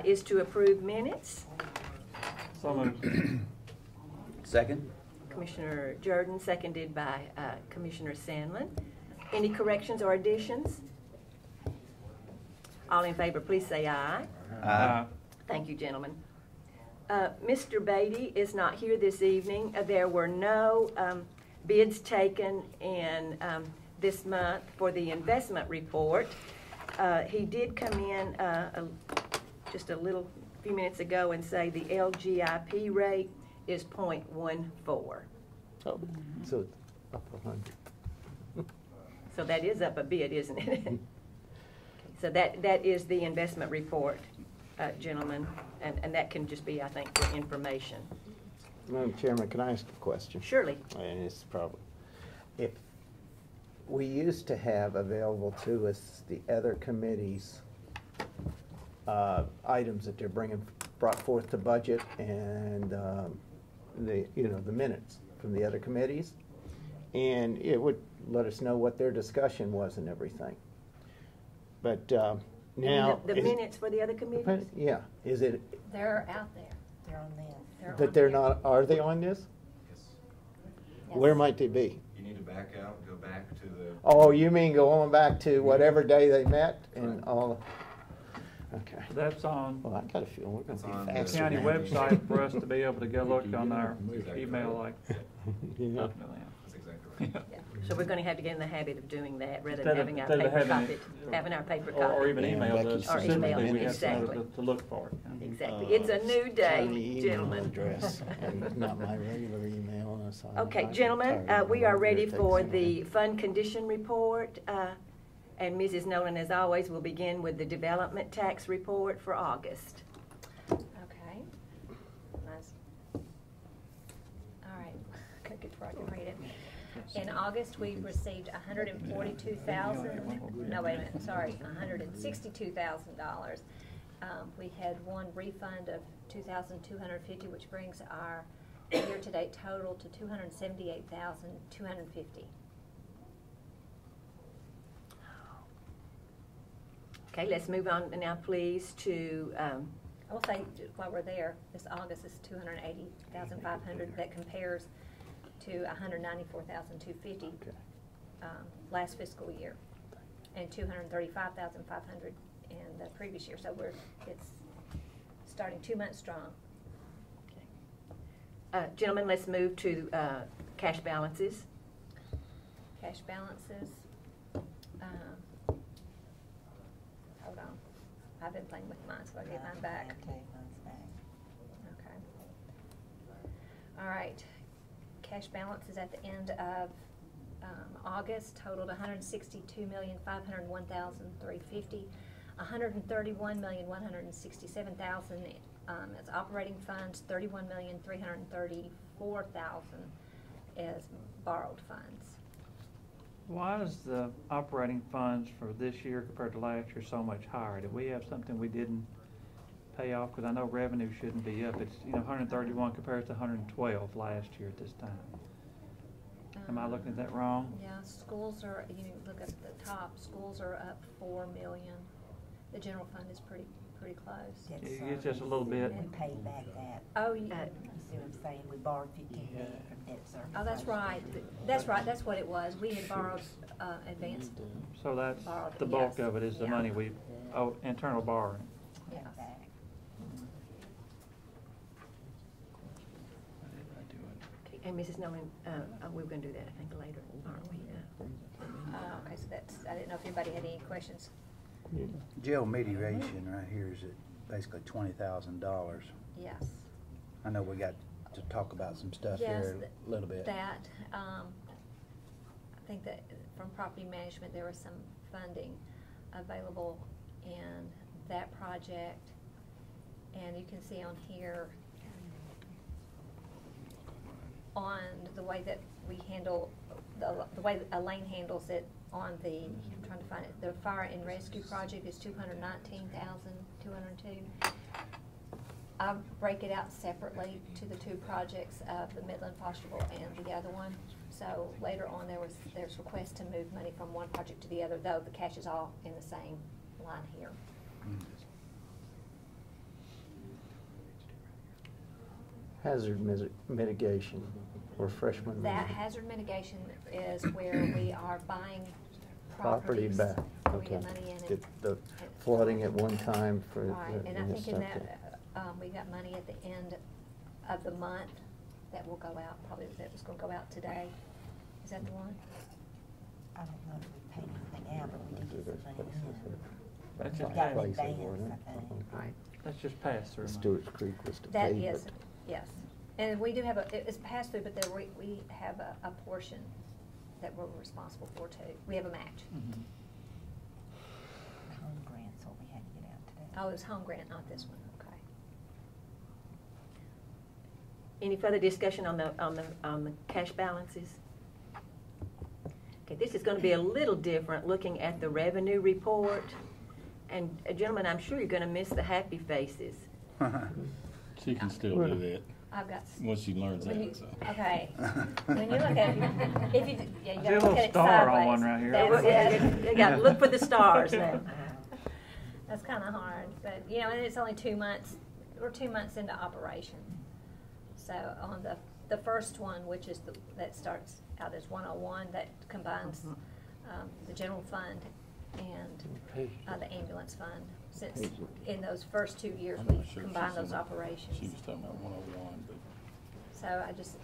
is to approve minutes. So moved. Second? Commissioner Jordan, seconded by Commissioner Sandlin. Any corrections or additions? All in favor, please say aye. Aye. Thank you, gentlemen. Mr. Beatty is not here this evening. There were no bids taken in this month for the investment report. He did come in just a few minutes ago and say the LGIP rate is 0.14. Oh, so it's up 100. So that is up a bit, isn't it? So that is the investment report, gentlemen, and that can just be, I think, for information. Madam Chairman, can I ask a question? Surely. And it's probably, if we used to have available to us the other committees' items that they're brought forth to budget and the minutes from the other committees, and it would let us know what their discussion was and everything. But now The minutes for the other committees? yeah, is it? They're out there. They're on this. But they're not. Are they on this? Yes. Where might they be? You need to back out, go back to the. Oh, you mean go on back to whatever day they met and all? Okay. That's on Well, I got a feeling we're going It's to on be the faster. county now. website for us to be able to go look on our email like. Yeah. That's exactly right. Yeah. So we're going to have to get in the habit of doing that rather Instead than of- having our instead of paper having copy. it- Having our paper Or copy. even email Becky us. said Specifically, we have exactly. to look for it. Exactly. It's a new day, Tiny email gentlemen. address, and not my regular email. And so Okay, I'm gentlemen, tired of we are going ready through for things. the fund condition report. And Mrs. Nolan, as always, will begin with the development tax report for August. Okay. Nice. All right. Cook it before I can read it. In August, we received $142,000. No, wait a minute. Sorry, $162,000. We had one refund of $2,250, which brings our year-to-date total to $278,250. Okay, let's move on now, please, to, I will say, while we're there, this August is $280,500. That compares to $194,250 last fiscal year, and $235,500 in the previous year. So it's starting 2 months strong. gentlemen, let's move to cash balances. Cash balances. Hold on. I've been playing with mine, so I'll get mine back. Okay. All right. Cash balances at the end of August totaled $162,501,350. $131,167,000 as operating funds. $31,334,000 as borrowed funds. Why is the operating funds for this year compared to last year so much higher? Did we have something we didn't pay off? Because I know revenue shouldn't be up. It's 131 compared to 112 last year at this time. Am I looking at that wrong? Yeah, schools are. You look at the top. Schools are up $4 million. The general fund is pretty close. It's just a little bit. We paid back that. Oh, You see what I'm saying? We borrowed $15 million from debt service. oh, that's right. That's right. That's what it was. We had borrowed advanced. So that's Borrowed, the bulk yes. of it is the Yeah. money we owe, internal borrowing. Yes. Back. Okay, and Mrs. Nolan, we're going to do that, I think, later, aren't we? Okay, so that's. I didn't know if anybody had any questions. Jail mediation right here is at basically $20,000. Yes. I know we got to talk about some stuff Yes, here a little bit. That, I think that from property management, there was some funding available in that project. And you can see on here, on the way that we handle, the way that Elaine handles it on the, I'm trying to find it, the fire and rescue project is $219,202. I break it out separately to the two projects of the Midland Fosterville and the other one. So later on, there's requests to move money from one project to the other, though the cash is all in the same line here. Hazard mitigation or freshman. That hazard mitigation is where we are buying Property properties. back, where we okay. get money in and- Get the flooding at one time for. Right, and I the think in stuff that, we got money at the end of the month that will go out, probably that was gonna go out today. Is that the one? I don't know if we paid anything out, but we did get some money in. That's We just, got it in Place it, advance, wasn't it? I think. Right. that's just pass through. money. Stewart's Creek was to That pay, is, but yes. And we do have it's passed through, but there we have a portion that we're responsible for too. We have a match. Mhm. Home grant's what we had to get out today. Oh, it was home grant, not this one, okay. Any further discussion on the cash balances? Okay, this is gonna be a little different, looking at the revenue report. And gentlemen, I'm sure you're gonna miss the happy faces. She can still do that I've got. once she learns when that, you- so. Okay, when you look at it, if you, yeah, you I see gotta a look little at it star on sideways. one right here. That's it. You gotta look for the stars now. That's kinda hard, but, you know, and it's only 2 months, we're 2 months into operation. So on the first one, which is that starts out as 101, that combines, the general fund and, the ambulance fund. Since in those first 2 years, I'm we not sure if combined she's those in- operations. She was talking about 101, but. So I just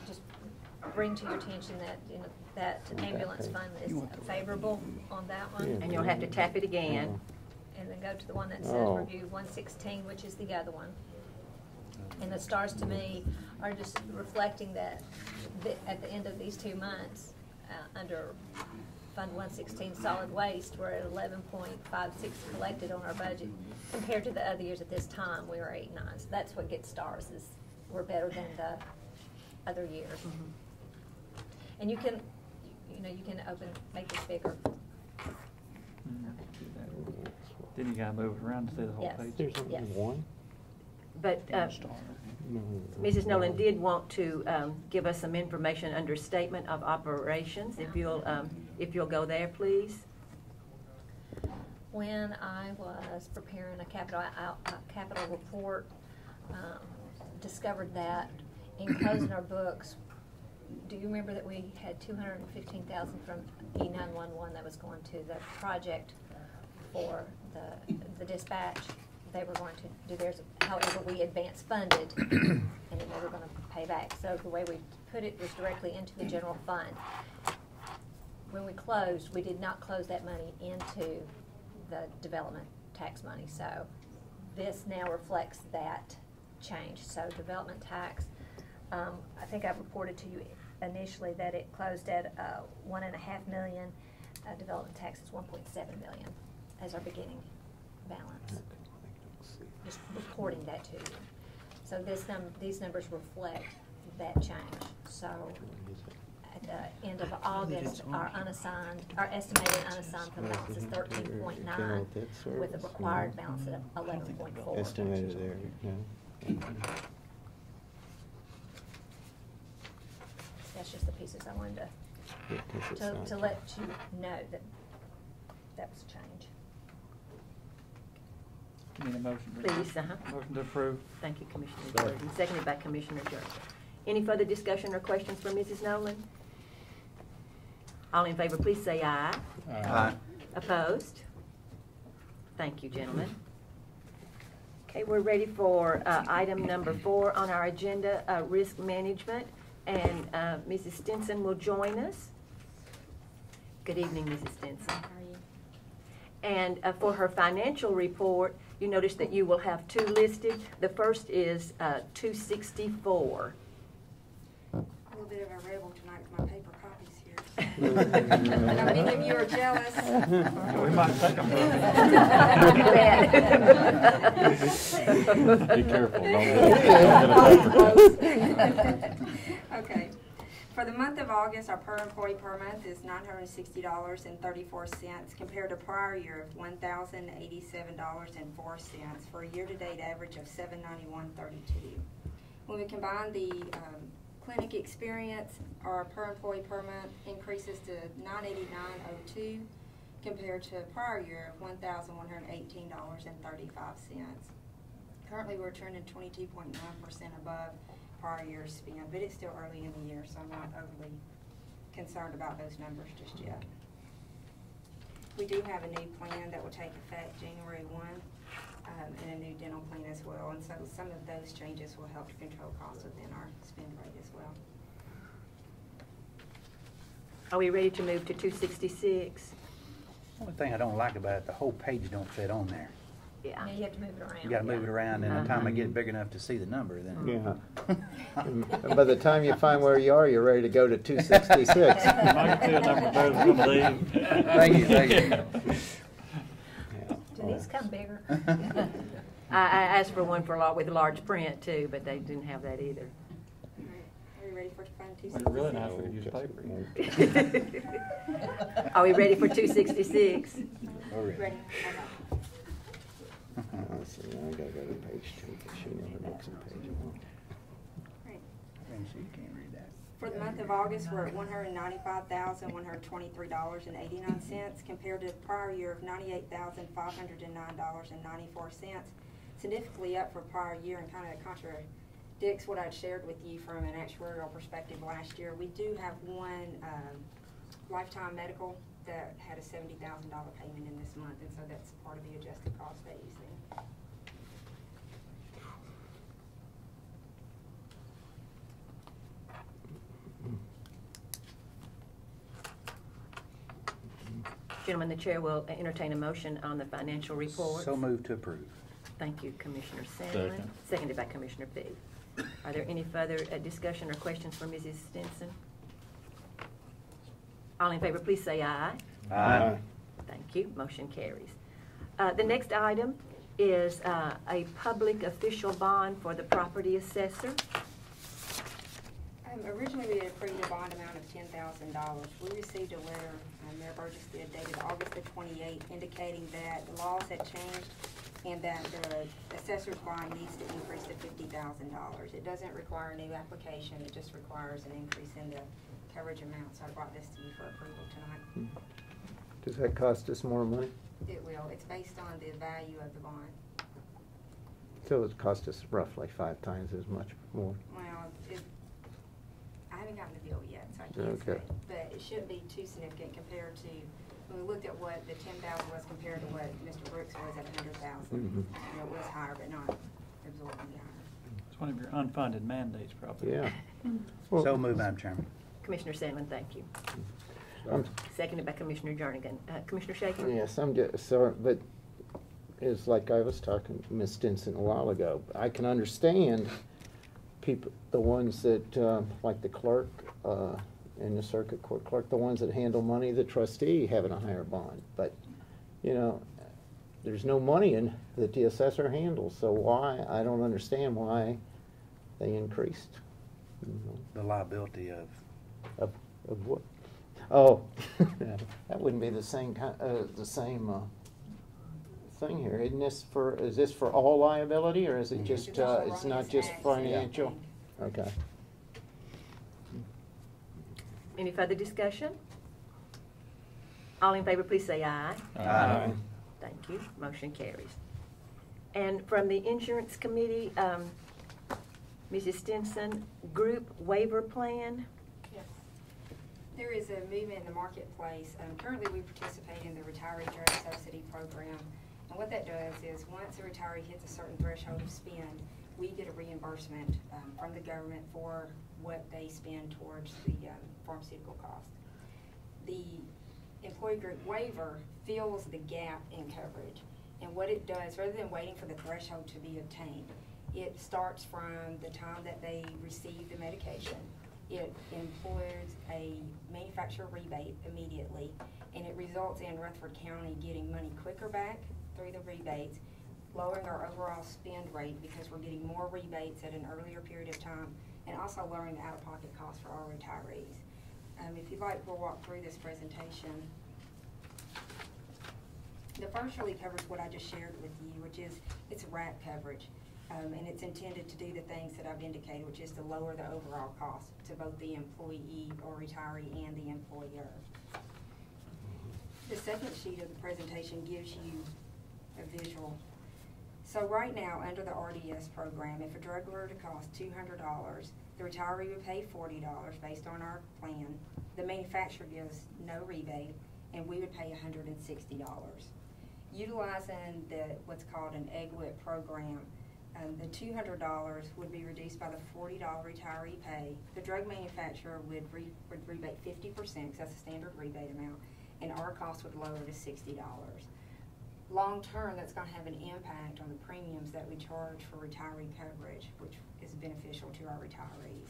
bring to your attention that, you know, that ambulance fund is favorable on that one. And you'll have to tap it again. And then go to the one that says Oh. review 116, which is the other one. And the stars to me are just reflecting that at the end of these 2 months, under Fund 116 solid waste, we're at 11.56 collected on our budget. Compared to the other years at this time, we were 8.9. So that's what gets stars, is we're better than the other years. And you can, you know, you can make this bigger. Mhm. Then you gotta move it around to see the whole Yes. page. there's only Yes. one? But No. Mrs. Nolan did want to give us some information under Statement of Operations. If you'll go there, please. When I was preparing a capital report, discovered that in closing our books, do you remember that we had $215,000 from E911 that was going to the project for the dispatch? They were going to do theirs, however, we advance funded, and then they were gonna pay back. So the way we put it was directly into the general fund. When we closed, we did not close that money into the development tax money. So this now reflects that change. So development tax, I think I reported to you initially that it closed at $1.5 million. Development tax is $1.7 million as our beginning balance. Just reporting that to you. So these numbers reflect that change. So at the end of August, our estimated unassigned fund balance is 13.9 with a required balance of 11.4. Estimated there, yeah. That's just the pieces I wanted Yeah, 'cause it's to not- let you know that was a change. Need a motion? Please, Motion to approve. Thank you, Commissioner Jordan. Seconded by Commissioner Jordan. Any further discussion or questions for Mrs. Nolan? All in favor, please say aye. Aye. Opposed? Thank you, gentlemen. Okay, we're ready for item number 4 on our agenda, risk management, and Mrs. Stinson will join us. Good evening, Mrs. Stinson. How are you? And for her financial report, you notice that you will have 2 listed. The first is 264. A little bit of a rebel tonight with my paper copies here. I know many of you are jealous. We might take them. Be careful, Okay. For the month of August, our per employee per month is $960.34 compared to prior year of $1,087.04 for a year-to-date average of $791.32. When we combine the clinic experience, our per employee per month increases to $989.02 compared to prior year of $1,118.35. Currently, we're trending 22.9% above prior year's spend, but it's still early in the year, so I'm not overly concerned about those numbers just yet. We do have a new plan that will take effect January 1, and a new dental plan as well, and so some of those changes will help to control costs within our spend rate as well. Are we ready to move to 266? Only thing I don't like about it, the whole page don't fit on there. Yeah. Yeah, you have to move it around. You gotta move it around, and by the time I Uh-huh. get big enough to see the number, then. Yeah. And by the time you find where you are, you're ready to go to 266. You might get to a number better than some of these. Thank you, thank you. Do these come bigger? I asked for one with large print too, but they didn't have that either. All right, are we ready for Fund Well, 266? you're really nice if you use paper. Are we ready for 266? All right. Ready? Okay. Let's see, now I gotta go to page 2, because she never makes a page one. Right. And so you can't read that. For the month of August, we're at $195,123.89 compared to the prior year of $98,509.94. Significantly up from prior year, and kind of contradicts what I'd shared with you from an actuarial perspective last year. We do have one lifetime medical that had a $70,000 payment in this month, and so that's part of the adjusted cost that you see. Gentlemen, the chair will entertain a motion on the financial report. So moved to approve. Thank you, Commissioner Sandlin. Second. Seconded by Commissioner Fee. Are there any further discussion or questions for Mrs. Stinson? All in favor, please say aye. Aye. Thank you. Motion carries. The next item is a public official bond for the property assessor. Originally, we had approved a bond amount of $10,000. We received a letter, Mayor Burgess did, dated August the 28th, indicating that the laws had changed and that the assessor's bond needs to increase to $50,000. It doesn't require a new application, it just requires an increase in the coverage amount, so I brought this to you for approval tonight. Does that cost us more money? It will. It's based on the value of the bond. So it cost us roughly 5 times as much more. Well, I haven't gotten the bill yet, so I can't Okay. say. But it shouldn't be too significant compared to, when we looked at what the 10,000 was compared to what Mr. Brooks was at 100,000. Mhm. It was higher, but not absorbingly higher. It's one of your unfunded mandates, probably. Yeah. So moved, Madam Chairman. Commissioner Sandlin, thank you. I'm- Seconded by Commissioner Jernigan. Commissioner Shaker? Yes, I'm just sorry, but it's like I was talking to Ms. Stinson a while ago. I can understand people, the ones that, like the clerk and the circuit court clerk, the ones that handle money, the trustee having a higher bond. But, you know, there's no money in that the assessor handles, so why, I don't understand why they increased. You know. The liability of. Of what? Oh, that wouldn't be the same thing here. Is this for all liability, or is it just, It's all it's wrong not as just tax, financial? yeah. Okay. Any further discussion? All in favor, please say aye. Aye. Thank you. Motion carries. And from the Insurance Committee, Mrs. Stinson, group waiver plan. Yes. There is a movement in the marketplace. Currently, we participate in the retiree drug subsidy program. And what that does is once a retiree hits a certain threshold of spend, we get a reimbursement from the government for what they spend towards the pharmaceutical cost. The employee group waiver fills the gap in coverage. And what it does, rather than waiting for the threshold to be obtained, it starts from the time that they receive the medication. It employs a manufacturer rebate immediately, and it results in Rutherford County getting money quicker back through the rebates, lowering our overall spend rate because we're getting more rebates at an earlier period of time, and also lowering the out-of-pocket costs for our retirees. If you'd like, we'll walk through this presentation. The first really covers what I just shared with you, which is it's RAP coverage. And it's intended to do the things that I've indicated, which is to lower the overall cost to both the employee or retiree and the employer. The second sheet of the presentation gives you a visual. So right now, under the RDS program, if a drug were to cost $200, the retiree would pay $40 based on our plan. The manufacturer gives no rebate, and we would pay $160. Utilizing what's called an EGWIP program, the $200 would be reduced by the $40 retiree pay. The drug manufacturer would rebate 50%, because that's the standard rebate amount, and our cost would lower to $60. Long term, that's going to have an impact on the premiums that we charge for retiree coverage, which is beneficial to our retirees.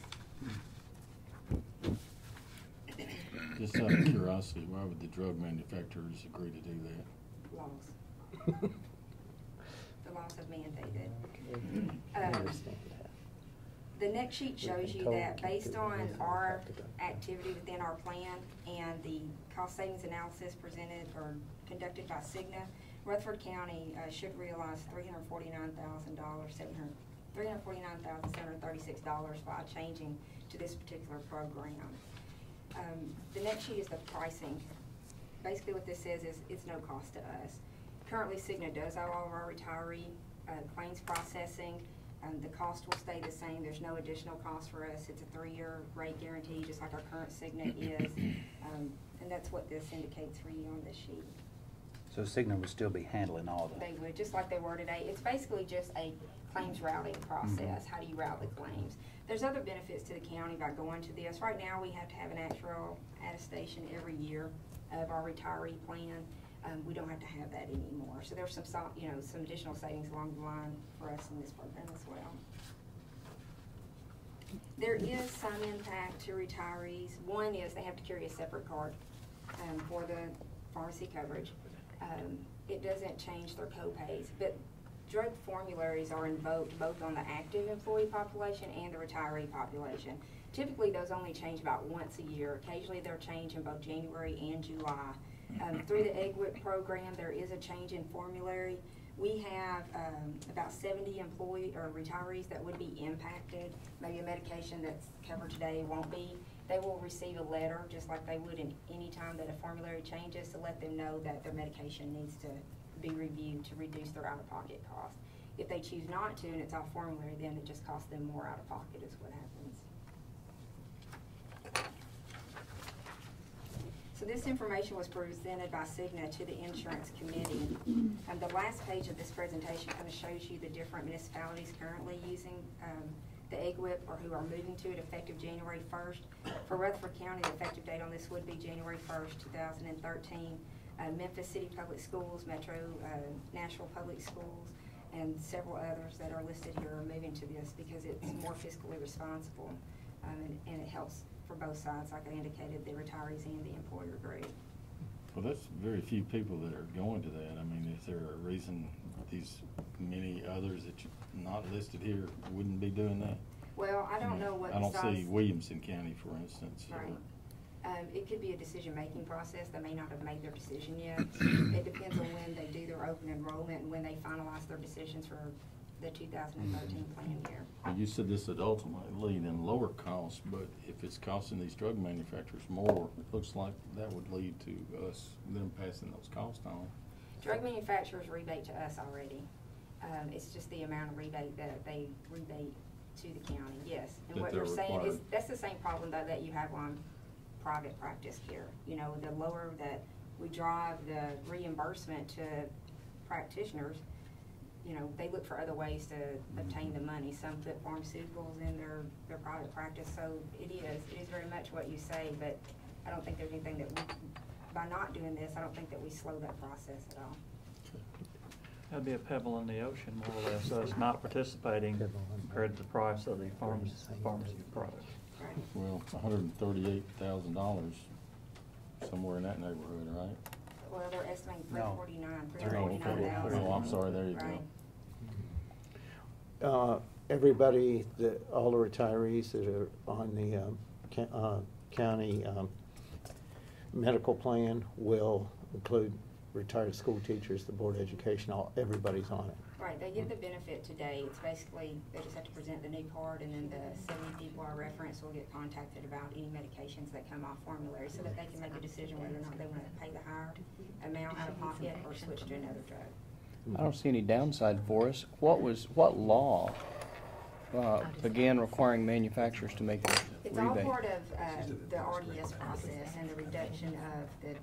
Just out of curiosity, why would the drug manufacturers agree to do that? Laws. The laws have mandated. I understand that. The next sheet shows you that based on our activity within our plan and the cost savings analysis presented or conducted by Cigna, Rutherford County should realize $349,736 by changing to this particular program. The next sheet is the pricing. Basically what this says is it's no cost to us. Currently Cigna does all of our retiree claims processing. The cost will stay the same. There's no additional cost for us. It's a 3-year rate guarantee, just like our current Cigna is. And that's what this indicates for you on this sheet. So Cigna would still be handling all They would, just like they were today. It's basically just a claims routing process. How do you route the claims? There's other benefits to the county by going to this. Right now, we have to have an actual attestation every year of our retiree plan. We don't have to have that anymore. So there's some additional savings along the line for us in this program as well. There is some impact to retirees. One is they have to carry a separate card for the pharmacy coverage. It doesn't change their co-pays, but drug formularies are invoked both on the active employee population and the retiree population. Typically, those only change about once a year. Occasionally, they're changed in both January and July. Through the EGWIP program, there is a change in formulary. We have about 70 employee or retirees that would be impacted. Maybe a medication that's covered today won't be. They will receive a letter, just like they would in any time that a formulary changes, to let them know that their medication needs to be reviewed to reduce their out-of-pocket cost. If they choose not to and it's off formulary, then it just costs them more out-of-pocket is what happens. So this information was presented by Cigna to the insurance committee. The last page of this presentation kind of shows you the different municipalities currently using the EGWIP or who are moving to it effective January 1st. For Rutherford County, the effective date on this would be January 1st, 2013. Memphis City Public Schools, Metro Nashville Public Schools, and several others that are listed here are moving to this because it's more fiscally responsible and it helps for both sides, like I indicated, the retirees and the employer group. Well, that's very few people that are going to that. I mean, is there a reason these many others that you not listed here wouldn't be doing that? Well, I don't know what I don't besides, see Williamson County, for instance. Right. It could be a decision-making process. They may not have made their decision yet. It depends on when they do their open enrollment and when they finalize their decisions for the 2013 plan year. Well, you said this would ultimately lead in lower costs, but if it's costing these drug manufacturers more, it looks like that would lead to them passing those costs on. Drug manufacturers rebate to us already. It's just the amount of rebate that they rebate to the county, yes. And That what they're you're saying is, required. that's the same problem though that you have on private practice care. You know, the lower that we drive the reimbursement to practitioners, you know, they look for other ways to obtain the money. Some put pharmaceuticals in their private practice, so it is very much what you say, but I don't think there's anything that we, by not doing this, I don't think that we slow that process at all. That'd be a pebble in the ocean, more or less, us not participating compared to the price of the pharmacy product. Right. Well, $138,000, somewhere in that neighborhood, right? Well, they're estimating No. $349,000. Oh, I'm sorry, there you Right. go. Everybody, all the retirees that are on the county medical plan will include retired school teachers, the board of education, everybody's on it. Right, they get the benefit today. It's basically, they just have to present the new card, and then the 70 people I referenced will get contacted about any medications that come off formulary so that they can make a decision whether or not they want to pay the higher amount out of pocket or switch to another drug. I don't see any downside for us. What law began requiring manufacturers to make a It's all rebate? part of the RDS process and the reduction of the,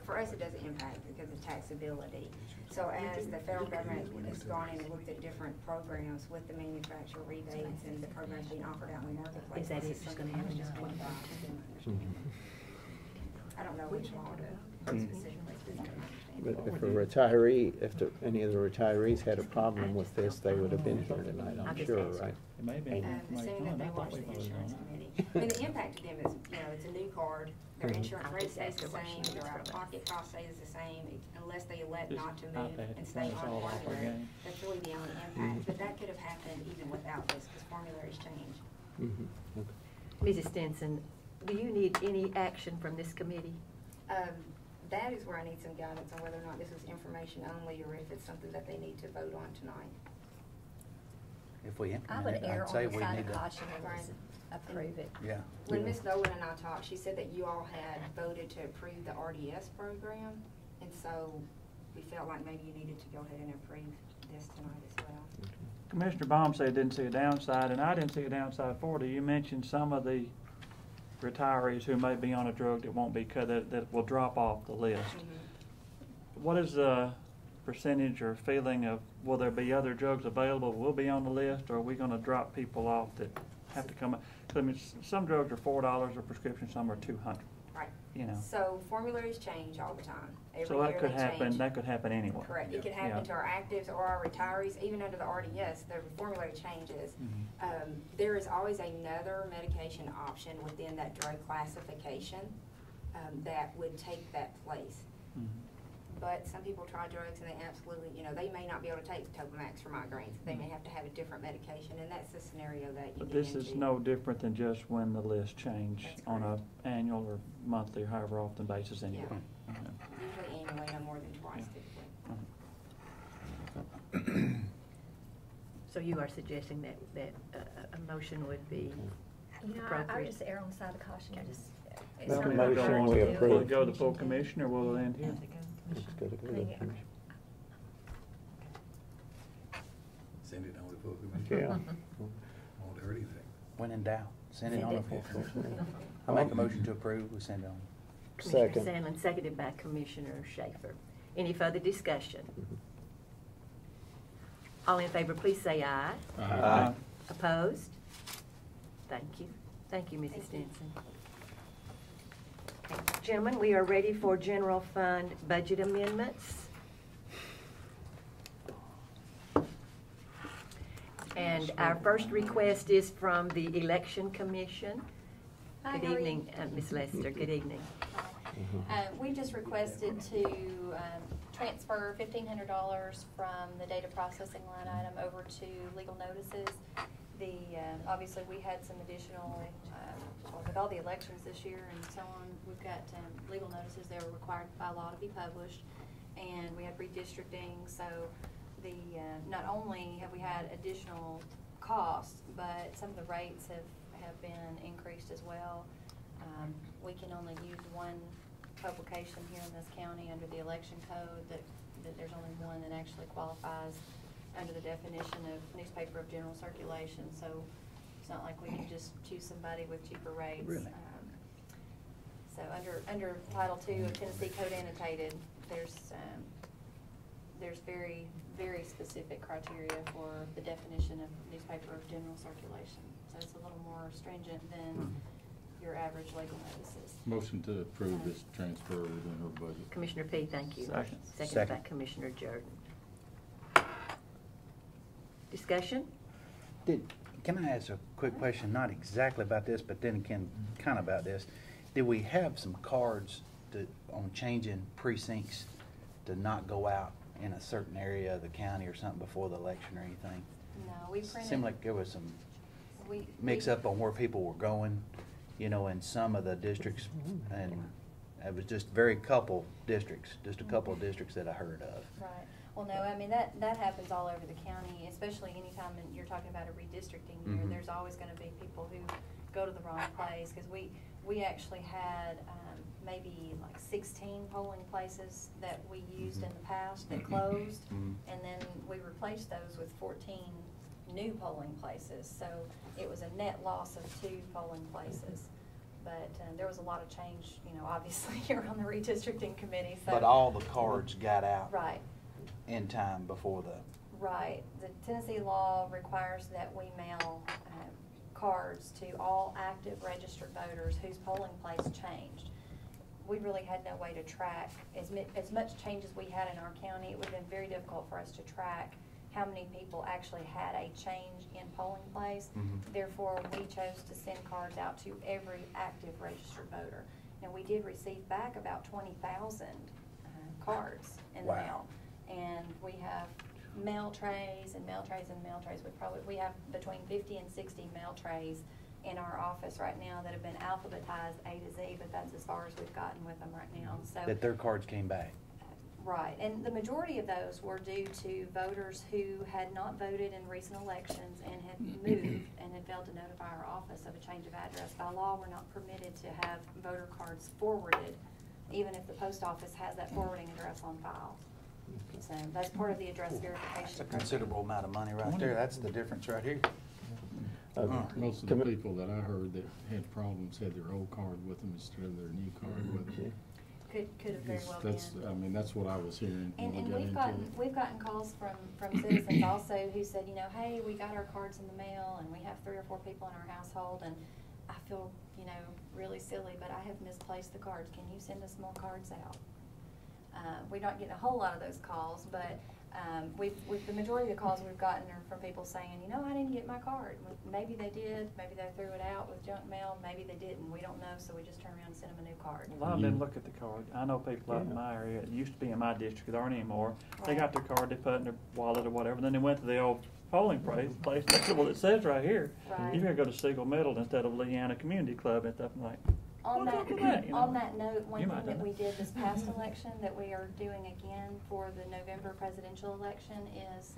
for us, it doesn't impact because of taxability. So as the federal government has gone in and looked at different programs with the manufacturer rebates and the programs being offered out in the marketplace. Is that this it? It's something gonna that was happen just in one box. I don't know which law to specifically. But if a retiree, any of the retirees had a problem with this, they would have been here tonight, I'll I'm just sure, ask. right? It may be like Assuming that fun. they I watch thought we the voted on insurance it. committee. I mean, the impact to them is, it's a new card, their insurance I'll rate just stays ask the her what she same, needs their from us. out-of-pocket cost stays the same, unless they elect Just not to move iPad. and stay That's on all off our formulary. game. That's really the only impact, but that could have happened even without this, because formularies change. Mrs. Stinson, do you need any action from this committee? That is where I need some guidance on whether or not this is information only, or if it's something that they need to vote on tonight. If we I would implement it, err I'd on say the we side need of to. caution and just approve it. Yeah. When Ms. Nolan and I talked, she said that you all had voted to approve the RDS program, and so we felt like maybe you needed to go ahead and approve this tonight as well. Commissioner Baum said didn't see a downside, and I didn't see a downside for it. You mentioned some of the retirees who may be on a drug that won't be cut, that will drop off the list. What is the percentage or feeling of, will there be other drugs available, will be on the list, or are we gonna drop people off that have to come up? 'Cause I mean, some drugs are $4 a prescription, some are $200, Right. you know. So formularies change all the time. Every So that year could they happen, change. that could happen anywhere. Correct. It could happen Yeah. to our actives or our retirees, even under the RDS, the formulary changes. Mhm. There is always another medication option within that drug classification that would take that place. Mhm. But some people try drugs and they absolutely, they may not be able to take Topamax for migraines. They may have to have a different medication, and that's the scenario that you But get this into. is no different than just when the list change That's on a correct. annual or monthly or however often basis anyway. Yeah. Yeah. Usually annually, no more than twice Yeah. typically. So you are suggesting that a motion would be You know, I would appropriate? just err on the side of caution and just. it's Well, not the hard motion to we do. approve. Will it go to the full commission, or will it end here? It's gotta go to I mean, the commission. Send it on to full commission. Yeah. Won't hurt anything. When in doubt, send it Send on it. a full commission. I make a motion to approve, we send it on. Commissioner Second. Sandlin, seconded by Commissioner Schaefer. Any further discussion? All in favor, please say aye. Aye. Opposed? Thank you. Thank you, Mrs. Stinson. Okay, gentlemen, we are ready for general fund budget amendments. And our first request is from the Election Commission. Hi, Good how are you? evening, Ms. Lester. Good evening. We just requested to transfer $1,500 from the data processing line item over to legal notices. Obviously, we had some additional, with all the elections this year and so on, we've got legal notices that are required by law to be published, and we had redistricting, so not only have we had additional costs, but some of the rates have been increased as well. We can only use one publication here in this county under the election code, that there's only one that actually qualifies under the definition of newspaper of general circulation, so it's not like we can just choose somebody with cheaper rates. Really? So under Title II of Tennessee Code Annotated, there's very, very specific criteria for the definition of newspaper of general circulation. So it's a little more stringent than your average legal notices. Motion to approve this transfer within her budget. Commissioner P., thank you. Second. Seconded by Second. Commissioner Jordan. Discussion? Can I ask a quick question, not exactly about this, but then again, kind of about this? Did we have some cards on changing precincts to not go out in a certain area of the county or something before the election or anything? No, we printed. Seemed like there was some we- mix up on where people were going, in some of the districts, and it was just a couple of districts that I heard of. Right. Well, no, I mean, that happens all over the county, especially anytime you're talking about a redistricting year. Mhm. There's always gonna be people who go to the wrong place, because we actually had, maybe like 16 polling places that we used in the past that closed, and then we replaced those with 14 new polling places. So it was a net loss of 2 polling places. But there was a lot of change, you know, obviously here on the redistricting committee. So But all the cards got out right. in time before the. Right. The Tennessee law requires that we mail cards to all active registered voters whose polling place changed. We really had no way to track as much change as we had in our county. It would have been very difficult for us to track how many people actually had a change in polling place. Therefore, we chose to send cards out to every active registered voter. And we did receive back about 20,000 cards in the mail. And we have mail trays and mail trays and mail trays. We have between 50 and 60 mail trays in our office right now that have been alphabetized A to Z, but that's as far as we've gotten with them right now. So That their cards came back. right, and the majority of those were due to voters who had not voted in recent elections and had moved and had failed to notify our office of a change of address. By law, we're not permitted to have voter cards forwarded, even if the post office has that forwarding address on file. So that's part of the address verification That's a program. considerable amount of money right there. That's the difference right here. Most of the people that I heard that had problems had their old card with them instead of their new card with them. Could have very well been. That's, I mean, that's what I was hearing when And we got we've into gotten, it. we've gotten calls from citizens also who said, you know, hey, we got our cards in the mail and we have 3 or 4 people in our household and I feel, you know, really silly, but I have misplaced the cards. Can you send us more cards out? We're not getting a whole lot of those calls, but the majority of the calls we've gotten are from people saying, you know, I didn't get my card. Maybe they did, maybe they threw it out with junk mail, maybe they didn't. We don't know, so we just turn around and send them a new card. A lot of them look at the card. I know people out in my area, it used to be in my district, they aren't anymore. They got their card, they put it in their wallet or whatever, then they went to the old polling place, and they said, well, it says right here, Right. you better go to Siegel Middle instead of Leanna Community Club and stuff. I'm like, On well, that, look at that, you know. on that note, one You thing might that know. we did this past election that we are doing again for the November presidential election is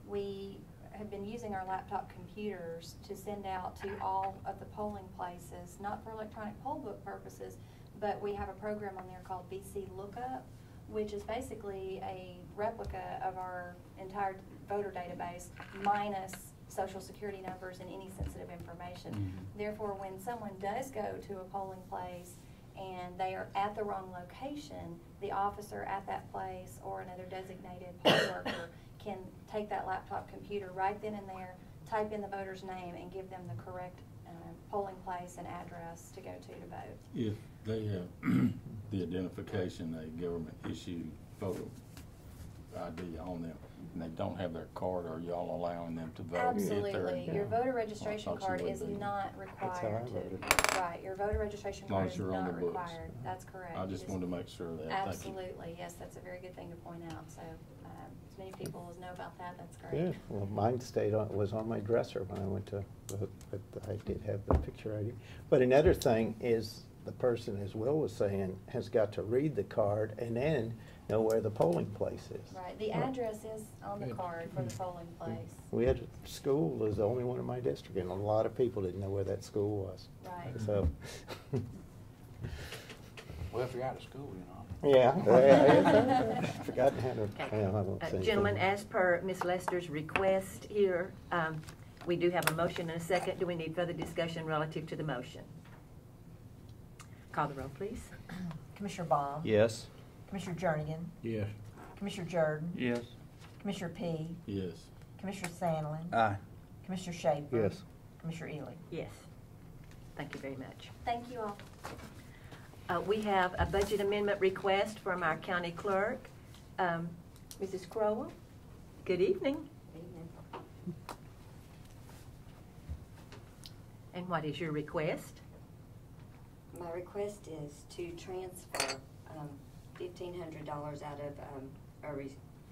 we have been using our laptop computers to send out to all of the polling places, not for electronic poll book purposes, but we have a program on there called BC Lookup, which is basically a replica of our entire voter database minus Social Security numbers and any sensitive information. Therefore, when someone does go to a polling place and they are at the wrong location, the officer at that place or another designated poll worker can take that laptop computer right then and there, type in the voter's name, and give them the correct polling place and address to go to vote. If they have the identification, a government issued photo ID on them, and they don't have their card, are y'all allowing them to vote? if they're- Absolutely. Your voter registration I thought you card would is be. not That's how I required voted. to. Right, your voter registration long card as is you're on not the books. required. That's correct. I You just wanted to make sure of that. Thank you. Absolutely, yes, that's a very good thing to point out. So, as many people as know about that, that's great. Yeah, well, mine was on my dresser when I went to, but I did have the picture ID. But another thing is the person, as Will was saying, has got to read the card and then know where the polling place is. Right, the address is on the card for the polling place. We had a school, was the only one in my district, and a lot of people didn't know where that school was. Right. So, Well, if you're out of school, you know. yeah, I've forgotten how to, Okay. yeah, I won't say anything. Gentlemen, as per Ms. Lester's request here, we do have a motion and a second. Do we need further discussion relative to the motion? Call the roll, please. Commissioner Baum? Yes. Commissioner Jernigan? Yes. Commissioner Jordan? yes. Commissioner P? Yes. Commissioner Sandlin? Aye. Commissioner Schaefer? Yes. Commissioner Ely? Yes. Thank you very much. Thank you all. We have a budget amendment request from our county clerk. Mrs. Crowell, good evening. And what is your request? My request is to transfer $1,500 out of a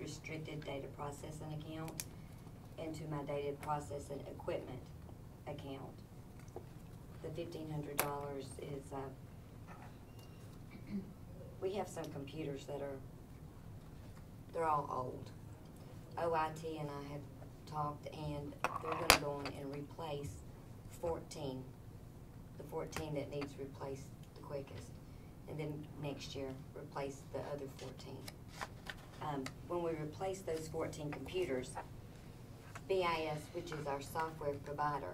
restricted data processing account into my data processing equipment account. The $1,500 is, we have some computers that they're all old. OIT and I have talked, and they're going to go on and replace 14. The 14 that needs replaced the quickest. and then next year replace the other 14. When we replace those 14 computers, BIS, which is our software provider,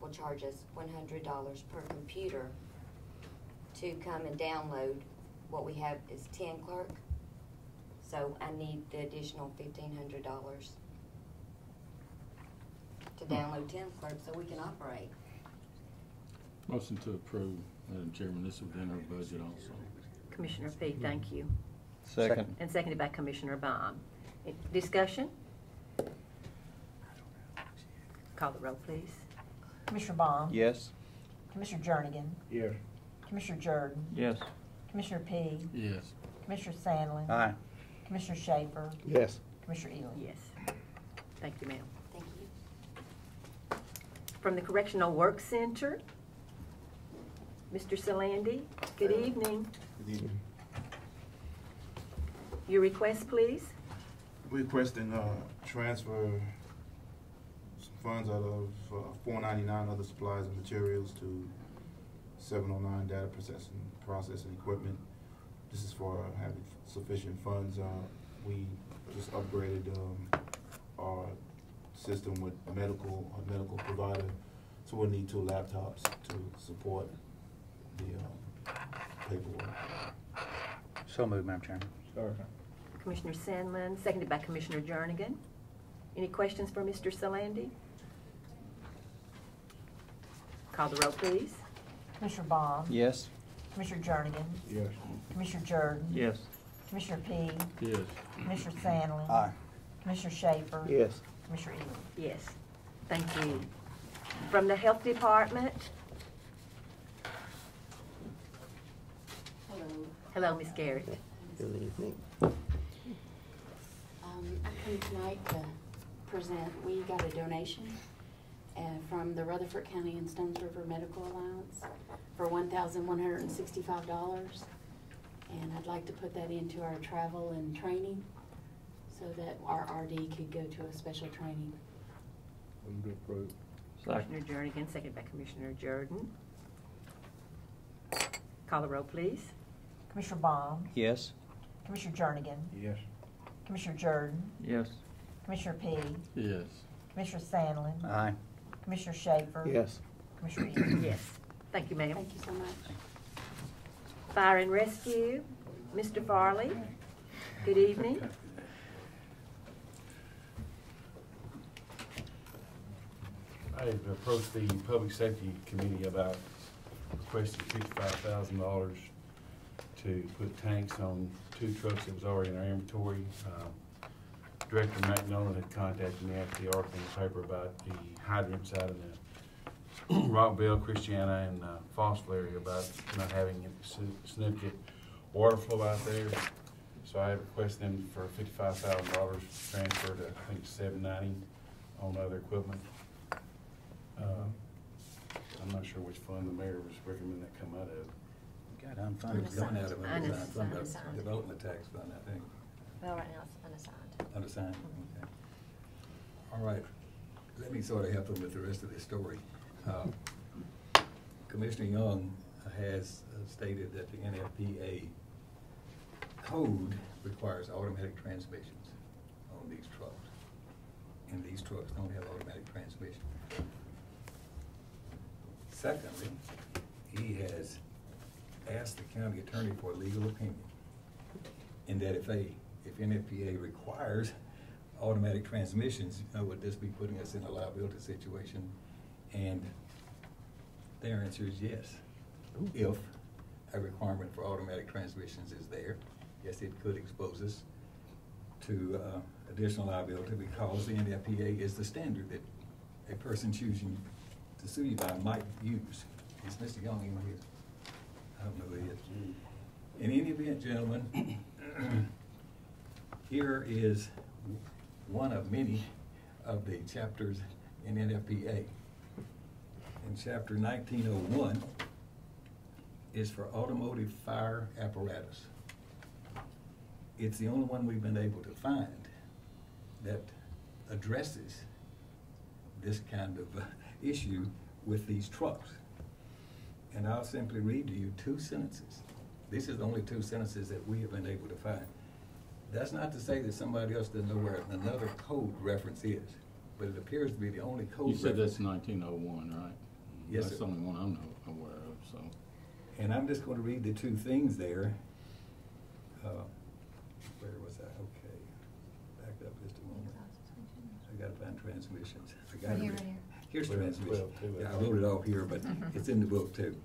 will charge us $100 per computer to come and download. What we have is 10 clerk, so I need the additional $1,500 to download 10 clerk so we can operate. Motion to approve, Madam Chairman, this is within our budget also. Commissioner Fee, thank you. Second. And seconded by Commissioner Baum. Discussion? Call the roll, please. Commissioner Baum? Yes. Commissioner Jernigan? Yes. Commissioner Jordan? Yes. Commissioner P? Yes. Commissioner Sandlin? Aye. Commissioner Schaefer? Yes. Commissioner Ely? Yes. Thank you, ma'am. Thank you. From the Correctional Work Center, Mr. Solandi, good evening. Good evening. Your request, please. Requesting transfer some funds out of 499 other supplies and materials to 709 data processing equipment. This is for having sufficient funds. We just upgraded our system with a medical provider, so we'll need 2 laptops to support the paperwork. So moved, Madam Chairman. Commissioner Sandlin, seconded by Commissioner Jernigan. Any questions for Mr. Solandi? Call the roll, please. Commissioner Baum? Yes. Commissioner Jernigan? Yes. Commissioner Jordan? Yes. Commissioner P? Yes. Commissioner Sandlin? Aye. Commissioner Schaefer? Yes. Commissioner Ely? Yes. Thank you. From the Health Department. Hello. Hello, Ms. Garrett. Good evening. I come tonight to present, we got a donation from the Rutherford County and Stones River Medical Alliance for $1,165. And I'd like to put that into our travel and training so that our RD could go to a special training. Move to approve. Commissioner Jernigan, seconded by Commissioner Jordan. Call the roll, please. Commissioner Baum? Yes. Commissioner Jernigan? Yes. Commissioner Jordan? Yes. Commissioner P? Yes. Commissioner Sandlin? Aye. Commissioner Schaefer? Yes. Commissioner Ely? Yes. Thank you, ma'am. Thank you so much. Fire and Rescue, Mr. Farley. Good evening. I've approached the Public Safety Committee about requesting $55,000 to put tanks on 2 trucks that was already in our inventory. Director Matt Nolan had contacted me after the article in the paper about the hydrants out in the Rockville, Christiana, and Fossville area about not having significant water flow out there. So I requested them for $55,000 transferred to, I think, $790 on other equipment. I'm not sure which fund the mayor was recommending that come out of. Got unfunded. It's going out of unassigned fund, Unassigned. development tax fund, I think. Well, right now it's unassigned. Unassigned, okay. All right, let me sort of help them with the rest of this story. Commissioner Young has stated that the NFPA code requires automatic transmissions on these trucks. And these trucks don't have automatic transmission. Secondly, he has asked the county attorney for a legal opinion in that if NFPA requires automatic transmissions, would this be putting us in a liability situation? And their answer is yes. If a requirement for automatic transmissions is there, yes, it could expose us to additional liability because the NFPA is the standard that a person choosing to sue you by might use. Is Mr. Young in here? I don't know who he is. In any event, gentlemen, here is one of many of the chapters in NFPA. In chapter 1901 is for automotive fire apparatus. It's the only one we've been able to find that addresses this kind of issue with these trucks. And I'll simply read to you 2 sentences This is the only two sentences that we have been able to find. That's not to say that somebody else doesn't know where another code reference is, but it appears to be the only code You said reference. that's 1901, right? Yes, That's sir. the only one I'm aware of, so. And I'm just going to read the two things there. Where was I? Okay. Back up just a moment. I got to find transmissions. I got Right it. here. Here's 12, transmission. 12, Yeah, I wrote it off here, but it's in the book too.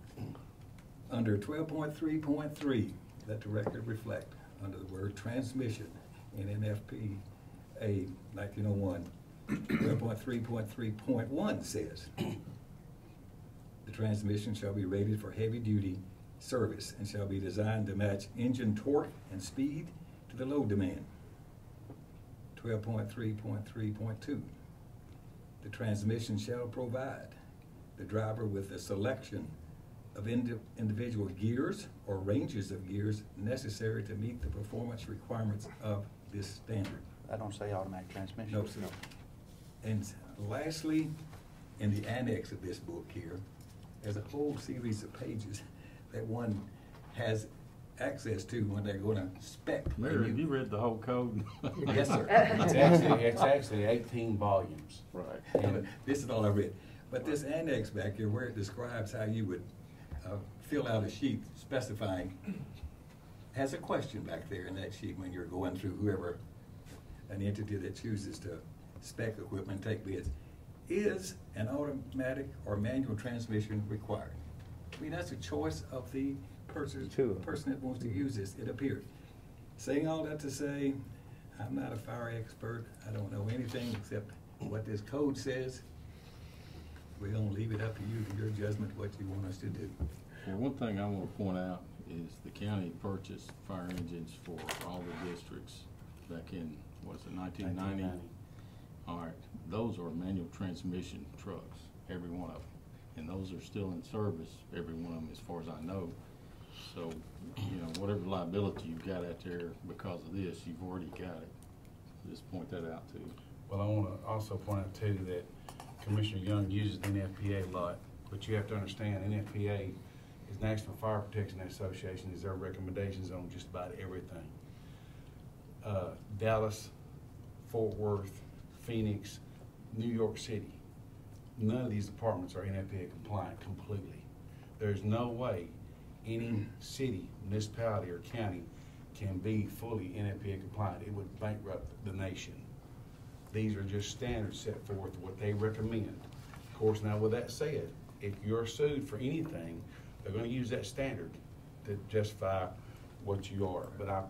Under 12.3.3, let the record reflect, under the word transmission in NFPA 1901, 12.3.3.1 says, the transmission shall be rated for heavy-duty service and shall be designed to match engine torque and speed to the load demand. 12.3.3.2, the transmission shall provide the driver with a selection of individual gears or ranges of gears necessary to meet the performance requirements of this standard. I don't say automatic transmission. No, sir. And lastly, in the annex of this book here, there's a whole series of pages that one has access to when they're going to spec. Mayor, have you read the whole code? Yes, sir. It's actually 18 volumes. Right. And this is all I read. But this annex back here, where it describes how you would fill out a sheet specifying, has a question back there in that sheet when you're going through whoever, an entity that chooses to spec equipment, take bids. Is an automatic or manual transmission required? I mean, that's a choice of the person that wants to use this, it appears. Saying all that to say, I'm not a fire expert. I don't know anything except what this code says. We're gonna leave it up to you, to your judgment, what you want us to do. Well, one thing I want to point out is the county purchased fire engines for all the districts back in, was it 1990? All right, those are manual transmission trucks, every one of them. And those are still in service, every one of them, as far as I know. So, you know, whatever liability you've got out there because of this, you've already got it. Just point that out too. Well, I want to also point out too that Commissioner Young uses NFPA a lot, but you have to understand NFPA is National Fire Protection Association, is their recommendations on just about everything. Dallas, Fort Worth, Phoenix, New York City, none of these departments are NFPA compliant completely. There's no way any city, municipality, or county can be fully NFPA compliant. It would bankrupt the nation. These are just standards set forth, what they recommend. Of course, now with that said, if you're sued for anything, they're going to use that standard to justify what you are.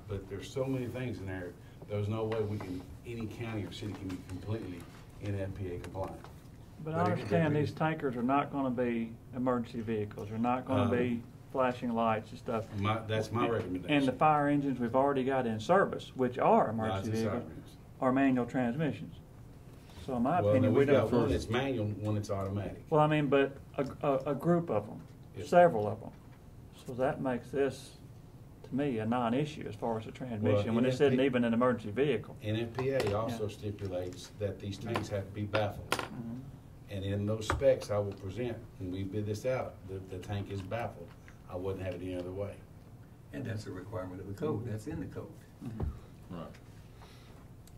But there's so many things in there, there's no way any county or city can be completely NFPA compliant. But I understand these tankers are not gonna be emergency vehicles, they're not gonna be flashing lights and stuff. That's my recommendation. And the fire engines we've already got in service, which are emergency vehicles, are manual transmissions. So in my opinion, we we've got don't. one that's manual, one that's automatic. Well, I mean, but a group of them, Yes. several of them. So that makes this, to me, a non-issue as far as the transmission, when this isn't even an emergency vehicle. NFPA also stipulates that these tanks have to be baffled. Mhm. And in those specs I will present, when we bid this out, the tank is baffled. I wouldn't have it any other way. And that's a requirement of the code, that's in the code. Right.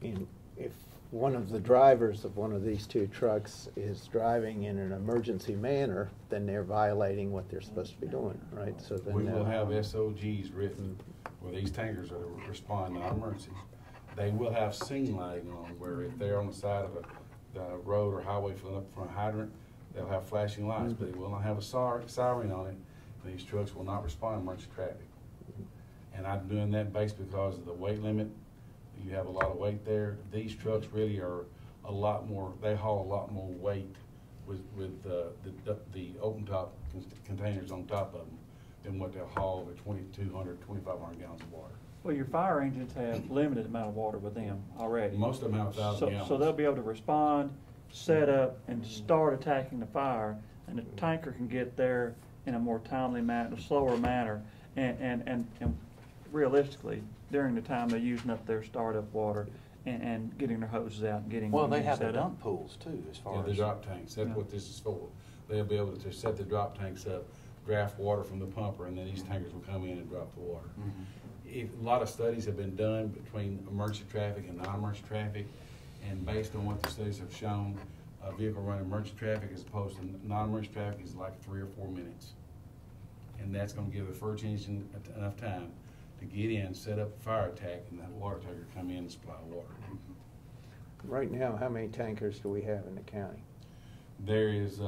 And if one of the drivers of one of these two trucks is driving in an emergency manner, then they're violating what they're supposed to be doing, right? So then We will have SOGs written where these tankers are respond to our emergencies. They will have scene lighting on, where if they're on the side of the road or highway filling up from a hydrant, they'll have flashing lights, but they will not have a siren on it. These trucks will not respond to emergency traffic. And I'm doing that based because of the weight limit. You have a lot of weight there. These trucks really are a lot more, they haul a lot more weight with the open top containers on top of them than what they'll haul with 2,200, 2,500 gallons of water. Well, your fire engines have limited amount of water with them already. Most of them have 1,000 gallons. So they'll be able to respond, set up, and start attacking the fire, and the tanker can get there in a more timely manner, slower manner, and realistically, during the time they're using up their startup water and getting their hoses out and getting Well, they them have the set up. dump pools too, as far Yeah, as. the drop tanks, that's what this is for. They'll be able to set the drop tanks up draft water from the pumper, and then these tankers will come in and drop the water. Mm-hmm. A lot of studies have been done between emergency traffic and non-emergency traffic, and based on what the studies have shown, a vehicle running emergency traffic as opposed to non-emergency traffic is like 3 or 4 minutes. And that's gonna give the first engine enough time to get in, set up a fire attack, and that water tanker come in and supply water. Right now, how many tankers do we have in the county? There is,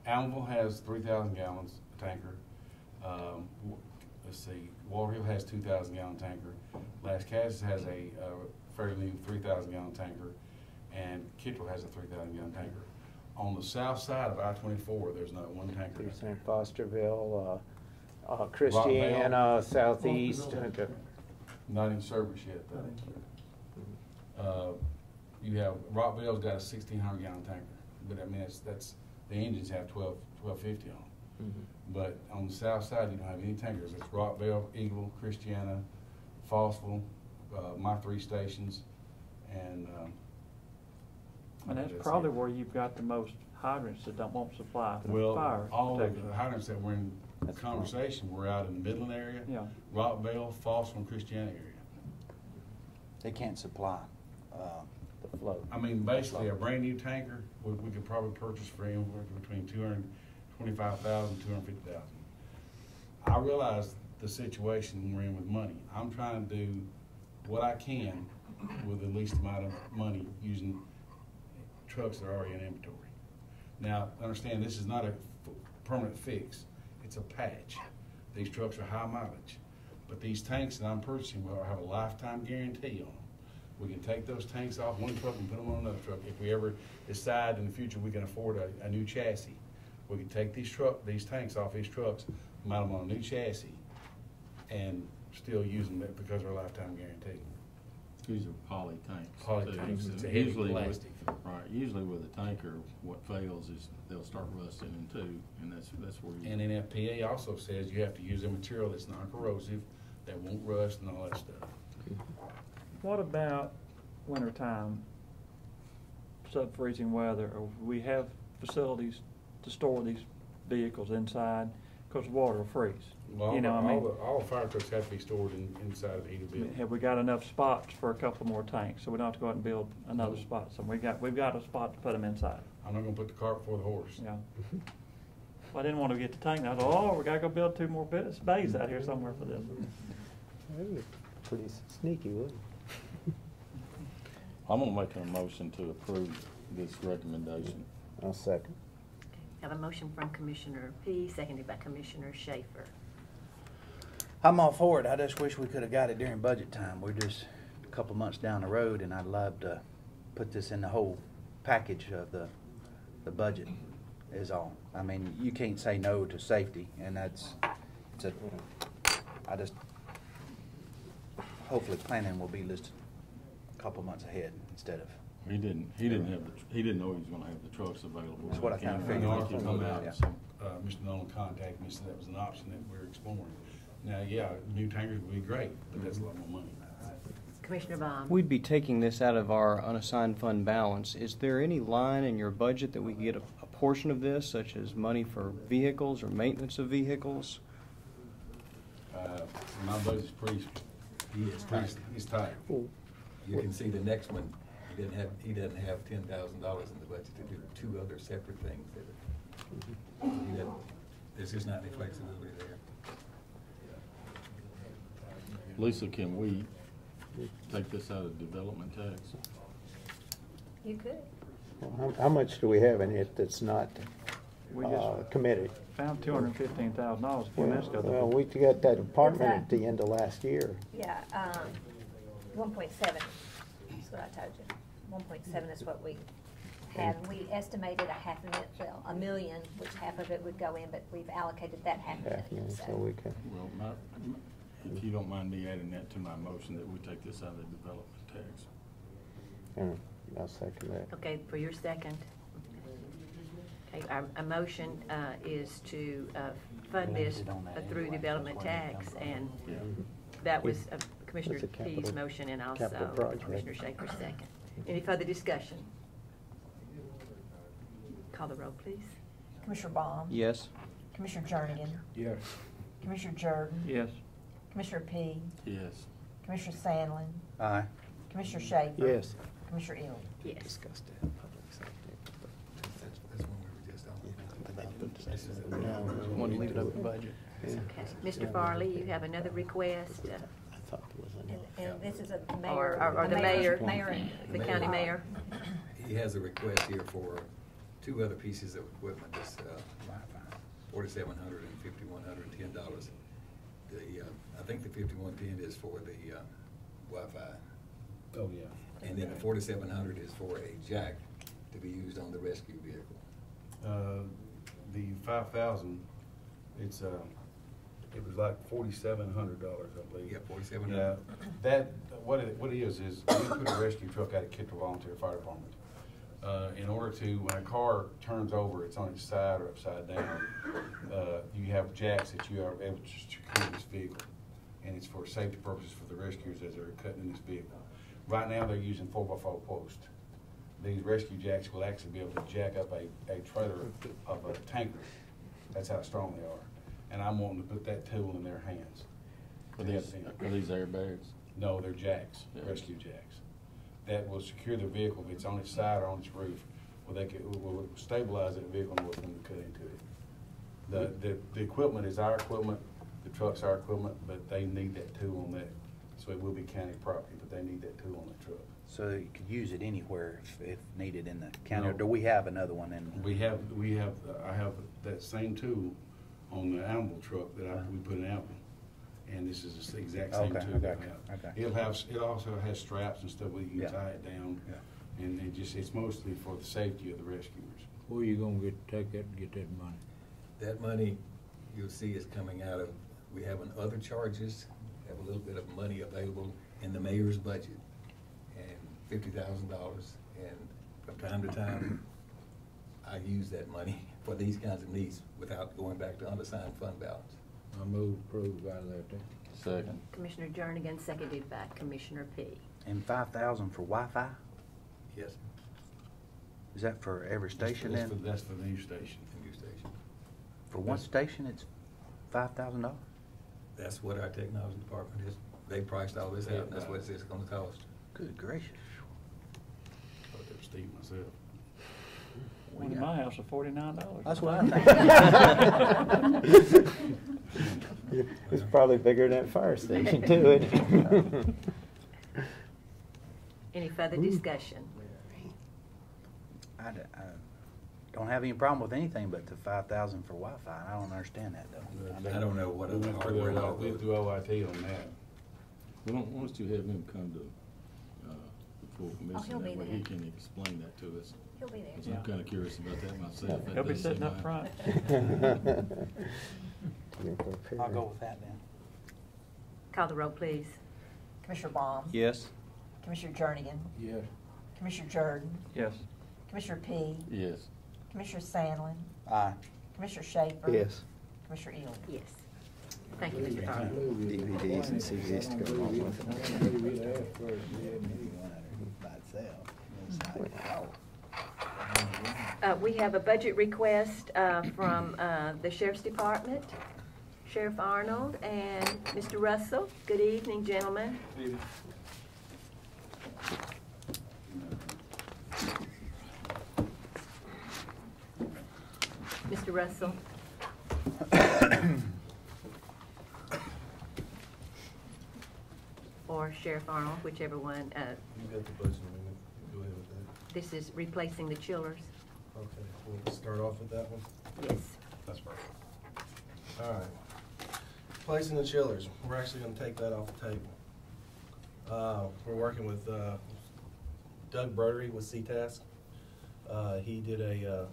Allenville has 3,000 gallons tanker. Let's see, Walter Hill has 2,000 gallon tanker. Las Casas has a fairly new 3,000 gallon tanker, and Kittrell has a 3,000 gallon tanker. On the south side of I-24, there's not one tanker. You're saying Fosterville, Christiana, Southeast. Not in service yet, though. You have, Rockville's got a 1,600 gallon tanker, but I mean, that's the engines have 1250 on them. But on the south side, you don't have any tankers. It's Rockville, Eagle, Christiana, Fossville, my 3 stations, and that's probably where you've got the most hydrants that won't supply the well, fire all protection. of the hydrants that we're in conversation, we're out in the Midland area, Rockville, Fossville, and Christiana area. They can't supply the flow. I mean, basically, a brand new tanker, we could probably purchase for anywhere between $225,000 and $250,000. I realize the situation we're in with money. I'm trying to do what I can with the least amount of money using trucks that are already in inventory. Now, understand, this is not a permanent fix. It's a patch. These trucks are high mileage, but these tanks that I'm purchasing will have a lifetime guarantee on them. We can take those tanks off one truck and put them on another truck. If we ever decide in the future we can afford a new chassis, we can take these tanks off these trucks, mount them on a new chassis, and still use them because of our lifetime guarantee. These are poly tanks. Poly tanks. It's a heavy plastic. Right. Usually with a tanker, what fails is they'll start rusting in two, and that's where you. And NFPA also says you have to use a material that's non-corrosive, that won't rust, and all that stuff. What about wintertime, sub-freezing weather? Or we have facilities to store these vehicles inside because water will freeze. Well, you know, all the fire trucks have to be stored inside of the heated building. Have we got enough spots for a couple more tanks so we don't have to go out and build another spot? So we've got a spot to put them inside. I'm not going to put the cart before the horse. Yeah. Well, I didn't want to get the tank. And I thought, oh, we got to go build 2 more bays out here somewhere for them. That was pretty sneaky, wasn't it? I'm going to make a motion to approve this recommendation. I'll second. Have a motion from Commissioner P, seconded by Commissioner Schaefer. I'm all for it. I just wish we could have got it during budget time. We're just a couple months down the road, and I'd love to put this in the whole package of the budget is all. I mean, you can't say no to safety, and hopefully planning will be listed a couple months ahead instead of. He didn't know he was going to have the trucks available. That's what I kind of figured. Mr. Nolan contacted me, said that was an option that we're exploring. Now, yeah, new tankers would be great, but that's a lot more money. Commissioner Baum. We'd be taking this out of our unassigned fund balance. Is there any line in your budget that we could get a portion of this, such as money for vehicles or maintenance of vehicles? My budget's pretty. It's tight. You can see the next one. He doesn't have $10,000 in the budget to do 2 other separate things. There's just not any flexibility there. Lisa, can we take this out of development tax? You could. Well, how much do we have in it that's not We just committed? found $215,000 a few minutes ago. Well, we got that apartment at the end of last year. Yeah, 1.7 is what I told you. 1.7 is what we have. We estimated $500,000, $1 million, which half of it would go in, but we've allocated that $500,000. So we can. Well, if you don't mind me adding that to my motion that we take this out of the development tax. I'll second that. Okay, for your second. Okay, our motion is to fund this through development tax, and that was Commissioner P's motion and also Commissioner Schaefer's second. Any further discussion? Call the roll, please. Commissioner Baum? Yes. Commissioner Jernigan, Yes. Commissioner Jordan, Yes. Commissioner P, Yes. Commissioner Sandlin, Aye. Commissioner Schaefer. Yes. Commissioner Ely. Yes. Discussed it. Public safety. That's when we were just on. Want to leave it up to budget. Okay. Mr. Farley, you have another request, I thought there was another. And this is a or mayor. the mayor, Mayor. the county mayor? He has a request here for two other pieces of equipment, this, $4,700 and $5,110. I think the 5110 is for the, Wi-Fi. Oh, yeah. And then the 4,700 is for a jack to be used on the rescue vehicle. The 5,000, it was like $4,700, I believe. Yeah, $4,700. Yeah, that, what it is we put a rescue truck out at Kittrell Volunteer Fire Department. In order to, when a car turns over, it's on its side or upside down, you have jacks that you are able to secure this vehicle. And it's for safety purposes for the rescuers as they're cutting in this vehicle. Right now, they're using 4x4 posts. These rescue jacks will actually be able to jack up a trailer of a tanker. That's how strong they are. And I'm wanting to put that tool in their hands. Are these airbags? No, they're jacks, Yeah. rescue jacks. That will secure the vehicle if it's on its side or on its roof, where will stabilize that vehicle and when we cut into it. The equipment is our equipment, the truck's our equipment, but they need that tool on that. So it will be county property, but they need that tool on that truck. So you could use it anywhere if needed in the county, or No. do we have another one in? I have that same tool on the animal truck that we put in Alvin. And this is the exact same Okay, tool that okay, I have. okay. It also has straps and stuff where you can Yeah. tie it down. Yeah. And it's mostly for the safety of the rescuers. Where are you gonna take that and get that money? That money, you'll see, is coming out of, we have other charges, have a little bit of money available in the mayor's budget, and $50,000. And from time to time, I use that money for these kinds of needs without going back to unassigned fund balance. I move approved out of that then. Second. Commissioner Jernigan, seconded by Commissioner P. And 5,000 for Wi-Fi? Yes. Is that for every station then? That's for the new station. The new station. For one station, it's $5,000? That's what our technology department is. They priced all this out, and that's what it's gonna cost. Good gracious. I thought that was Steve myself. One in my house for $49. That's what I think. It's probably bigger than that fire station too, isn't it? Any further discussion? I don't have any problem with anything but the 5,000 for Wi-Fi. I don't understand that though. I don't know what We other went hardware through all we went through OIT on that. Why don't you have him come to the full commission? he'll be That way there. he can explain that to us. He'll be there. 'Cause I'm kinda curious about that myself. That He'll be doesn't sitting seem up like- front. I'll go with that then. Call the roll, please. Commissioner Baum, Yes. Commissioner Jernigan, Yes. Commissioner Jordan, Yes. Commissioner P, Yes. Commissioner Sandlin, Aye. Commissioner Schaefer. Yes. Commissioner Ely. Yes. Thank you, Mr. Farley. DVDs and CDs to go along with it. We have a budget request from the Sheriff's Department, Sheriff Arnold and Mr. Russell. Good evening, gentlemen. Mr. Russell. Or Sheriff Arnold, whichever one. You got the budget amendment. Go ahead with that. This is replacing the chillers. Okay, we'll start off with that one. Yes. That's perfect. All right. Placing the chillers. We're actually going to take that off the table. We're working with Doug Brodery with CTASC. He did a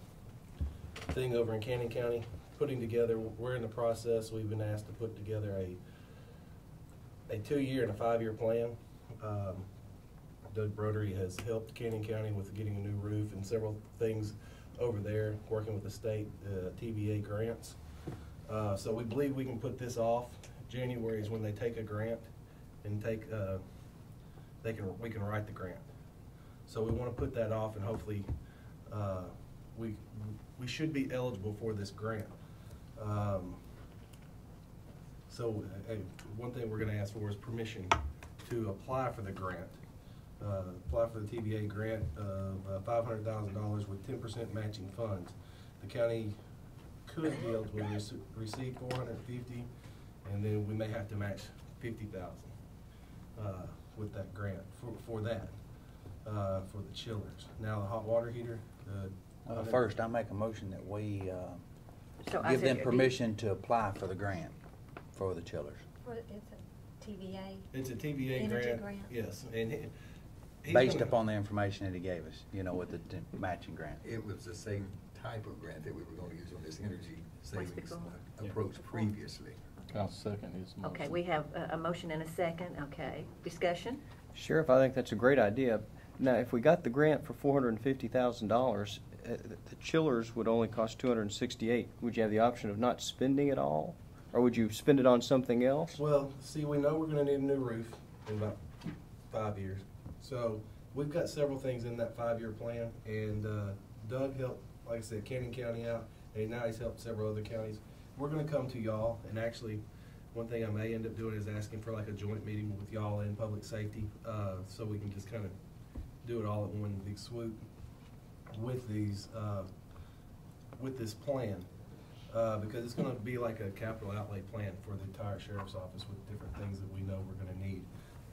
thing over in Cannon County, putting together, we're in the process, we've been asked to put together a 2-year and a 5-year plan. Doug Brodery has helped Cannon County with getting a new roof and several things over there, working with the state TVA grants. So we believe we can put this off. January is when they take a grant and we can write the grant. So we want to put that off, and hopefully we should be eligible for this grant. So, one thing we're gonna ask for is permission to apply for the grant. Apply for the TVA grant of $500,000 with 10% matching funds. The county could be able to receive $450,000, and then we may have to match $50,000 with that grant for that, for the chillers. Now, the hot water heater. First, I make a motion that we So I give them said- permission to apply for the grant for the chillers. It's a TVA. It's a TVA Energy grant. Yes, and he's Based gonna- upon the information that he gave us, you know, with the matching grant. It was the same type of grant that we were gonna use on this energy savings before? approach previously. I'll second his motion. Okay, we have a motion and a second. Okay, discussion? Sheriff, I think that's a great idea. Now, if we got the grant for $450,000, the chillers would only cost $268,000. Would you have the option of not spending it all, or would you spend it on something else? Well, see, we know we're gonna need a new roof in about 5 years. So we've got several things in that 5-year plan, and Doug helped, like I said, Canyon County out, and now he's helped several other counties. We're gonna come to y'all, and actually, one thing I may end up doing is asking for like a joint meeting with y'all and public safety, so we can just kind of do it all at one big swoop with these, with this plan. Because it's gonna be like a capital outlay plan for the entire sheriff's office with different things that we know we're gonna need.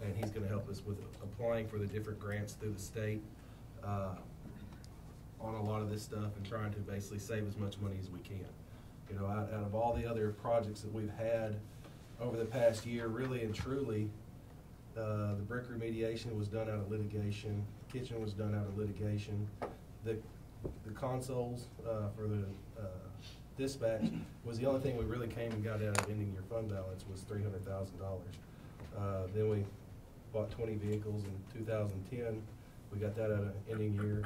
And he's gonna help us with applying for the different grants through the state, on a lot of this stuff, and trying to basically save as much money as we can. You know, out of all the other projects that we've had over the past year, really and truly, the brick remediation was done out of litigation, kitchen was done out of litigation, the consoles, for the, dispatch was the only thing we really came and got out of ending year fund balance was $300,000. Then we bought 20 vehicles in 2010. We got that out of ending year.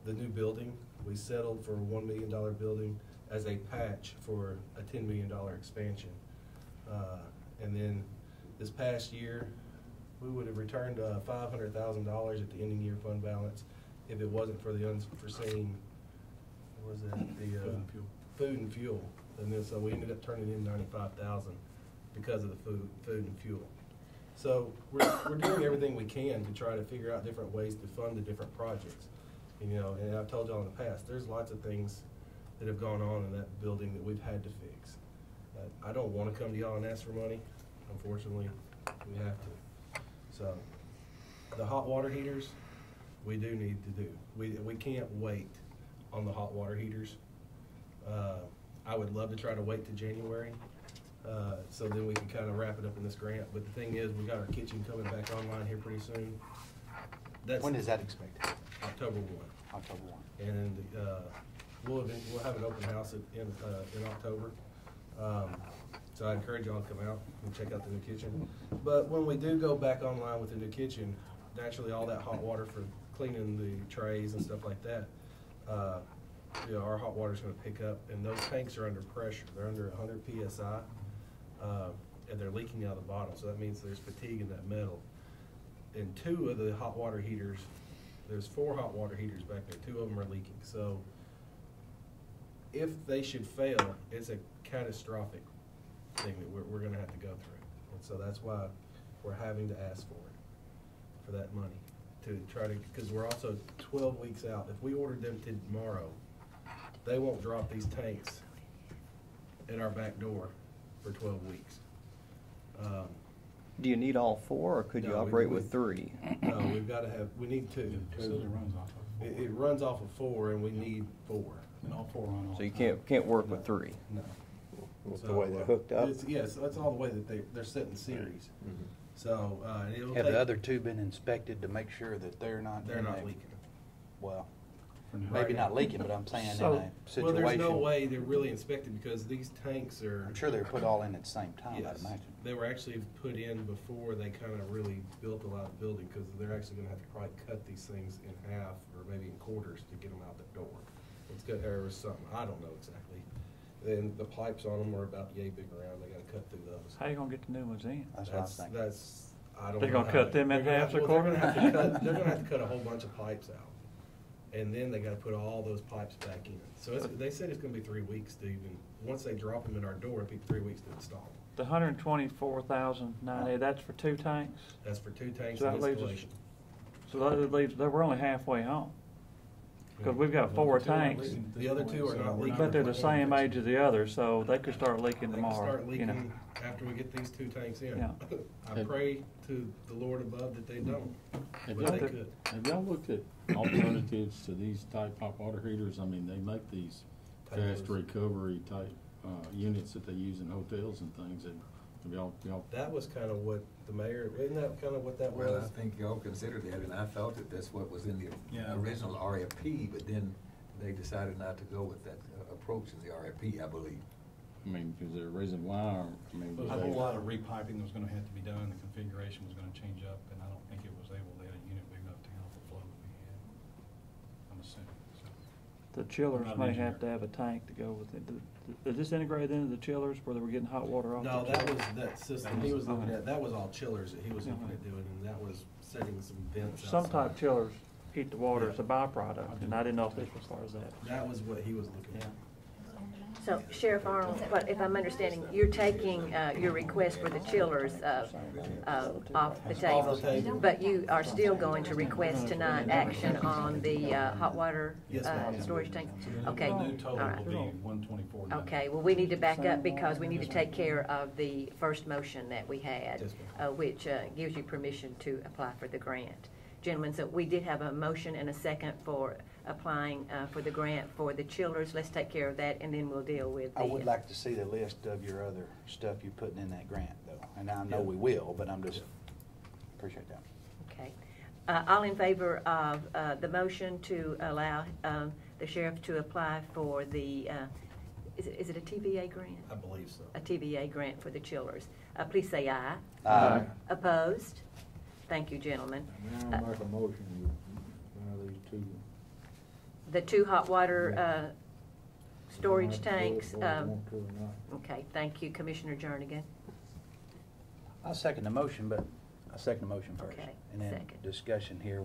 The new building, we settled for a $1 million building as a patch for a $10 million expansion. And then this past year, we would have returned $500,000 at the ending year fund balance if it wasn't for the unforeseen, what was it? The food and fuel. And then so we ended up turning in $95,000 because of the food and fuel. So we're doing everything we can to try to figure out different ways to fund the different projects. You know, and I've told y'all in the past, there's lots of things that have gone on in that building that we've had to fix. I don't want to come to y'all and ask for money. Unfortunately, we have to. So the hot water heaters, we do need to do. We can't wait on the hot water heaters. I would love to try to wait to January, so then we can kind of wrap it up in this grant. But the thing is, we got our kitchen coming back online here pretty soon. When is that expected? October 1. October 1. And we'll have an open house in October. So I encourage y'all to come out and check out the new kitchen. But when we do go back online with the new kitchen, naturally all that hot water for cleaning the trays and stuff like that, you know, our hot water is going to pick up, and those tanks are under pressure. They're under 100 psi, and they're leaking out the bottom. So that means there's fatigue in that metal. And 2 of the hot water heaters, there's 4 hot water heaters back there. 2 of them are leaking. So if they should fail, it's a catastrophic thing that we're going to have to go through. And so that's why we're having to ask for that money to try to, because we're also 12 weeks out. If we ordered them tomorrow, they won't drop these tanks at our back door for 12 weeks. Do you need all 4, or could you No, operate with 3? No, we've got to have, we need 2. It runs off of 4, and we need 4. And all 4 run off. So you can't work with 3. No. With the way they're hooked up? Yes, that's all the way that they're set in series. Mm-hmm. So, it'll Have take. the other 2 been inspected to make sure that they're not? They're not leaking. Well, Right maybe now. not leaking, but I'm saying So- in a situation. Well, there's no way they're really inspected because these tanks are. I'm sure they were put all in at the same time, I'd Yes, imagine. they were actually put in before they kind of really built a lot of the building, because they're actually gonna have to probably cut these things in half or maybe in quarters to get them out the door. It's good, or something, I don't know exactly. Then the pipes on them are about yay big around, they gotta cut through those. How you gonna get the new ones in? That's what I was thinking. That's, I don't know. They're gonna how cut them in they're gonna half have- or well, they're quarter? gonna have to cut a whole bunch of pipes out. and then they gotta put all those pipes back in. So they said it's gonna be 3 weeks to even, once they drop them in our door, it'll be 3 weeks to install. The 124,980, that's for 2 tanks? That's for 2 tanks So and that leaves us, installation. so that leaves, we're only halfway home. Because we've got 4 tanks. The other 2 are not leaking. But they're the same age as the others, so they could start leaking They can tomorrow, start you know. leaking after we get these 2 tanks in. Yeah. I pray to the Lord above that they don't, Have but they could. y'all looked at alternatives to these type hot water heaters? I mean, they make these fast recovery type units that they use in hotels and things. And have y'all? That was kind of what the mayor, isn't that kind of what that Well, I was? think y'all considered that, and I thought that that's what was in the original RFP, but then they decided not to go with that approach in the RFP, I believe. I mean, is there a reason why? Or, I mean, There was a whole lot of repiping that was gonna have to be done, the configuration was gonna change up, and I don't think it was able, they had a unit big enough to handle the flow that we had. I'm assuming, so. The chillers I'm not may an have to have a tank to go with it. Is this integrated into the chillers where they were getting hot water off? No, the that chillers? was, that system he was looking Okay. at, that was all chillers that he was looking at doing, and that was setting some vents Some outside. type chillers heat the water as a byproduct, and I didn't know if this was part of that. That was what he was looking at. So Sheriff Arnold, what, if I'm understanding, you're taking your request for the chillers off the table, but you are still going to request tonight action on the hot water storage tank? Okay, The all new total right. will be 124. Okay, well, we need to back up because we need to take care of the first motion that we had, which gives you permission to apply for the grant. Gentlemen, so we did have a motion and a second for applying for the grant for the chillers. Let's take care of that, and then we'll deal with the... I would like to see the list of your other stuff you're putting in that grant, though. And I know we will, but I'm just, appreciate that. Okay. All in favor of the motion to allow the sheriff to apply for the, is it a TVA grant? I believe so. A TVA grant for the chillers. Please say aye. Aye. Opposed? Thank you, gentlemen. Now I'll make a motion to buy these 2. The 2 hot water storage tanks. Whether I want to or not. Okay, thank you, Commissioner Jernigan. I'll second the motion, but I'll second the motion first. Okay, And then second. discussion here,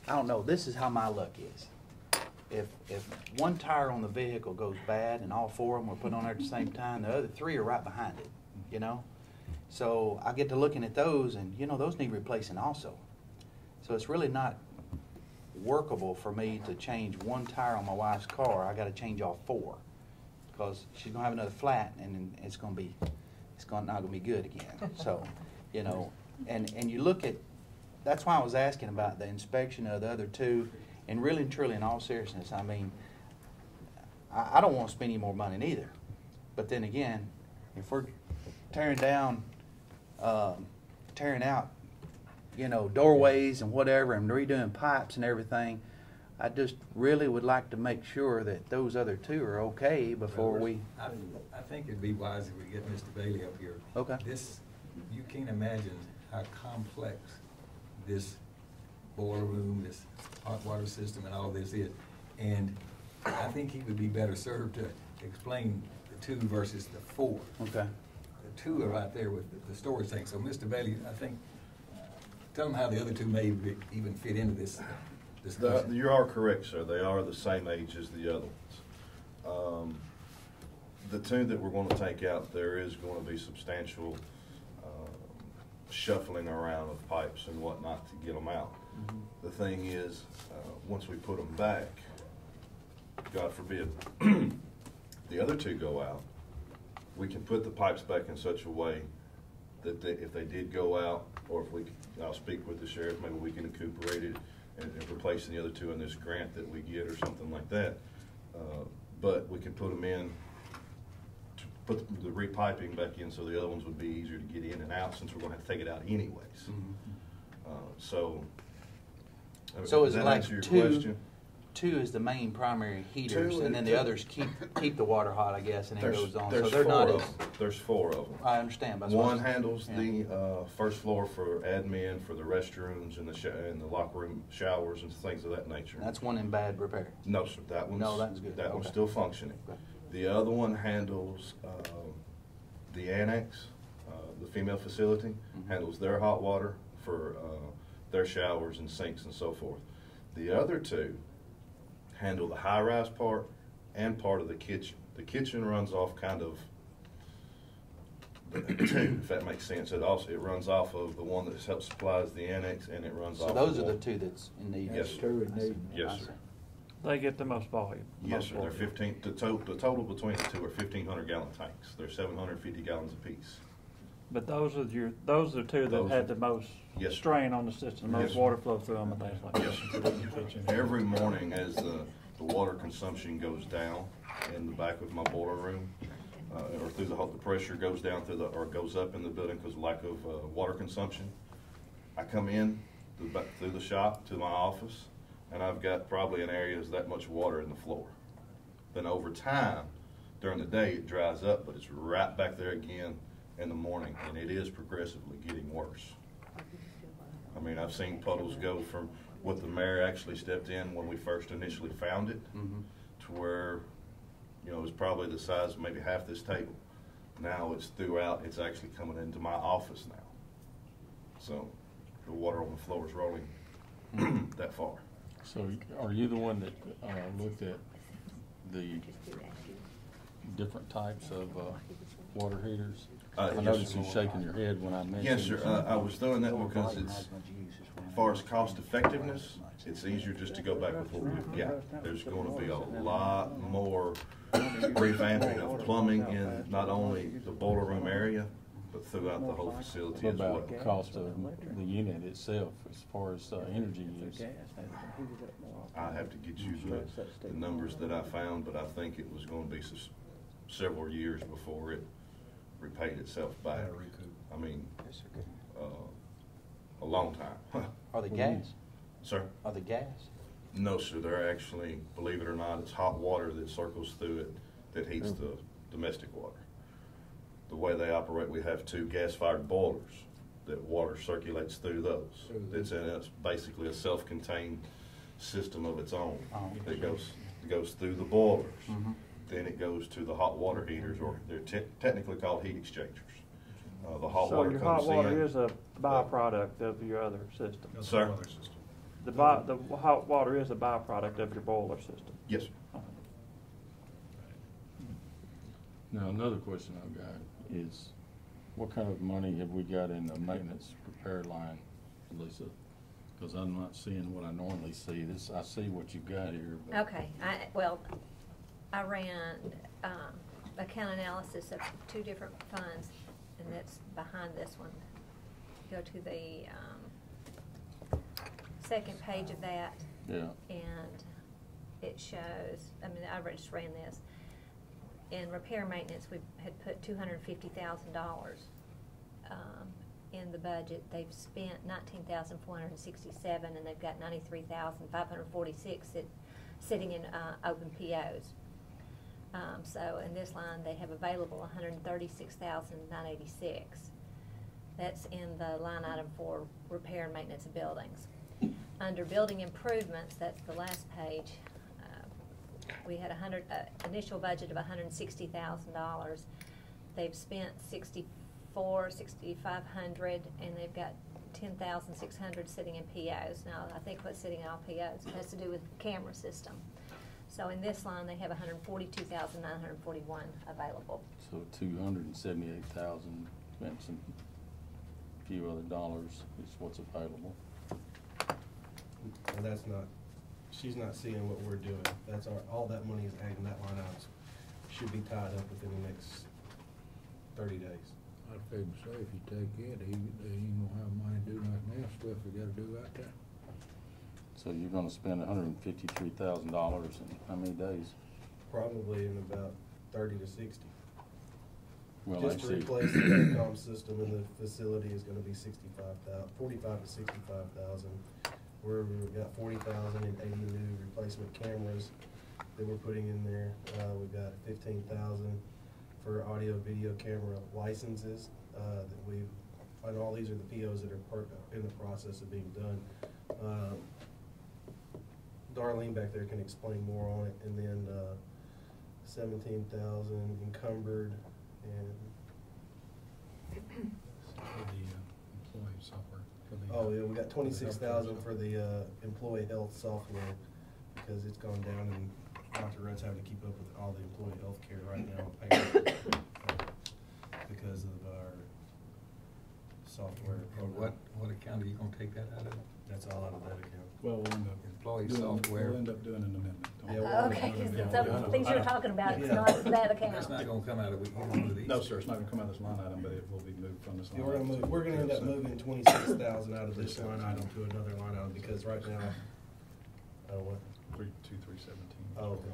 I don't know, this is how my luck is. If one tire on the vehicle goes bad and all 4 of them are put on there at the same time, the other 3 are right behind it, you know? So I get to looking at those and, you know, those need replacing also. So it's really not workable for me to change 1 tire on my wife's car. I gotta change all 4 because she's gonna have another flat and then not gonna be good again. So, you know, and you look at, that's why I was asking about the inspection of the other 2, and really and truly, in all seriousness, I mean, I don't want to spend any more money neither. But then again, if we're tearing out, you know, doorways and whatever, and redoing pipes and everything, I just really would like to make sure that those other 2 are okay before we. I think it'd be wise if we get Mr. Bailey up here. Okay. You can't imagine how complex this boiler room, this hot water system and all this is. And I think he would be better served to explain the 2 versus the 4. Okay. The 2 are right there with the storage tank. So Mr. Bailey, I think, tell them how the other 2 may even fit into this discussion. You are correct, sir. They are the same age as the other ones. The 2 that we're going to take out, there is going to be substantial shuffling around of pipes and whatnot to get them out. Mm-hmm. The thing is, once we put them back, God forbid, the other 2 go out, we can put the pipes back in such a way that if they did go out, or if I'll speak with the sheriff, maybe we can recuperate it and replacing the other 2 in this grant that we get or something like that. But we can put them in, put the repiping back in so the other ones would be easier to get in and out since we're going to have to take it out anyways. Mm-hmm. So Is does it that like answer your 2? question? 2 is the main primary heaters, 2 and then the 2 others keep the water hot, I guess, and it goes on. So There's they're 4 not of as. them. There's 4 of them. I understand. That's what One I'm- handles yeah. the first floor for admin, for the restrooms and the locker room showers and things of that nature. That's one in bad repair. No, sir. That one's that's good. That one's Okay. still functioning. Okay. The other one handles the annex, the female facility, Mm-hmm. handles their hot water for their showers and sinks and so forth. The other two handle the high-rise part and part of the kitchen. The kitchen runs off kind of two, if that makes sense. It runs off of the one that helps supplies the annex, and it runs off. So those of are the one. two that's in need. Yes, sir. Two in need. Yes, sir. They get the most volume. Yes, sir. They're 15. The total between the two are 1,500 gallon tanks. They're 750 gallons apiece. But those are two that Those had are- the most Yes, sir. strain on the system, the most Yes, sir. water flow through them and things like that. Yes, sir. Every morning as the water consumption goes down in the back of my boiler room, or through the pressure goes down or goes up in the building because of lack of water consumption, I come in through the shop to my office, and I've got probably an area that much water in the floor. Then over time, during the day, it dries up, but it's right back there again in the morning, and it is progressively getting worse. I mean, I've seen puddles go from what the mayor actually stepped in when we first initially found it to where, you know, it was probably the size of maybe half this table. Now it's throughout, it's actually coming into my office now. So the water on the floor is rolling that far. So are you the one that looked at the different types of water heaters? I Yes, noticed sir. you shaking your head when I mentioned. Yes, sir. I was doing that because it's, as far as cost effectiveness, it's easier just to go back with what we've got. There's going to be a lot more revamping of plumbing in not only the boiler room area, but throughout the whole facility What as well. about the cost of the unit itself as far as energy use? I have to get you the numbers that I found, but I think it was going to be several years before it repaid itself back. I mean, a long time. Are they gas? Sir? Are they gas? No, sir. They're actually, believe it or not, it's hot water that circles through it that heats the domestic water. The way they operate, we have two gas-fired boilers that water circulates through those. It's basically a self-contained system of its own. It goes through the boilers. Then it goes to the hot water heaters, or they're technically called heat exchangers. The hot water your comes hot water in. is a byproduct of your other system. Sir? The hot water is a byproduct of your boiler system. Yes, sir. Now, another question I've got is, what kind of money have we got in the maintenance repair line, Lisa? Because I'm not seeing what I normally see. I see what you've got here. But Okay, I ran account analysis of two different funds, and that's behind this one. Go to the second page of that. Yeah. And it shows, I mean, I just ran this. In repair maintenance, we had put $250,000 in the budget. They've spent $19,467, and they've got $93,546 sitting in open POs. So in this line, they have available $136,986. That's in the line item for repair and maintenance of buildings. Under building improvements, that's the last page. We had initial budget of $160,000. They've spent $6,500, and they've got $10,600 sitting in POs. Now, I think what's sitting in all POs has to do with the camera system. So in this line, they have $142,941 available. So $278,000, spent some few other dollars is what's available. And that's not, she's not seeing what we're doing. That's all that money is adding, that line item should be tied up within the next 30 days. I'd say, if you take it, he ain't gonna have money to do nothing else, stuff we gotta do out there. So you're gonna spend $153,000 in how many days? Probably in about 30 to 60. Well, Just to actually- replace the intercom system in the facility is gonna be 45 to 65,000. We've got 40,000 and 80 new replacement cameras that we're putting in there. We've got 15,000 for audio video camera licenses that and all these are the POs that are in the process of being done. Darlene back there can explain more on it, and then 17,000 encumbered and For the employee software, for the Oh, yeah, we got 26,000 for the employee health software, because it's gone down and Dr. Rudd's having to keep up with all the employee health care right now on payroll, because of our software And program. what account are you gonna take that out of? That's all out of that account. Well, we'll end up. Employee doing- software. We'll end up doing an amendment. Yeah, we'll- Okay, we'll- because yeah, some things you're talking about, it's Yeah. not that account. That's not gonna come out of either one of these. No, sir, it's not gonna come out of this line item, but it will be moved from this line Yeah, we're item. gonna move, we're gonna end up moving 26,000 out of this line item to another line item, because right now, I don't want. 317. Oh, okay.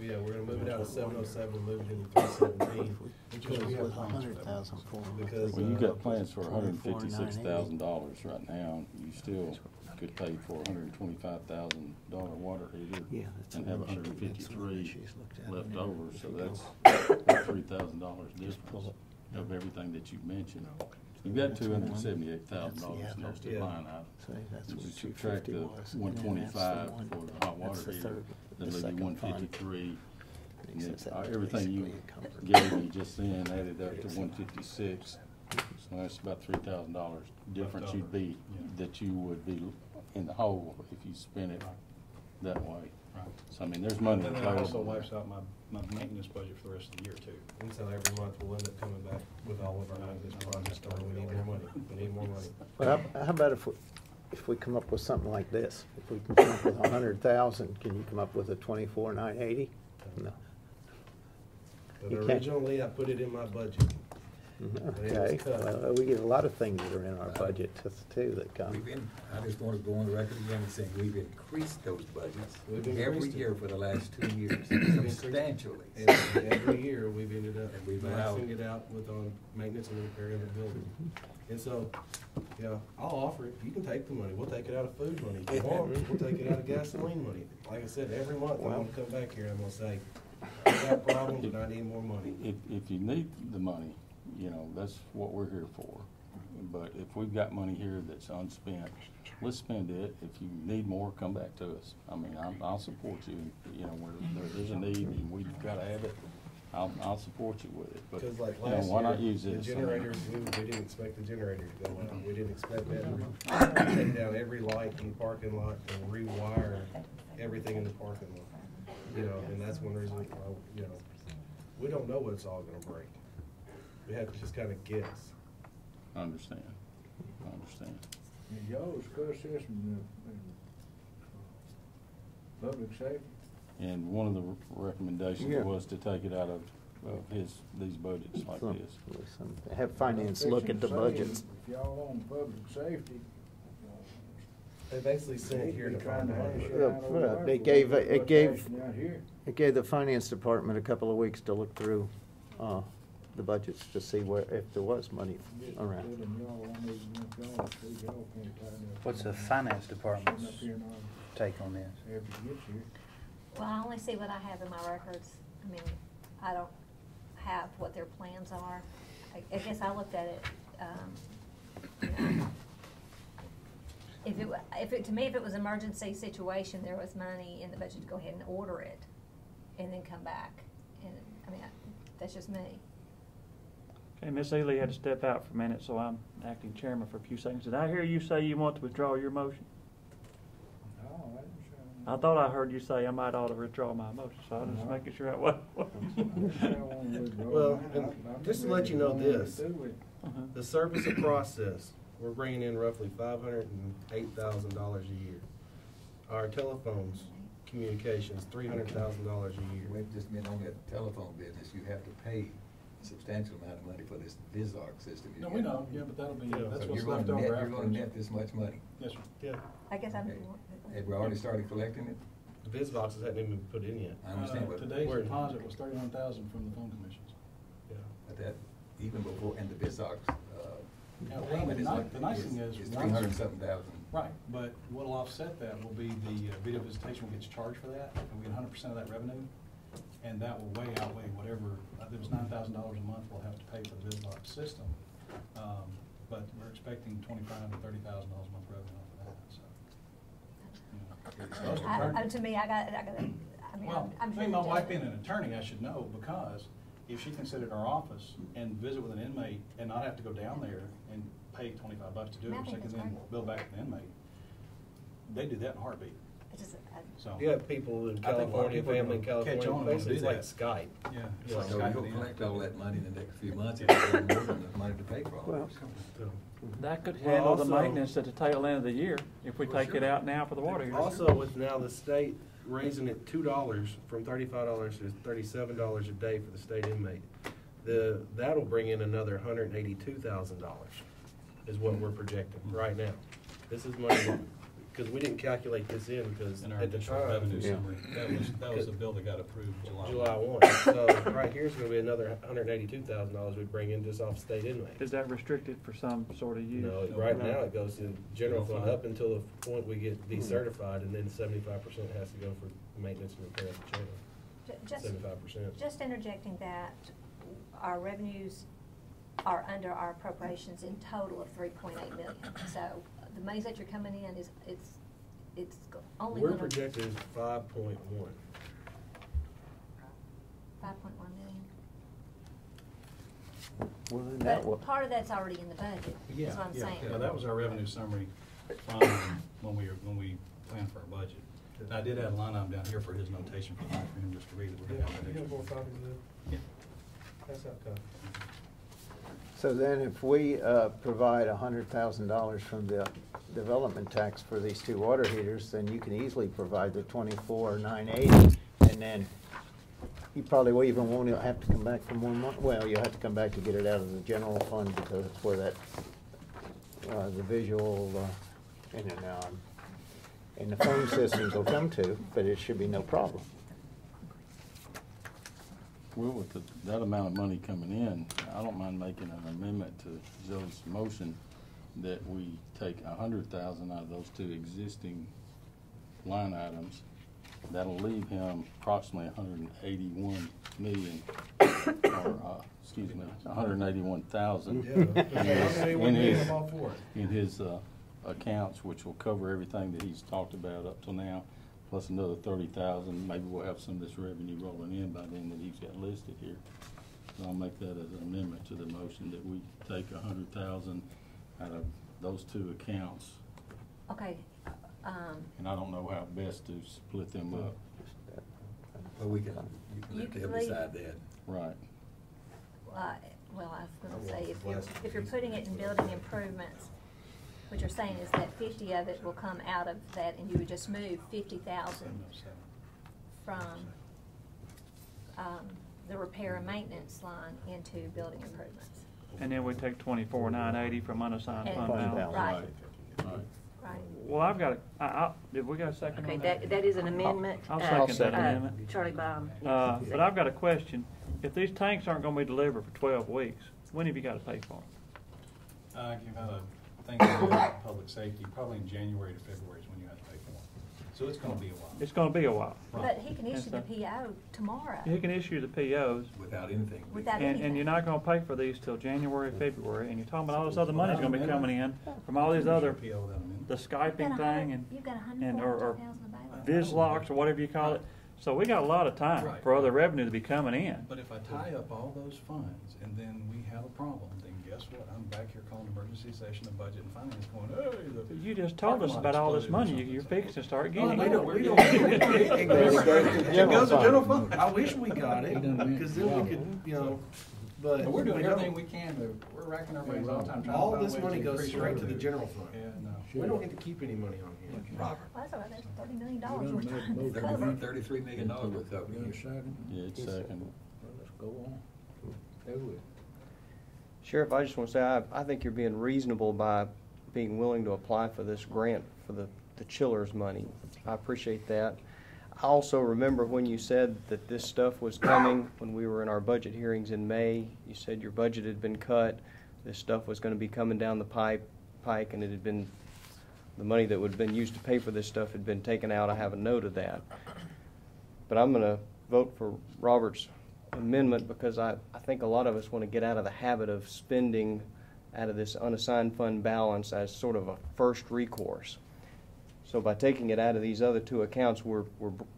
Yeah, we're gonna move it out of 707 and move it into 317. Because we have 100,000 for them. Because, Well, you uh, got plans for $156,000 right now, you still could pay for $125,000 water heater Yeah, that's and the have one she- that's the one 153 she's looked at. left over, so that's $3,000 difference of everything that you mentioned. You've got $278,000 in those two Yeah. line items. See, that's You what subtract 250 the was, and then 125 that's the one- for the hot that's water the heater, third- then the leave second you fund. 153. And Except then, that was everything you basically encumbered. gave me just then added up to 156. So that's about $3,000 difference you'd be, that you would be in the hole if you spent it that way. Right. So I mean, there's money And then it also available. wipes out my maintenance budget for the rest of the year too. And so every month we'll end up coming back with all of our maintenance projects, going, we need more money, we need more money. Well, how about if we come up with something like this? If we can come up with 100,000, can you come up with a 24,980? No. But You can't. originally, I put it in my budget. Okay, well, we get a lot of things that are in our budget too that come. I just want to go on the record again and say, we've increased those budgets We've every increased it. year for the last 2 years, increased substantially. Every year, we've ended up And we've allowed- maxing it out with on maintenance and repair of the building. And so, yeah, I'll offer it, you can take the money, we'll take it out of food money. If you want, we'll take it out of gasoline money. Like I said, every month, I'm gonna come back here and I'm gonna say, I got problems and I need more money. If you need the money, you know, that's what we're here for. But if we've got money here that's unspent, let's spend it. If you need more, come back to us. I mean, I'll support you, you know, where there is a need and we've gotta have it, I'll support you with it. But, Because like you know, last why not year, use the this? generators, we didn't expect the generator to go out. We didn't expect that to take down every light in the parking lot and rewire everything in the parking lot. You know, and that's one reason, you know, we don't know what it's all gonna break. We have to just kinda guess. I understand. And y'all discussed this in public safety? And one of the recommendations Yeah. was to take it out of these budgets like this. Have finance look at the budgets. If y'all on public safety, They basically sent it here to trying find to money. hash it out over there. They gave, it gave, Out here. it gave the finance department a couple of weeks to look through, the budgets to see where, if there was money around. What's the finance department's take on this? After it gets here. Well, I only see what I have in my records. I mean, I don't have what their plans are. I guess I looked at it, you know, to me, if it was an emergency situation, there was money in the budget to go ahead and order it and then come back. And, I mean, that's just me. Okay, Miss Ely had to step out for a minute, so I'm acting chairman for a few seconds. Did I hear you say you want to withdraw your motion? No, I didn't say. I thought I heard you say I might ought to withdraw my motion, so I was just making sure I was. Well, and just to let you know this, the service of process, we're bringing in roughly $508,000 a year. Our telephones, communications, $300,000 a year. We've just been on that telephone business, you have to pay a substantial amount of money for this VisArc system. No, we know, yeah, but that'll be, that's So what's you're left gonna over net, you're gonna afterwards. net this much money. Yes, sir. Yeah. I guess I'm. Have we already started collecting it? The biz boxes hadn't even been put in yet. I understand, but. Today's Where- deposit was $31,000 from the phone commissions. Yeah. But that, even before, and the VisArc, Yeah, well, payment the is ni- like, the nice thing is is once- 300 and something thousand. Right, but what'll offset that will be the video visitation gets charged for that, and we get 100% of that revenue, and that will way outweigh whatever, there was $9,000 a month we'll have to pay for the VisLock system, but we're expecting $25,000 to $30,000 a month revenue off of that, so. You know, it's supposed to turn- To me, I mean, Well, I'm sure. me, my the wife judge- being an attorney, I should know, because if she can sit at our office and visit with an inmate and not have to go down there and pay $25 to do it, I which they think can that's then great. bill back to the inmate. They do that in a heartbeat. It's just, So You have people in I think a lot of California, people family in catch on California, and basically do it's that. like Skype. Yeah, it's You like know, So Skype you'll it in. collect all that money in the next few months, and you'll have more than enough money to pay for all Well, this. That could Well, handle the also- maintenance at the tail end of the year, if we take it out now for the water heaters. Also, with now the state raising it $2 from $35 to $37 a day for the state inmate, that'll bring in another $182,000 is what we're projecting right now. This is money, because we didn't calculate this in because In our at the additional time. revenue summary, that was a bill that got approved July 1. So right here's gonna be another $182,000 we bring in just off state inmates. Is that restricted for some sort of use? No, right now it goes to general fund up until the point we get decertified, and then 75% has to go for maintenance and repair of the jail. Just, 75%. just interjecting that our revenues are under our appropriations in total of 3.8 million. So the monies that you're coming in is, it's only We're gonna. projected as 5.1. 5.1 million. Well, then that But part of that's already in the budget, Yeah, is what I'm yeah, saying. yeah, that was our revenue summary from when we planned for our budget. And I did add a line item down here for his notation for him just to read it. We're gonna have that You extra. have more copies of Yeah. That's out there. So then if we provide $100,000 from the development tax for these two water heaters, then you can easily provide the 24,980, and then you probably won't even have to come back for more money. Well, you'll have to come back to get it out of the general fund because it's where that, the visual, and the phone systems will come to, but it should be no problem. Well, with that amount of money coming in, I don't mind making an amendment to Joe's motion that we take 100,000 out of those two existing line items. That'll leave him approximately 181 million, or, excuse me, 181,000 in his accounts, which will cover everything that he's talked about up till now, plus another 30,000. Maybe we'll have some of this revenue rolling in by then that he's got listed here. So I'll make that as an amendment to the motion that we take 100,000 out of those two accounts. Okay, And I don't know how best to split them up. Well, you can let them decide that. Right. well, I was gonna say, if you're putting it in building improvements, what you're saying is that 50 of it will come out of that, and you would just move 50,000 from the repair and maintenance line into building improvements. And then we take 24,980 from unassigned And- fund balance. Right. Right. Right. Well, I've got did we got a second Okay, on that? that is an amendment. I'll second that amendment. Charlie Baum. But I've got a question. If these tanks aren't gonna be delivered for 12 weeks, when have you gotta pay for them? You've had a thing about public safety, probably in January to February is when you have to pay for it. So it's gonna be a while. It's gonna be a while. But he can And issue the so- PO tomorrow. You can issue the POs. Without anything. Without And anything. you're not gonna pay for these till January, February, and you're talking about all this other money's gonna be coming in from all these other, the Skyping thing and, You've got or $140,000 available. Vizlox or whatever you call it. So we got a lot of time Right. for other revenue to be coming in. But if I tie up all those funds and then we have a problem, then guess what? I'm back here calling emergency session of budget and finance going, hey, the. You just told us about all this money you're fixing to start Oh, getting. we don't. It goes to general fund. I wish we got it, because then we could, but. But we're doing we don't. everything we can to, we're racking our brains all the time trying to All find this ways money to goes increase straight to the revenue. general fund. Yeah, no. We don't get to keep any money on here. Well, that's all right, that's $30 million We we're done trying made to both. cover. $33 million we're covering. You got a second? Yeah, it's second. Well, let's go on. Do it. Sheriff, I just want to say, I think you're being reasonable by being willing to apply for this grant for the chillers money. I appreciate that. I also remember when you said that this stuff was coming, when we were in our budget hearings in May, you said your budget had been cut, this stuff was going to be coming down the pike, and it had been, the money that would have been used to pay for this stuff had been taken out. I have a note of that. But I'm going to vote for Robert's amendment because I think a lot of us want to get out of the habit of spending out of this unassigned fund balance as sort of a first recourse. So by taking it out of these other two accounts, we're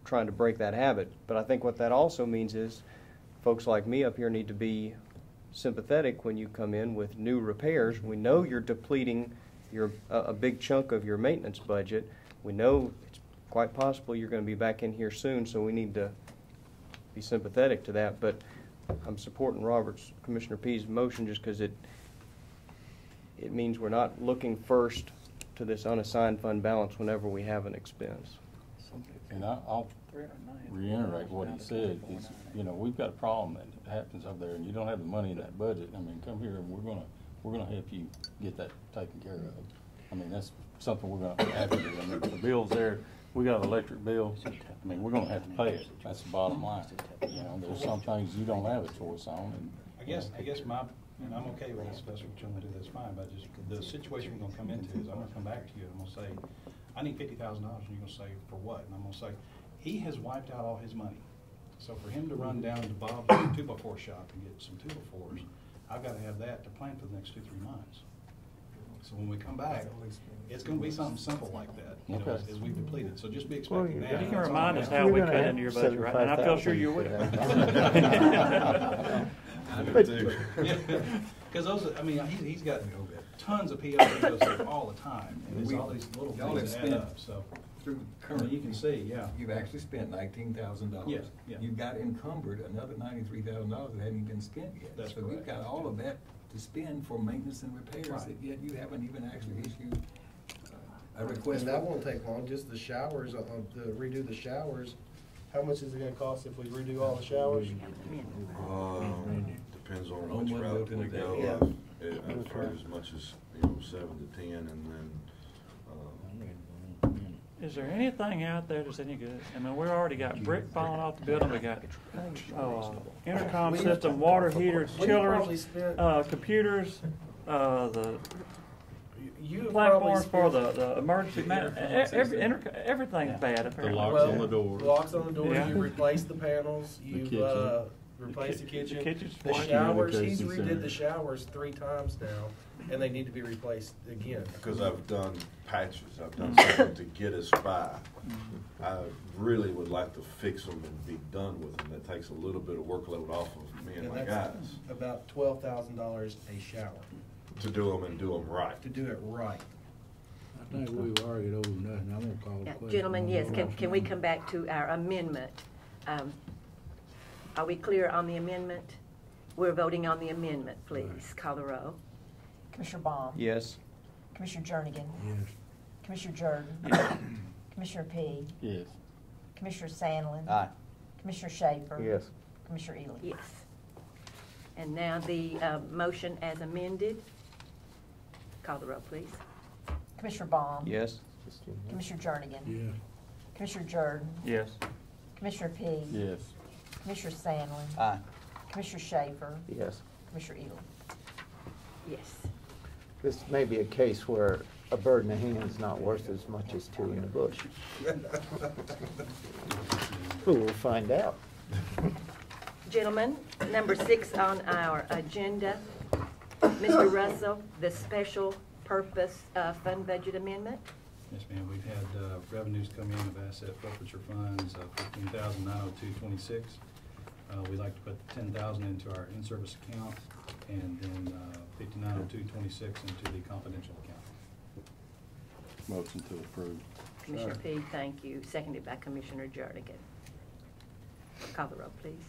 trying to break that habit. But I think what that also means is folks like me up here need to be sympathetic when you come in with new repairs. We know you're depleting a big chunk of your maintenance budget. We know it's quite possible you're going to be back in here soon, so we need to be sympathetic to that. But I'm supporting Commissioner P's motion just because it means we're not looking first to this unassigned fund balance whenever we have an expense. And I'll reiterate what he said, is, you know, we've got a problem that happens over there and you don't have the money in that budget. I mean, come here and we're gonna help you get that taken care of. I mean, that's something we're gonna have to do. I mean, the bill's there, we got an electric bill, I mean, we're gonna have to pay it. That's the bottom line. You know, there's some things you don't have a choice on. And I guess and I'm okay with this, if that's what you want to do, that's fine, but just the situation we're gonna come into is I'm gonna come back to you and I'm gonna say, I need $50,000, and you're gonna say, for what? And I'm gonna say, he has wiped out all his money. So for him to run down to Bob's 2x4 shop and get some 2x4s, I've gotta have that to plan for the next 2-3 months. So when we come back, it's gonna be something simple like that, you know, as we've depleted. So just be expecting that. You can remind us how we cut into your budget, right? And I feel sure you will. Because those, I mean, he's got tons of POs that goes through all the time, and there's all these little things that add up, so. Through current, you can see, yeah. You've actually spent $19,000. Yes, yeah. You've got encumbered another $93,000 that hadn't been spent yet. That's so correct. We've got all of that to spend for maintenance and repairs, Right. that yet you haven't even actually issued a request. And that won't take long, just the showers, to redo the showers. How much is it gonna cost if we redo all the showers? Depends on On which what route road we to go. go. I've heard as much as, 7 to 10, and then, Is there anything out there that's any good? I mean, we already got brick falling off the building, we got intercom system, water heaters, chillers, computers, the platforms for the emergency everything's bad apparently. locks on the doors. Locks on the doors, Yeah. you replaced the panels, you've, kitchen. replaced the kitchen. The kitchen's The fine. showers, he's Communication redid center. the showers 3 times now, and they need to be replaced again. because I've done patches, I've done something to get us by. I really would like to fix them and be done with them. That takes a little bit of workload off of me and my that's guys about $12,000 a shower, to do them and do them right. to do it right. I think we've argued over nothing. I'm gonna call a Yeah, question. Gentlemen, yes, can we come back to our amendment? Are we clear on the amendment? We're voting on the amendment, please. Call the roll. Commissioner Baum? Yes. Commissioner Jernigan? Yes. Commissioner Jordan? Commissioner P? Yes. Commissioner Sandlin? Aye. Commissioner Schaefer? Yes. Commissioner Ely? Yes. And now the motion as amended. Call the roll, please. Commissioner Baum? Yes. Commissioner Jernigan? Yes. Commissioner Jordan? Yes. Commissioner P? Yes. Commissioner Sandlin? Aye. Commissioner Schaefer? Yes. Commissioner Ely? Yes. This may be a case where a bird in the hand is not worth as much as 2 in the bush. We'll find out. Gentlemen, number 6 on our agenda, Mr. Russell, the special purpose fund budget amendment. Yes, ma'am, we've had revenues come in of asset forfeiture funds of $15,902.26. We like to put $10,000 into our in-service account, and then $5902.26 into the confidential account. Motion to approve. Commissioner P, thank you. Seconded by Commissioner Jernigan. Call the roll, please.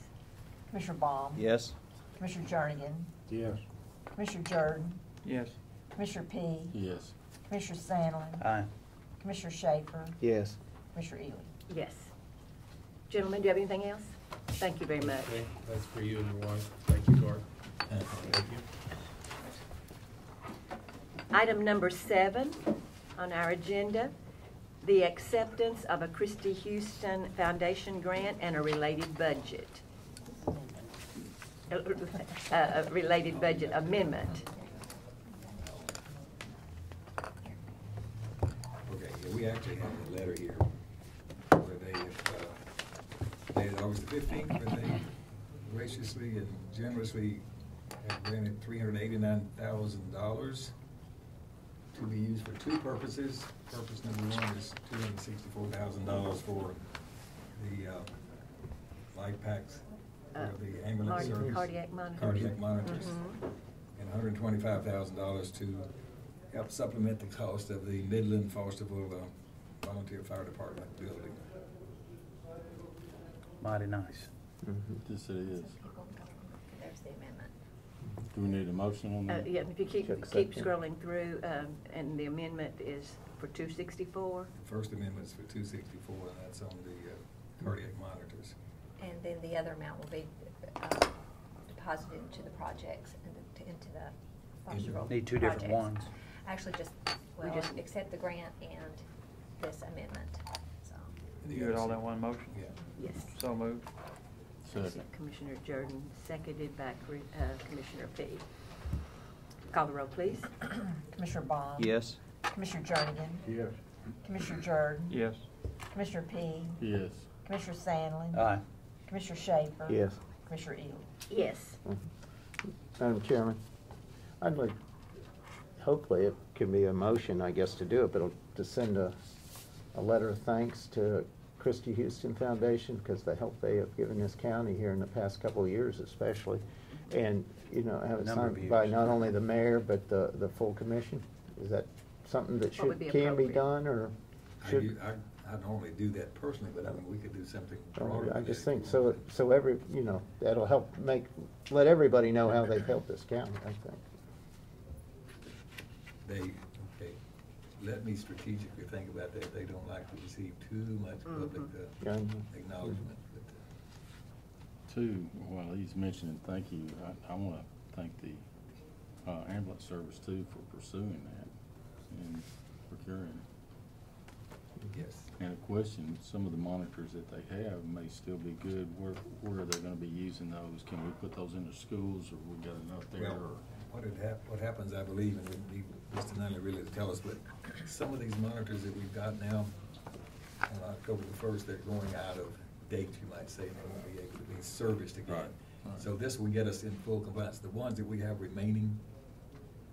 Commissioner Baum? Yes. Commissioner Jernigan? Yes. Commissioner Jordan? Yes. Commissioner P? Yes. Commissioner Sandlin? Aye. Commissioner Schaefer? Yes. Commissioner Ely? Yes. Gentlemen, do you have anything else? Thank you very much. Okay, that's for you and your wife. Thank you, Card. Thank you. Item number 7 on our agenda, the acceptance of a Christy Houston Foundation grant and a related budget. A related budget amendment. Okay, yeah, we actually have a letter here where they have, dated August the 15th, where they graciously and generously have granted $389,000 to be used for 2 purposes. Purpose number 1 is $264,000 for the life packs for the ambulance service. Cardiac monitors. Cardiac monitors. Mhm. And $125,000 to help supplement the cost of the Midland Fosterville Volunteer Fire Department building. Mighty nice. Yes, it is. There's the amendment. Do we need a motion on that? Yeah, if you keep Accept it. scrolling through, and the amendment is for 264. The first amendment is for 264, and that's on the cardiac monitors. And then the other amount will be deposited into the projects and into the Fosterville Need two different projects. ones. Actually, We well, just- accept the grant and this amendment, so. You do it all in one motion? Yeah. Yes. So moved. Second. Commissioner Jordan, seconded by Commissioner Fee. Call the roll, please. Commissioner Bond? Yes. Commissioner Jernigan? Yes. Commissioner Jordan? Yes. Commissioner P? Yes. Commissioner Sandlin? Aye. Commissioner Schaefer? Yes. Commissioner Ely? Yes. Madam Chairman, I'd like, hopefully it can be a motion, I guess, to do it, but to send a letter of thanks to Christie Houston Foundation because the help they have given this county here in the past couple of years especially. And, you know, have it Number of signed by years. not only the mayor, but the full commission. Is that something that What would be can be appropriate? done or should? I normally do that personally, but I mean, we could do something broader. I than just that. think so every, you know, that'll help let everybody know how they've helped this county, I think. Let me strategically think about that. They don't like to receive too much public Yeah, I know. acknowledgement. Two, while he's mentioning thank you, I want to thank the ambulance service too for pursuing that and procuring it. Yes. And a question, some of the monitors that they have may still be good. Where are they going to be using those? Can we put those into schools, or we got enough there? Well, what happens, I believe, and it would be Mr. Nunley really to tell us, but some of these monitors that we've got now, on October the 1st, they're going out of date, you might say, and they won't be able to be serviced again. Right. So this will get us in full compliance. The ones that we have remaining,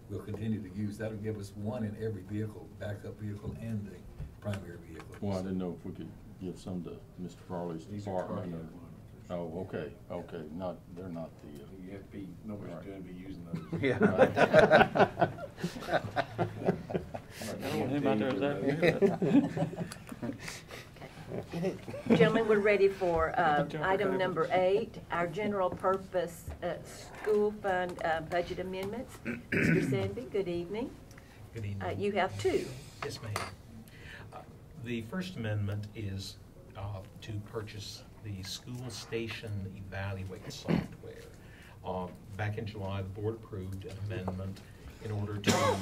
we'll continue to use. That'll give us one in every vehicle, backup vehicle and the primary vehicle. Well, I didn't know if we could give some to Mr. Farley's These are department. cardiac Oh, okay, okay, they're not the. You have to be, nobody's Right. going to be using those. Yeah. I don't want him out there as that. Gentlemen, we're ready for Jump item over. number 8, our general purpose school fund budget amendments. Mr. Sandy, good evening. Good evening. You have 2. Yes, ma'am. The first amendment is to purchase the school station evaluate software. Back in July, the board approved an amendment in order to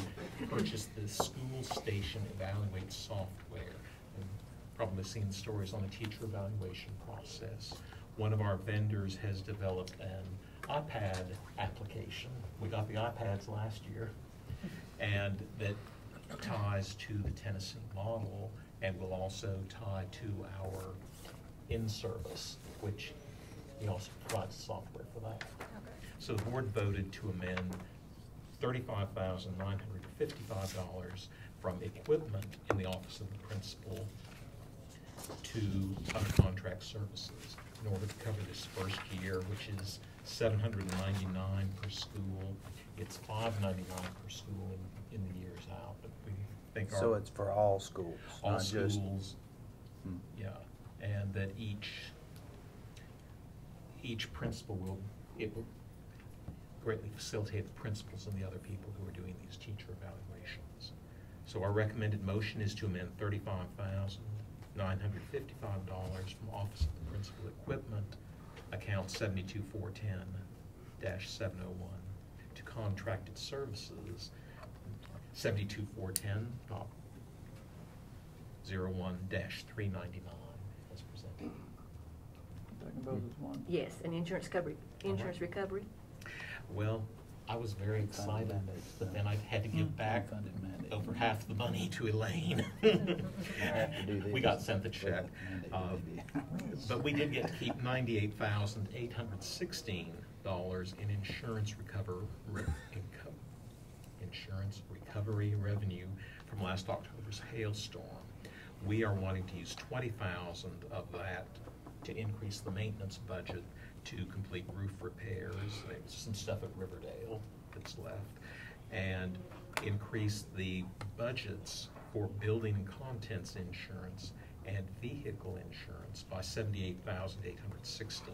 purchase the school station evaluate software. You've probably seen the stories on the teacher evaluation process. One of our vendors has developed an iPad application. We got the iPads last year, and that ties to the Tennessee model and will also tie to our in-service, which we also provide software for that. So the board voted to amend $35,955 from equipment in the office of the principal to other contract services in order to cover this first year, which is $799 per school. It's $599 per school in the years out. But we think So it's for all schools, all not just. schools, yeah, and that each principal will greatly facilitate the principals and the other people who are doing these teacher evaluations. So our recommended motion is to amend $35,955 from Office of the Principal Equipment, account 72410-701, to contracted services 72410.01-399 as presented. Taking both as one. Yes, and insurance recovery. Well, I was very excited, but then I had to give back over half the money to Elaine. We got sent the check. But we did get to keep $98,816 in insurance recovery revenue from last October's hailstorm. We are wanting to use $20,000 of that to increase the maintenance budget to complete roof repairs, there's some stuff at Riverdale that's left, and increase the budgets for building and contents insurance and vehicle insurance by $78,816.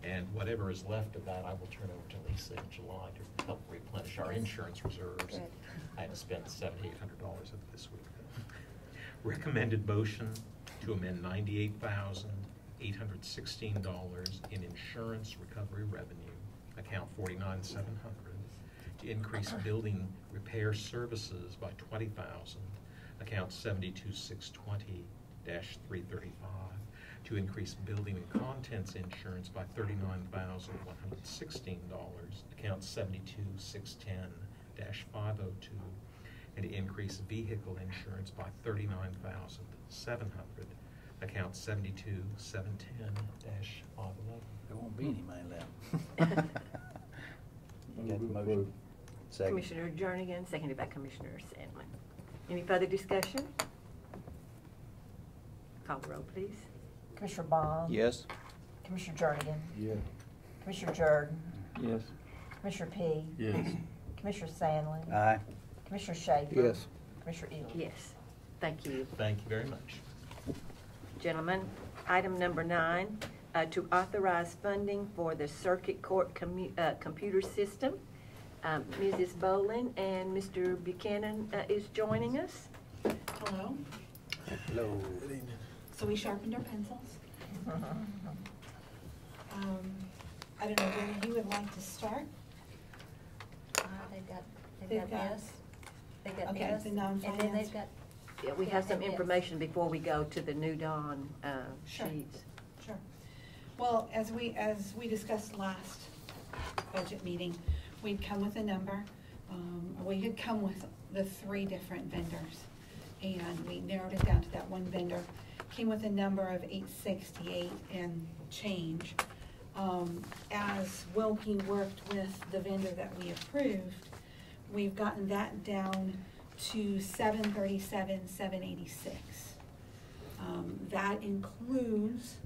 And whatever is left of that, I will turn over to Lisa in July to help replenish our insurance reserves. Good. I had to spend $7,800 of it this week. Recommended motion to amend $98,816 in insurance recovery revenue, account 49,700, to increase building repair services by 20,000, account 72,620-335, to increase building and contents insurance by $39,116, account 72,610-502, and to increase vehicle insurance by $39,700, account 72,710-511. There won't be any money left. Got the motion. Second. Commissioner Jernigan, seconded by Commissioner Sandlin. Any further discussion? Call the roll, please. Commissioner Bond? Yes. Commissioner Jernigan? Yes. Commissioner Jordan? Yes. Commissioner P? Yes. Commissioner Sandlin? Aye. Commissioner Schaefer? Yes. Commissioner Ely? Yes. Thank you. Thank you very much. Gentlemen, item number 9, to authorize funding for the Circuit Court computer system. Mrs. Bolin and Mr. Buchanan is joining us. Hello. Hello. So we sharpened our pencils. I don't know where you would like to start. They've got They've got- this. They've got Okay, this. the And then non-finance. they've got. Yeah, we have some information before we go to the New Dawn Sure. sheets. Sure. Well, as we discussed last budget meeting, we'd come with a number. We had come with the 3 different vendors, and we narrowed it down to that one vendor. Came with a number of $868 and change. As Wilkie worked with the vendor that we approved, we've gotten that down to $737,786. That includes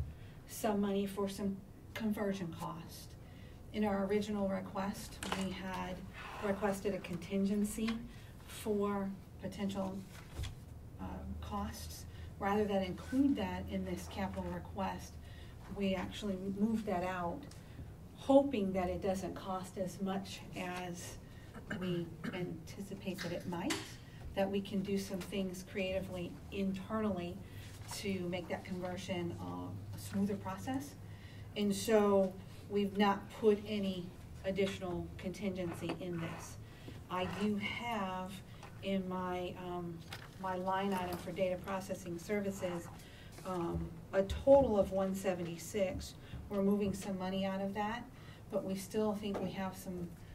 some money for some conversion cost. In our original request, we had requested a contingency for potential costs. Rather than include that in this capital request, we actually moved that out, hoping that it doesn't cost as much as we anticipate that it might, that we can do some things creatively internally to make that conversion a smoother process. And so we've not put any additional contingency in this. I do have in my my line item for data processing services a total of $176. We're moving some money out of that, but we still think we have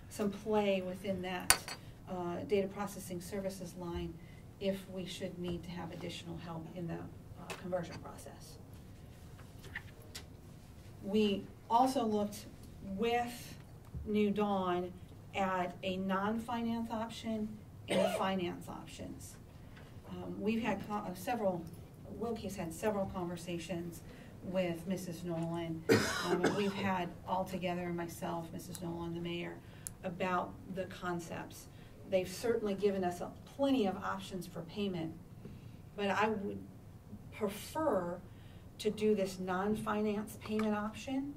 some play within that data processing services line if we should need to have additional help in the conversion process. We also looked with New Dawn at a non-finance option and finance options. We've had Wilkie's had several conversations with Mrs. Nolan. We've had all together, myself, Mrs. Nolan, the mayor, about the concepts. They've certainly given us plenty of options for payment, but I would prefer to do this non-finance payment option,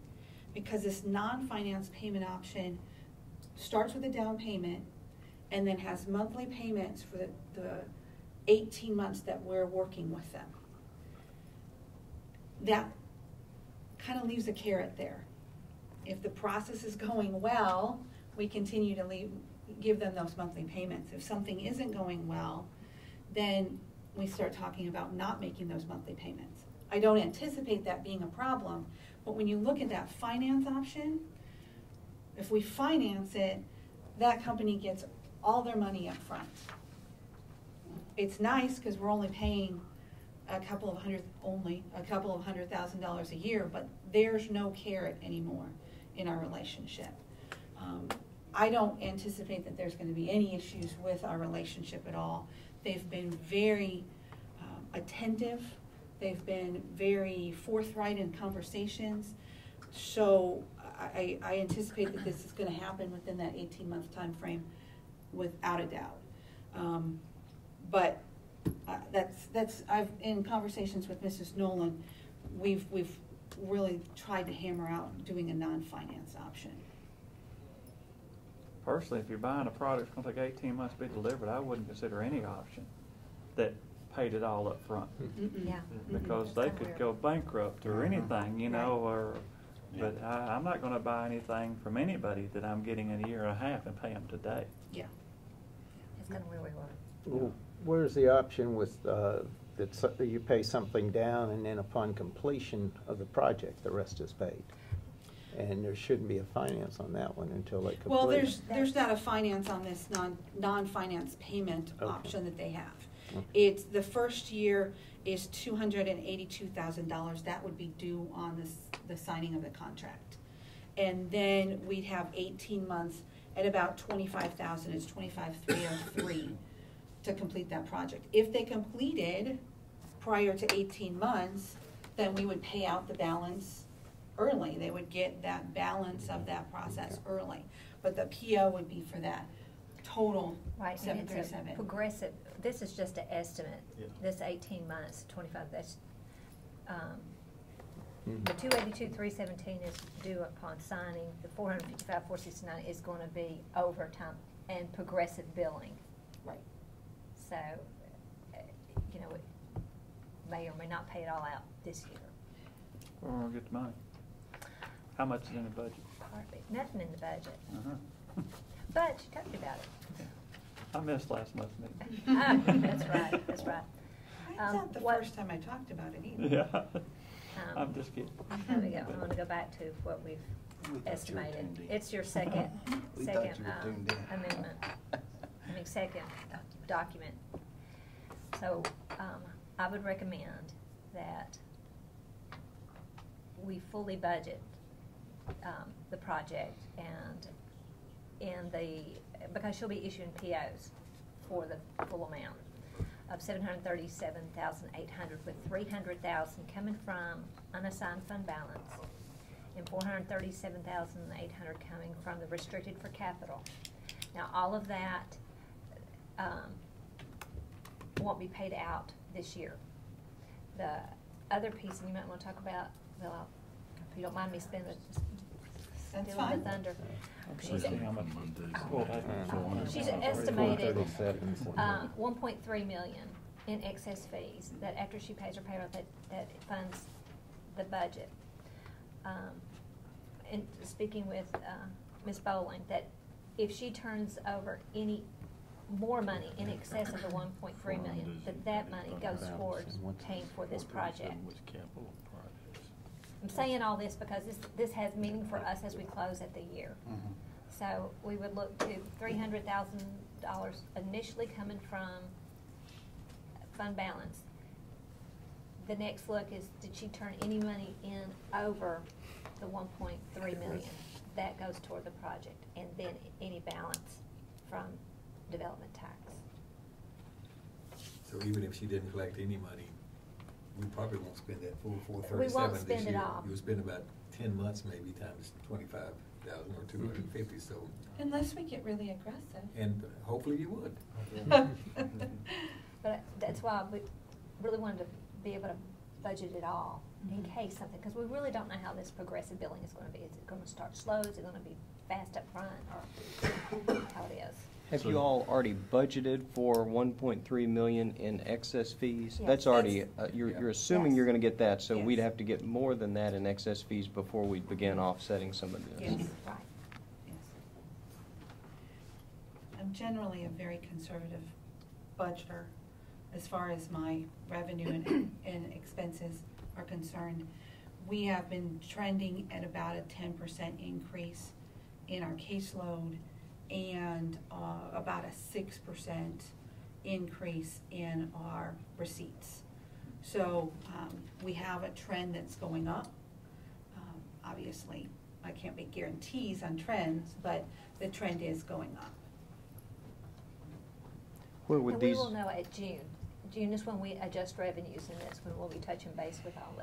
because this non-finance payment option starts with a down payment and then has monthly payments for the 18 months that we're working with them. That kind of leaves a carrot there. If the process is going well, we continue to give them those monthly payments. If something isn't going well, then we start talking about not making those monthly payments. I don't anticipate that being a problem, but when you look at that finance option, if we finance it, that company gets all their money up front. It's nice because we're only paying a couple of $100,000 a year, but there's no carrot anymore in our relationship. I don't anticipate that there's going to be any issues with our relationship at all. They've been very attentive. They've been very forthright in conversations. So I anticipate that this is gonna happen within that 18-month time frame, without a doubt. But I've, in conversations with Mrs. Nolan, we've really tried to hammer out doing a non-finance option. Personally, if you're buying a product that's gonna take 18 months to be delivered, I wouldn't consider any option that paid it all up front. Yeah. Because they could go bankrupt or anything, you know, or, but I'm not gonna buy anything from anybody that I'm getting in a year and a half and pay them today. Yeah. It's gonna really work. Well, where's the option with, that you pay something down and then upon completion of the project, the rest is paid? And there shouldn't be a finance on that one until they complete. Well, there's not a finance on this non-finance payment option that they have. Okay. It's, the first year is $282,000. That would be due on the signing of the contract. And then we'd have 18 months at about $25,000. It's $25,303 to complete that project. If they completed prior to 18 months, then we would pay out the balance early. They would get that balance of that process early. But the PO would be for that total Right, and it's a 737. progressive, this is just an estimate. This 18 months, 25, that's, the 282,317 is due upon signing. The 455,469 is going to be overtime and progressive billing. Right. So, you know, it may or may not pay it all out this year. Where we'll get the money. How much is in the budget? Hardly, nothing in the budget. Uh-huh. But she told you about it. I missed last month's meeting. That's right, that's right. It's not the first time I talked about it either. Yeah. I'm just kidding. There we go. I want to go back to what we've estimated. It's your second amendment. I mean, second document. So I would recommend that we fully budget the project, and because she'll be issuing POs for the full amount of $737,800, with $300,000 coming from unassigned fund balance and $437,800 coming from the restricted for capital. Now, all of that won't be paid out this year. The other piece, and you might want to talk about, well, if you don't mind me stealing the thunder. She's estimated $1.3 million in excess fees that after she pays her payroll, that funds the budget. And speaking with Ms. Bowling, that if she turns over any more money in excess of the $1.3 million, that money goes towards paying for this project. I'm saying all this because this has meaning for us as we close at the year. So we would look to $300,000 initially coming from fund balance. The next look is, did she turn any money in over the $1.3 million? That goes toward the project, and then any balance from development tax. So even if she didn't collect any money, we probably won't spend that full 437 We won't spend this it year. all. You'll spend about 10 months maybe times 25,000 or 250, so. Unless we get really aggressive. And hopefully you would. But that's why we really wanted to be able to budget it all in case something, because we really don't know how this progressive billing is going to be. Is it going to start slow? Is it going to be fast up front, or how it is? Have you all already budgeted for 1.3 million in excess fees? Yes. That's already, you're assuming Yes. you're going to get that, so Yes. we'd have to get more than that in excess fees before we begin offsetting some of this. Yes. Right. Yes. I'm generally a very conservative budgeter as far as my revenue and expenses are concerned. We have been trending at about a 10% increase in our caseload and about a 6% increase in our receipts. So we have a trend that's going up. Obviously, I can't make guarantees on trends, but the trend is going up. Where would And these? we will know at June. June is when we adjust revenues, and that's when we'll be touching base with all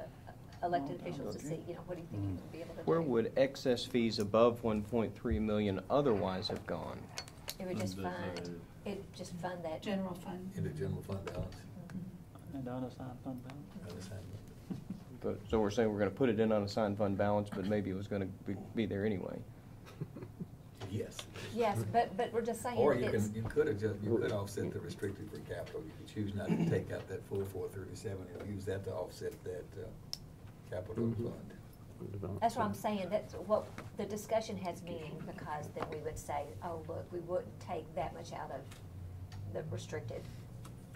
elected officials to see, what do you think you would be able to do? Where would excess fees above 1.3 million otherwise have gone? It would just fund that. General fund. In the general fund balance. And unassigned fund balance. But, so we're saying we're gonna put it in unassigned fund balance, but maybe it was gonna be there anyway. Yes. Yes, but we're just saying Or that you could offset the restricted for capital. You could choose not to take out that full 437 and use that to offset that capital fund. That's what I'm saying, that's what the discussion has meaning, because then we would say, oh, look, we wouldn't take that much out of the restricted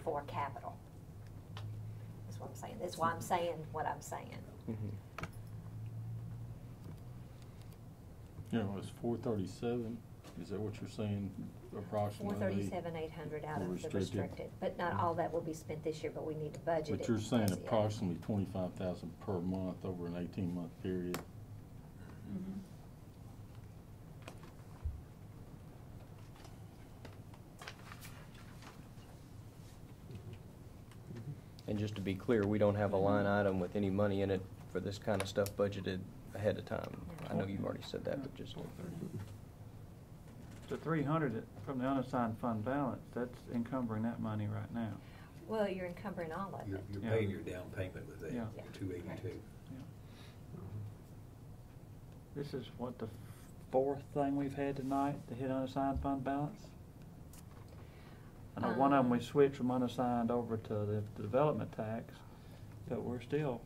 for capital. That's what I'm saying, that's why I'm saying what I'm saying. It's 437, is that what you're saying, approximately? 437,800 out of the restricted, but not all that will be spent this year, but we need to budget it. But you're saying as yet. approximately 25,000 per month over an 18-month period? And just to be clear, we don't have a line item with any money in it for this kind of stuff budgeted ahead of time. I know you've already said that, but just. The 300 from the unassigned fund balance, that's encumbering that money right now. Well, you're encumbering all of it. You're paying your down payment with that, Yeah. 282. This is what, the fourth thing we've had tonight to hit unassigned fund balance? I know one of them we switched from unassigned over to the development tax, but we're still.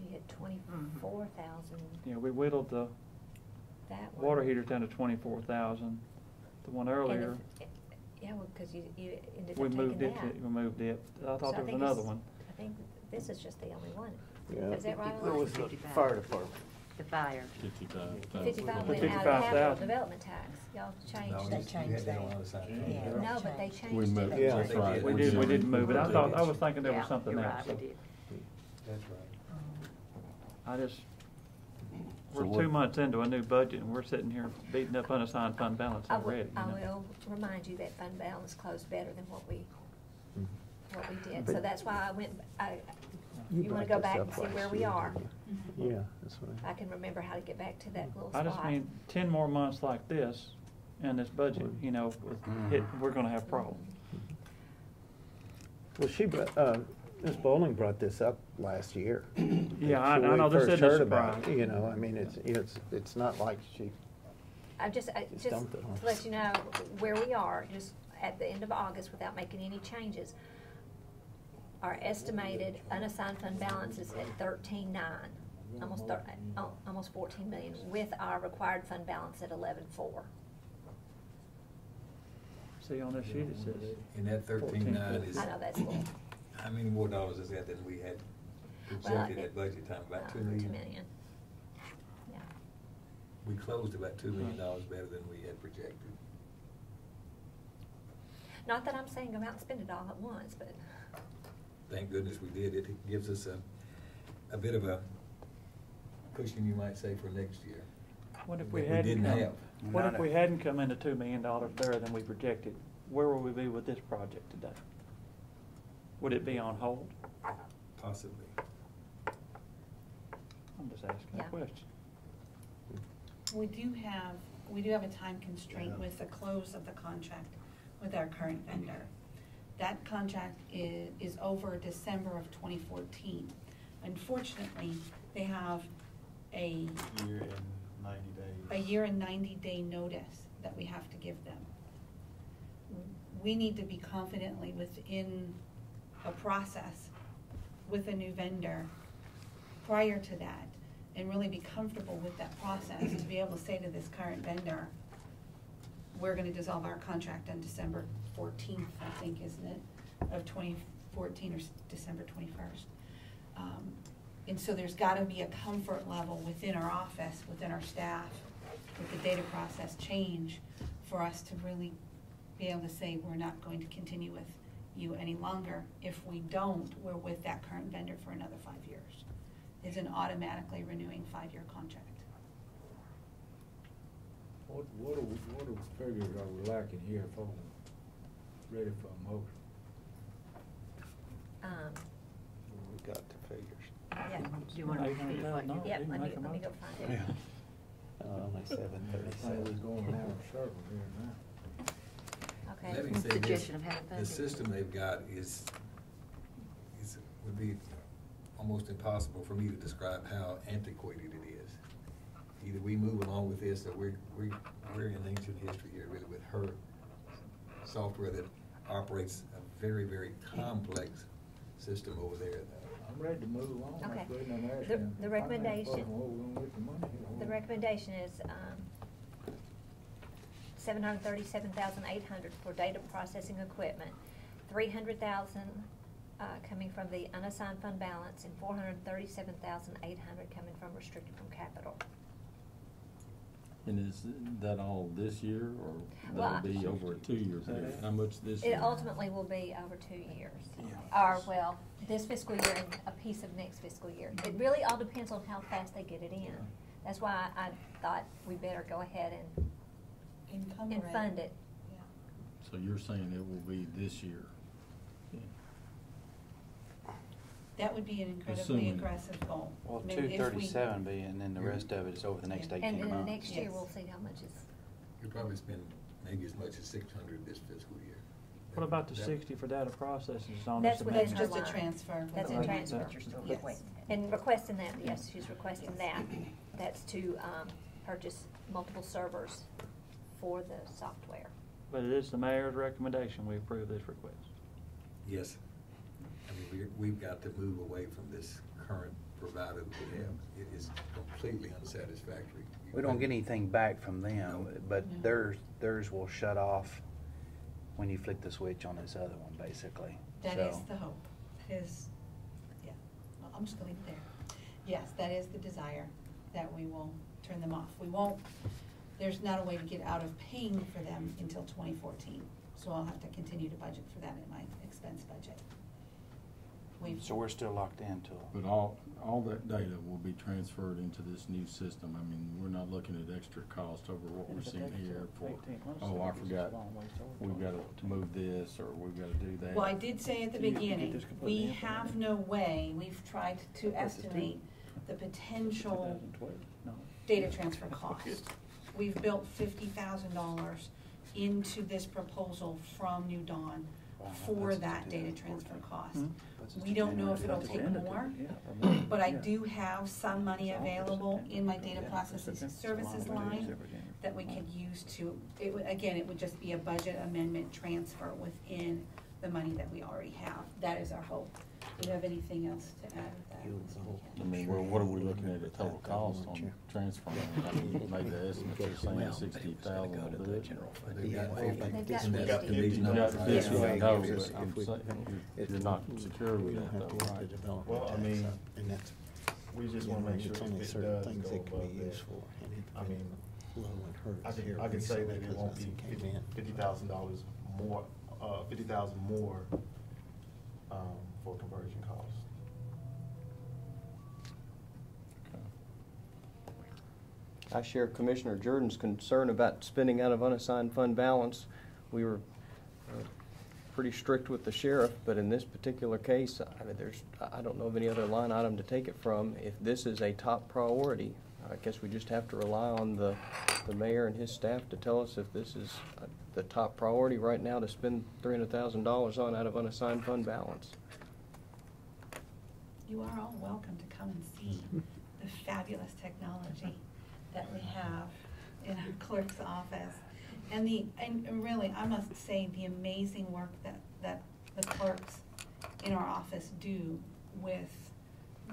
You had 24,000. Yeah, we whittled the That one. water heaters down to 24,000. The one earlier, Yeah, well, because you ended we up moved taking it, that. we moved it. I So thought there was think another it's- one. I think this is just the only one. Yeah. Is that right? There was the fire department. The fire. 55,000. 55 went out of the capital development tax. Y'all changed They it. changed that. Yeah. No, but they changed We it. moved, Yeah. that's right. We didn't move it. I was thinking there was Yeah, something you're else. right, so we did. That's right. I just, So we're what- 2 months into a new budget and we're sitting here beating up unassigned fund balance I will, already. I will remind you that fund balance closed better than what we did. But- So that's why You you want brought to go this back up and see last where we year, are. didn't you? Yeah, that's what I can remember how to get back to that little I spot. just mean, 10 more months like this in this budget, we're gonna have problems. Well, Ms. Bowling brought this up last year. Yeah, I When we know this first isn't a heard about it, surprise. I mean, it's not like she, Just dumped it on to let you know where we are, just at the end of August, without making any changes. Our estimated unassigned fund balance is at 13.9, almost 14 million, with our required fund balance at 11.4. See, on this sheet it says. And that 13.9 is. I know that's low. How many more dollars is that than we had projected at budget time? About 2 million? 2 million. Yeah. We closed about $2 million better than we had projected. Not that I'm saying go out and spend it all at once, but Thank goodness we did. It gives us a bit of a cushion, you might say, for next year. What if that we we hadn't didn't come, have. what if we hadn't come into $2 million better than we projected? Where would we be with this project today? Would it be on hold? Possibly. I'm just asking a question. We do have a time constraint with the close of the contract with our current vendor. That contract is over December of 2014. Unfortunately, they have a year and 90-day notice that we have to give them. We need to be confidently within a process with a new vendor prior to that and really be comfortable with that process to be able to say to this current vendor, we're going to dissolve our contract on December 14th, I think, isn't it, of 2014 or December 21st. And so there's got to be a comfort level within our office, within our staff, with the data process change for us to really be able to say we're not going to continue with you any longer. If we don't, we're with that current vendor for another 5 years. It's an automatically renewing 5-year contract. What are figures are we lacking here for ready for a motion? we got the figures. Yeah, do you want to repeat what you? Yeah, let me go find it. Only 7:37. We're going around in circles here now. Okay. Let me say this, Suggestion of how to fund the it. system they've got would be almost impossible for me to describe how antiquated it is. Either we move along with this, or we're in ancient history here, really, with her software that operates a very, very complex system over there. I'm ready to move on. Okay. Let's go in there and The find out recommendation, where we're gonna get the money here. the recommendation is, 737,800 for data processing equipment, 300,000, coming from the unassigned fund balance, and 437,800 coming from restricted from capital. And is that all this year, or Well, that'll be over a 2-year period? How much this It year? ultimately will be over 2 years. Or, well, this fiscal year and a piece of next fiscal year. It really all depends on how fast they get it in. That's why I thought we better go ahead and fund it. So you're saying it will be this year? That would be an incredibly Assuming- aggressive goal. Well, I mean, if we- 237 be, and then the rest of it is over the next 18 And months. then next year, Yes. we'll see how much is. You'll probably spend maybe as much as 600 this fiscal year. What about the That- 60 for data processing on That's this what amendment? That's just a line. transfer. That's in in transfer. transfer. You're still Yes. requesting. And requesting that, yes, she's requesting that. That's to, purchase multiple servers for the software. But it is the mayor's recommendation we approve this request. Yes. I mean, we've got to move away from this current provider that we have. It is completely unsatisfactory. We don't get anything back from them, No. but No. theirs will shut off when you flick the switch on this other one, basically. That So- is the hope. That is, yeah, well, I'm just gonna leave it there. Yes, that is the desire, that we will turn them off. We won't, there's not a way to get out of paying for them until 2014. So I'll have to continue to budget for that in my expense budget. So we're still locked into it. But all that data will be transferred into this new system. I mean, we're not looking at extra cost over what we're seeing here for, oh, I forgot, we've got to move this, or we've got to do that. Well, I did say at the beginning, we have no way, we've tried to estimate the potential data transfer cost. We've built $50,000 into this proposal from New Dawn for that data transfer cost. We don't know if it'll take more, but I do have some money available in my data processing services line that we could use to, again, it would just be a budget amendment transfer within the money that we already have. That is our hope. Do you have anything else to add with that? I mean, what are we looking at the total cost on transferring? I mean, you made the estimate, you're saying 60,000 will do it. They've got You got this one, I know, but I'm saying, you're not secure with that though, right? Well, I mean, and that's, we just wanna make sure it's only if it certain does things go it can above be that, used for. And it, I mean, low and hurts here I could say that recently it won't 'cause be nothing came in. $50,000 more, 50,000 more, for conversion costs. I share Commissioner Jordan's concern about spending out of unassigned fund balance. We were pretty strict with the sheriff, but in this particular case, I mean, I don't know of any other line item to take it from. If this is a top priority, I guess we just have to rely on the mayor and his staff to tell us if this is the top priority right now to spend $300,000 on out of unassigned fund balance. You are all welcome to come and see the fabulous technology that we have in our clerk's office. And really, I must say, the amazing work that the clerks in our office do with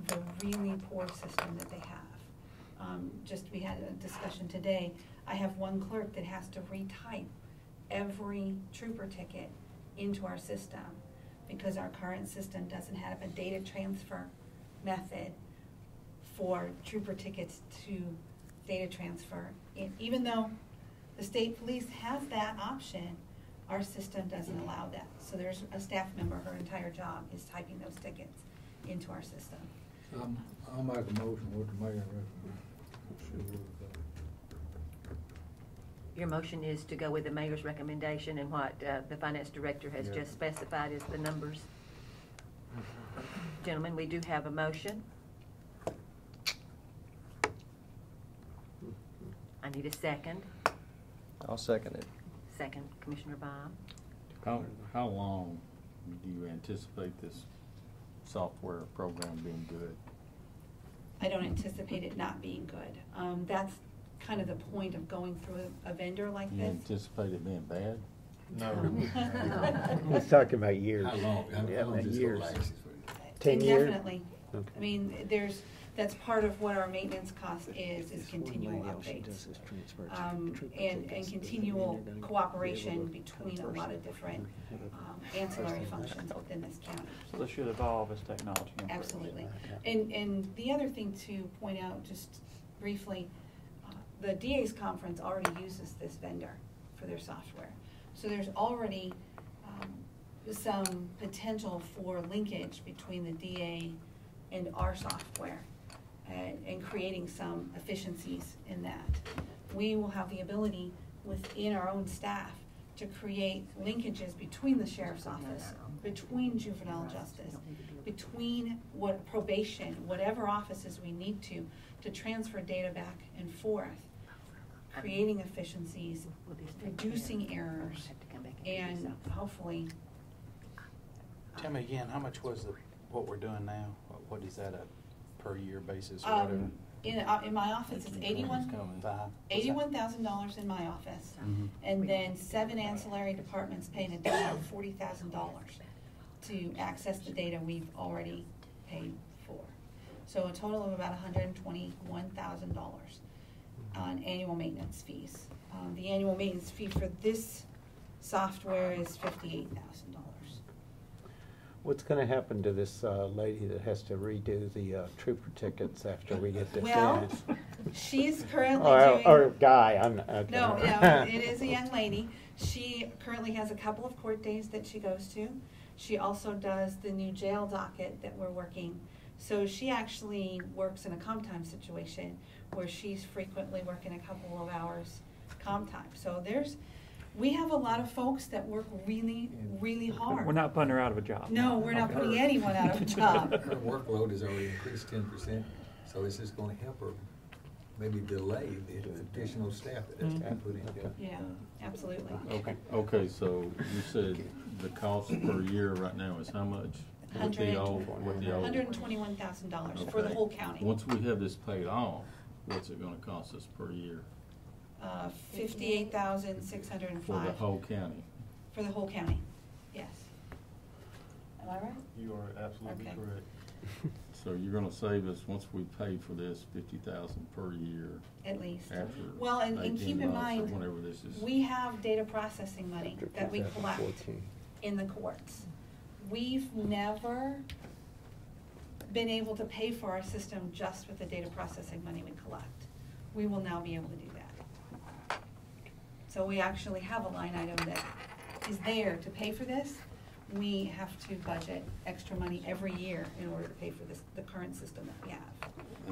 the really poor system that they have. We had a discussion today. I have one clerk that has to retype every trooper ticket into our system because our current system doesn't have a data transfer method for trooper tickets to data transfer. Even though the state police has that option, our system doesn't allow that. So there's a staff member, her entire job is typing those tickets into our system. I'll make a motion with the mayor recommend. Your motion is to go with the mayor's recommendation and what the finance director has just specified as the numbers. Gentlemen, we do have a motion. I need a second. I'll second it. Second, Commissioner Bob. How long do you anticipate this software program being good? I don't anticipate it not being good. That's kind of the point of going through a vendor like You this. anticipate it being bad? No. He's talking about years. How long? How long Yeah, does this years. last? 10 years? Indefinitely. Okay. I mean, that's part of what our maintenance cost is continual updates. And continual cooperation between a lot of different ancillary functions within this county. So this should evolve as technology improves. Absolutely. And the other thing to point out, just briefly, the DA's conference already uses this vendor for their software. So there's already some potential for linkage between the DA and our software and creating some efficiencies in that. We will have the ability within our own staff to create linkages between the sheriff's office, between juvenile justice, between probation, whatever offices we need to transfer data back and forth, creating efficiencies, reducing errors, and hopefully. Tell me again, how much was what we're doing now? What is that per year basis or whatever? In my office, it's $81,000 in my office, and then 7 ancillary departments pay an additional $40,000 to access the data we've already paid for. So a total of about $121,000 on annual maintenance fees. The annual maintenance fee for this software is $58,000. What's going to happen to this lady that has to redo the trooper tickets after we get this Well, finished? she's currently doing. Or guy, I'm not. Okay. No, it is a young lady. She currently has a couple of court days that she goes to. She also does the new jail docket that we're working. So she actually works in a comp time situation where she's frequently working a couple of hours comp time. So we have a lot of folks that work really, really hard. We're not putting her out of a job. No, we're not putting anyone out of a job. Her workload has already increased 10%, so it's just gonna help her maybe delay the additional staff that has to be put in. Yeah, absolutely. Okay, so you said the cost per year right now is how much? $121,000 for the whole county. Once we have this paid off, what's it gonna cost us per year? $58,605. For the whole county? For the whole county, yes. Am I right? You are absolutely Okay. correct. So you're gonna save us, once we pay for this, $50,000 per year? At least. After Well, and 18 keep in months or mind, whenever this is. we have data processing money After that we collect 2014. in the courts. We've never been able to pay for our system just with the data processing money we collect. We will now be able to do that. So we actually have a line item that is there to pay for this. We have to budget extra money every year in order to pay for the current system that we have.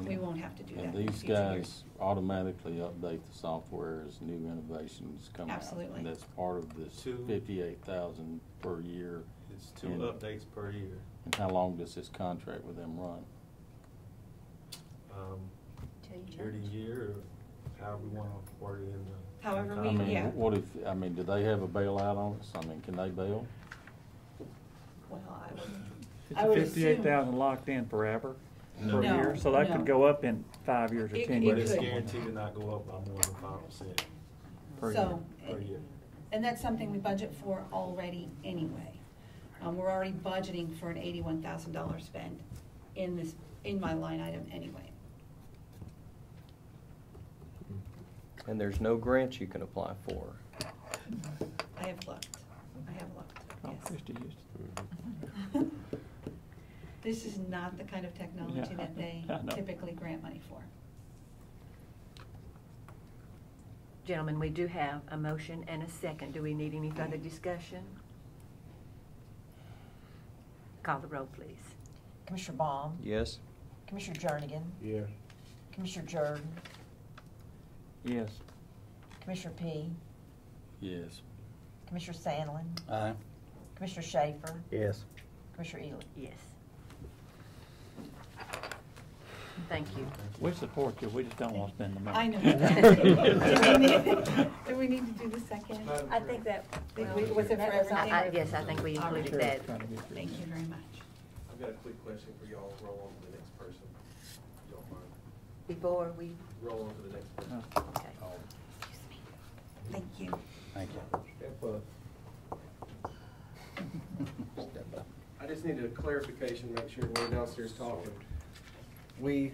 We won't have to do that And in these future guys years. automatically update the software as new innovations come out? Absolutely. And that's part of this 58,000 per year? It's 2 And- updates per year. And how long does this contract with them run? Year to year, or however we want to word it in the. However I mean, what if, do they have a bailout on us? I mean, can they bail? Well, Is I would the assume. 58,000 locked in forever? No. Per year? So that No. could go up in 5 years or It 10 could- years. But it's could. guaranteed to not go up by more than 5%. Per So, per year. and that's something we budget for already anyway. We're already budgeting for an $81,000 spend in my line item anyway. And there's no grants you can apply for. I have looked, yes. Christie used This is not the kind of technology Yeah, that they I know. typically grant money for. Gentlemen, we do have a motion and a second. Do we need any further discussion? Call the roll, please. Commissioner Baum, Yes? Commissioner Jernigan, Yeah. Commissioner Jordan, Yes. Commissioner P, Yes. Commissioner Sandlin, Aye. Commissioner Schaefer, Yes. Commissioner Ely. Yes. Thank you. We support you, we just don't want to spend the money. I know. Do we need to do the second? I think that, Was it for everything? Yes, I think we included that. Thank you very much. I've got a quick question for y'all. Roll on to the next person. If you don't mind. Before we, Roll on to the next person. okay. Thank you. Thank you. I just need a clarification, make sure we're downstairs talking. We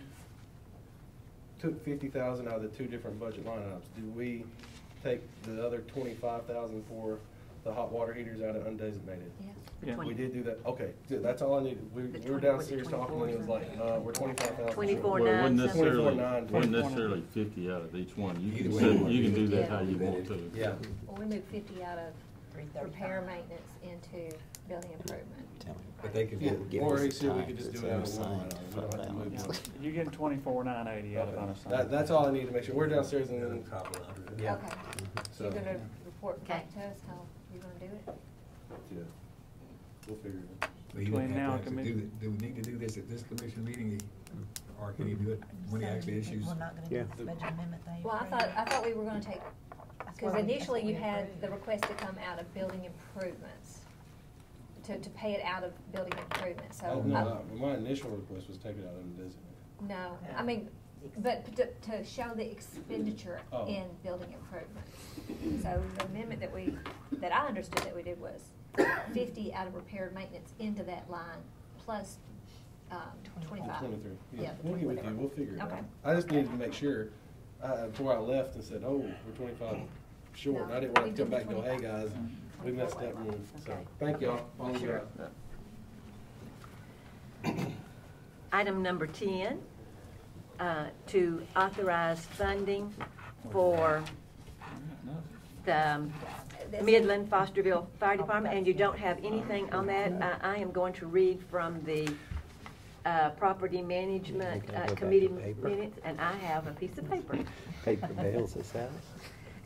took 50,000 out of the two different budget line items. Do we take the other 25,000 for the hot water heaters out of undesignated? Yeah. We did do that, okay, good, that's all I needed. We were downstairs talking and it was like, we're 25,000. 24.9. Well, it wasn't necessarily, 24.9. wasn't necessarily 50 out of each one. You Either can, way set- you want you can to do do that it. how you want to. Yeah. well, we moved 50 out of repair maintenance into building improvement. But they could Yeah, or he said we could just do it out of one line item. We don't have to move it. You're getting 24,980 out of unassigned. That's all I need to make sure. We're downstairs and then, Top of the 100. yeah. Okay. So, You're gonna report back to us how you're gonna do it? yeah, we'll figure it out. But he Between didn't now have and to do it. Do we need to do this at this commission meeting? Or can he do it when he actually issues? We're not gonna Yeah. do the budget amendment thing. Well, I thought we were gonna take, because what initially you we had approved. the request to come out of building improvements, to pay it out of building improvements, so. Oh, no, my initial request was take it out of undesignated. No, I mean, but to show the expenditure Oh. in building improvements. So the amendment that I understood that we did was 50 out of repair and maintenance into that line, plus 25. 23, Yeah, yeah, we'll get with you, whatever. we'll figure it out. Okay. I just needed to make sure, before I left and said, oh, we're 25 short, and I didn't want to come back and go, hey, guys, we messed up, and so, thank y'all. All you Sure. got. Item number 10, to authorize funding for the Midland Fosterville Fire Department, and you don't have anything on that. I am going to read from the Property Management Committee minutes, and I have a piece of paper. Paper bails us out.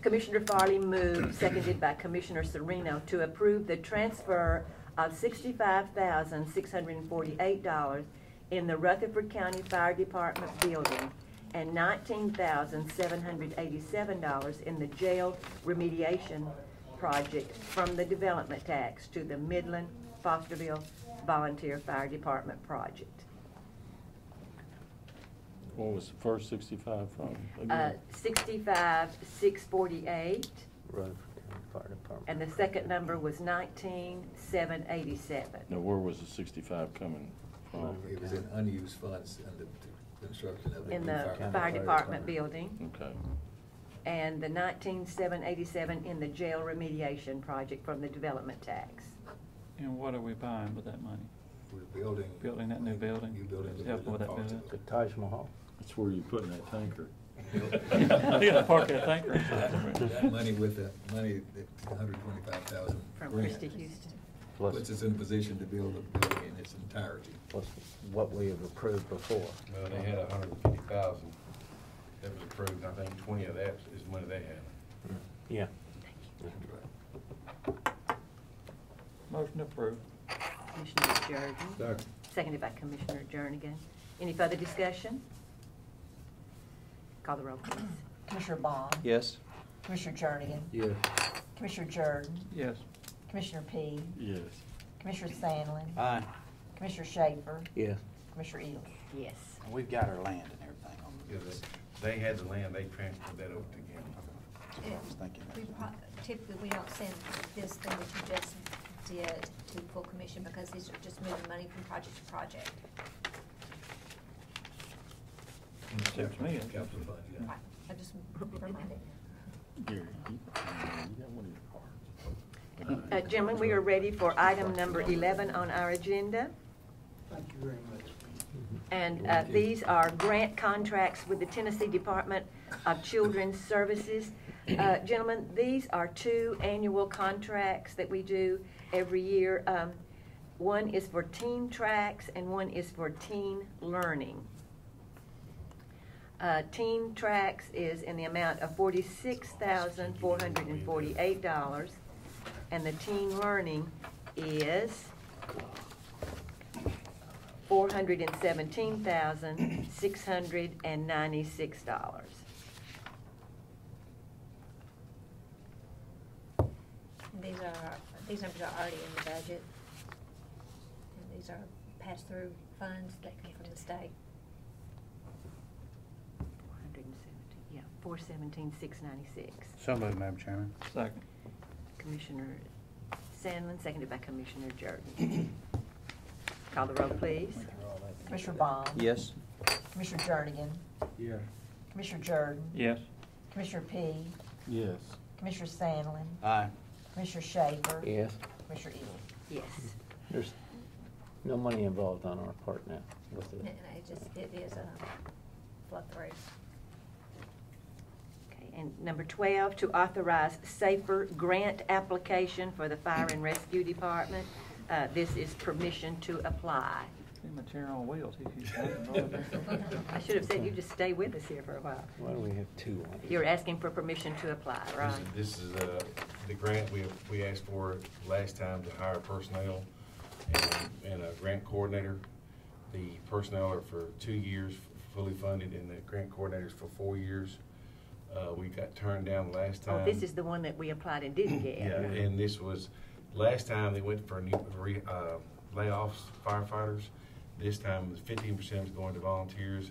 Commissioner Farley moved, seconded by Commissioner Sereno, to approve the transfer of $65,648 in the Rutherford County Fire Department building and $19,787 in the jail remediation project from the development tax to the Midland Fosterville Volunteer Fire Department project. What was the first 65 from? again? 65,648. Rutherford County Fire Department. And the second number was 19,787. Now, where was the 65 coming from? It was in unused funds under the construction of the In new the fire fire department building, Okay. and the 19,787 in the jail remediation project from the development tax. And what are we buying with that money? We're building. Building that new building? New building. Helping with that building? The Taj Mahal. That's where you're putting that tanker. You gotta park that tanker. That money with the money, the 125,000 From grant Christie Houston. puts us in a position to build the building in its entirety. Plus what we have approved before. Well, they had 150,000 that was approved, and I think 20 of that is money they had. Yeah. Motion approved. Commissioner Jernigan. Seconded by Commissioner Jernigan. Any further discussion? Call the roll, please. Commissioner Bond. Yes. Commissioner Jernigan. Yes. Commissioner Jordan. Yes. Commissioner P. Yes. Commissioner Sandlin. Aye. Commissioner Schaefer. Yes. Commissioner Ely. Yes. And we've got our land and everything on the Yeah, they had the land, they transferred that over to Gamble. Yeah. I was thinking that. Typically, we don't send this thing that you just did to full commission because these are just moving money from project to project. Suits me. Capital fund, yeah. Right. I just reminded. Gary, you got one of your cards. Gentlemen, we are ready for item number 11 on our agenda. Thank you very much. And these are grant contracts with the Tennessee Department of Children's Services. Gentlemen, these are 2 annual contracts that we do every year. One is for teen tracks and one is for teen learning. Teen tracks is in the amount of $46,448, and the teen learning is $417,696. These numbers are already in the budget. And these are pass-through funds that come from the state. 417,696. So moved, Madam Chairman. Second. Commissioner Sandlin, seconded by Commissioner Jordan. Call the roll, please. Commissioner Bond? Yes. Commissioner Jernigan? Yes. Commissioner Jordan? Yes. Commissioner P? Yes. Commissioner Sandlin? Aye. Commissioner Schaefer? Yes. Commissioner Ely? Yes. There's no money involved on our part now with And it. it is a flood through. Okay, and number 12, to authorize SAFER grant application for the Fire and Rescue Department. This is permission to apply. See my chair on wheels. I should have said you just stay with us here for a while. Why do we have two on? You're asking for permission to apply, right? This is the grant we asked for last time to hire personnel and a grant coordinator. The personnel are for 2 years, fully funded, and the grant coordinator's for 4 years. We got turned down last time. Oh, this is the one that we applied and didn't get. Yeah, and this was, last time they went for new layoffs, firefighters. This time, 15% is going to volunteers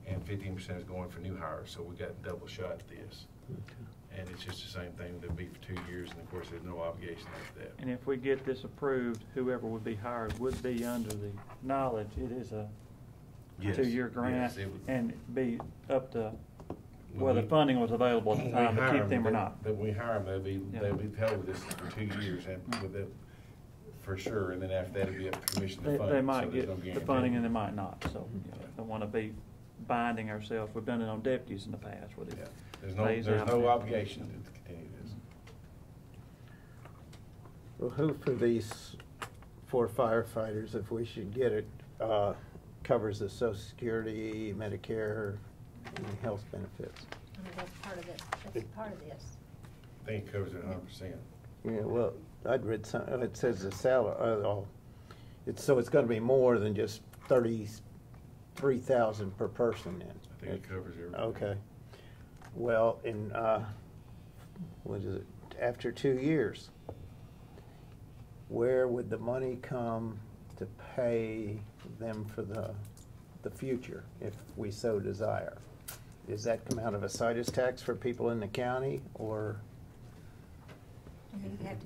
and 15% is going for new hires. So we got double shot at this. Okay. And it's just the same thing. They'll be for 2 years, and of course, there's no obligation after that. And if we get this approved, whoever would be hired would be under the knowledge it is a Yes, 2-year grant, yes, it would. and be up to When whether we- funding was available at the when time we to hire keep them or not. But when we hire them, they'll be Yeah. held with this for 2 years, and with it for sure, and then after that, it'll be up to commission to fund. They it, might so there's get no the guarantee. funding and they might not, so don't want to be binding ourselves. We've done it on deputies in the past with it. Yeah. There's Phase no out. obligation to continue this. Well, who for these 4 firefighters, if we should get it, covers the Social Security, Medicare, and health benefits? I mean, that's part of it. That's part of this. I think it covers it 100%. Yeah, well, I'd read some, it says the salary, so it's gonna be more than just 33,000 per person then? I think it covers everything. Okay. Well, what is it, after 2 years, where would the money come to pay them for the future, if we so desire? Does that come out of a situs tax for people in the county, or?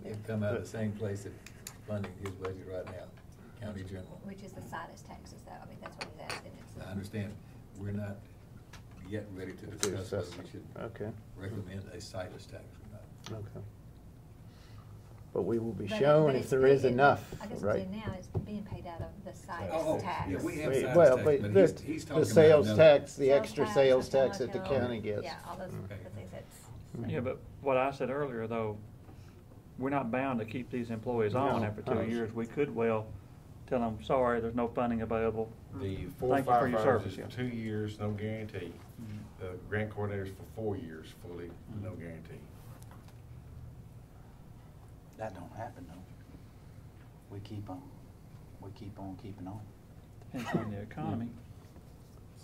It'd come out of the same place that funding his budget right now, county general. Which is the situs taxes, though. I mean, that's what he's asking. I understand, we're not yet ready to discuss whether we should recommend a situs tax or not. Okay. But we will be But shown it's if there is paid- enough, I guess right? now it's being paid out of the situs Oh, tax. yeah, we have situs Well, tax, but but he's talking the about sales another- tax, the extra sales tax that the hotel, county gets. Yeah, all those things that's. Yeah, but what I said earlier, though, we're not bound to keep these employees on No. after 2 years. We could well tell them, sorry, there's no funding available. The Thank 4 you for your firefighters service. is Yeah. for 2 years, no guarantee. The grant coordinators for 4 years, fully, no guarantee. That don't happen though. We keep on keeping on. Depends on the economy.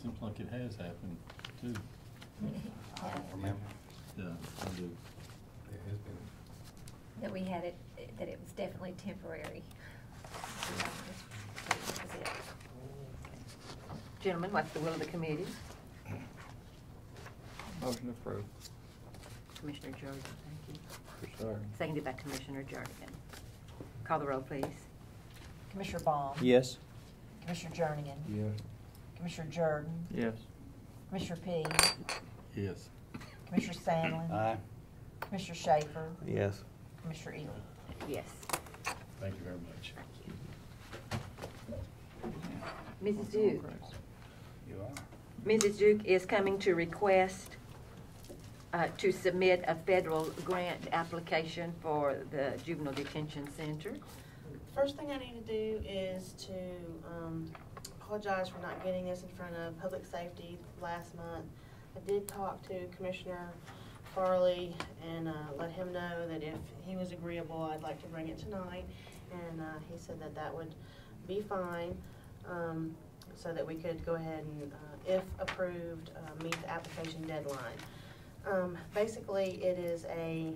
Seems like it has happened too. I don't remember. Yeah, I do. There has been. That we had it, that it was definitely temporary. That was it. Gentlemen, what's the will of the committee? Motion approved. Commissioner Jordan, thank you. Sorry. Seconded by Commissioner Jernigan. Call the roll, please. Commissioner Bond? Yes. Commissioner Jernigan? Yes. Commissioner Jordan? Yes. Commissioner P? Yes. Commissioner Sandlin? Aye. Commissioner Schaefer? Yes. Commissioner Ely? Yes. Thank you very much. Mrs. Duke. You are. Mrs. Duke is coming to request to submit a federal grant application for the Juvenile Detention Center. First thing I need to do is to apologize for not getting this in front of Public Safety last month. I did talk to Commissioner Farley and let him know that if he was agreeable, I'd like to bring it tonight. And he said that that would be fine. so that we could go ahead and, if approved, meet the application deadline. Basically, it is a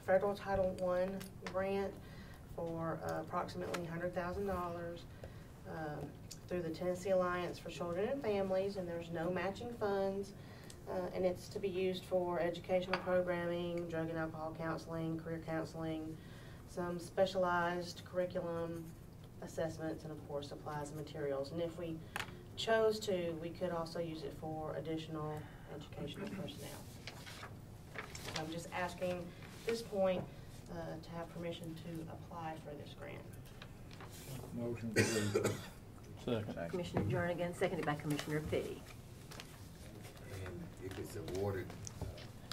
federal Title I grant for approximately $100,000 through the Tennessee Alliance for Children and Families, and there's no matching funds, and it's to be used for educational programming, drug and alcohol counseling, career counseling, some specialized curriculum assessments, and of course supplies and materials. And if we chose to, we could also use it for additional educational personnel. So I'm just asking at this point to have permission to apply for this grant. Motion approved. Second. Commissioner Jernigan, seconded by Commissioner Fitty. And if it's awarded,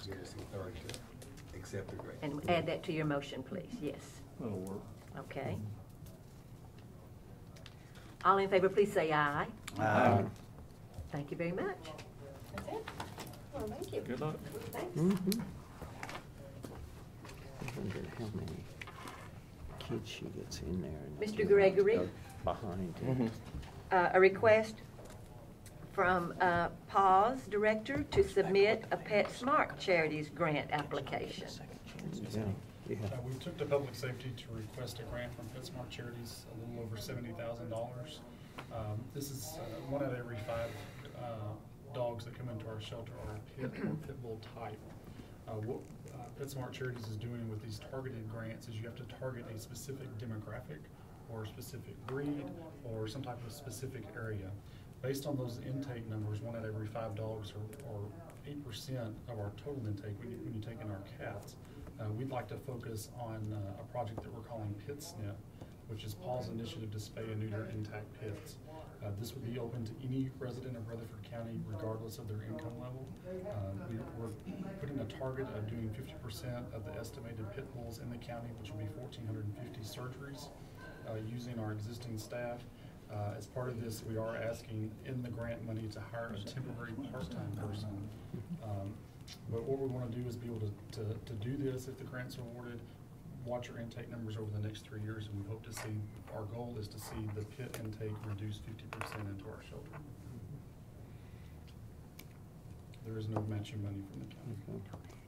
give us authority to accept the grant. And add that to your motion, please. Yes. That'll work. Okay. All in favor, please say aye. Aye. Thank you very much. That's it? Well, thank you. Good luck. Thanks. I wonder how many kids she gets in there. And Mr. Gregory? Behind it. A request from PAWS Director to submit a PetSmart Charities grant application. Yeah. We took to public safety to request a grant from PetSmart Charities, a little over $70,000. This is 1 out of every 5 dogs that come into our shelter are pit or pit bull type. What PetSmart Charities is doing with these targeted grants is you have to target a specific demographic or a specific breed or some type of specific area. Based on those intake numbers, 1 out of every 5 dogs or 8% of our total intake when you take in our cats. We'd like to focus on a project that we're calling PitSnip, which is Paul's initiative to spay and neuter intact pits. This would be open to any resident of Rutherford County, regardless of their income level. We're putting a target of doing 50% of the estimated pit bulls in the county, which would be 1,450 surgeries, using our existing staff. As part of this, we are asking in the grant money to hire a temporary part-time person. But what we want to do is be able to do this if the grant's awarded, watch our intake numbers over the next 3 years, and we hope to see, our goal is to see the pit intake reduce 50% into our shelter. There is no matching money from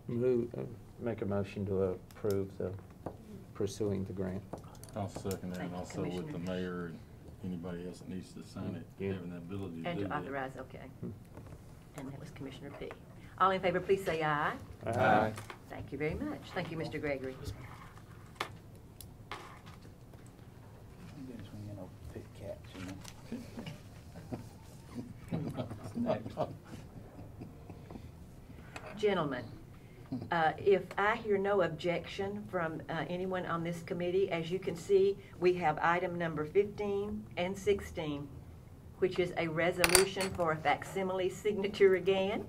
the county. Make a motion to approve the pursuing the grant. I'll second that, Thank and you, also with the Commissioner. mayor and anybody else that needs to sign it, Yeah. having the ability to And do to that. authorize, okay. And that was Commissioner P. All in favor, please say aye. Aye. Thank you very much. Thank you, Mr. Gregory. Pit cats, Gentlemen, if I hear no objection from anyone on this committee, as you can see, we have item number 15 and 16, which is a resolution for a facsimile signature again.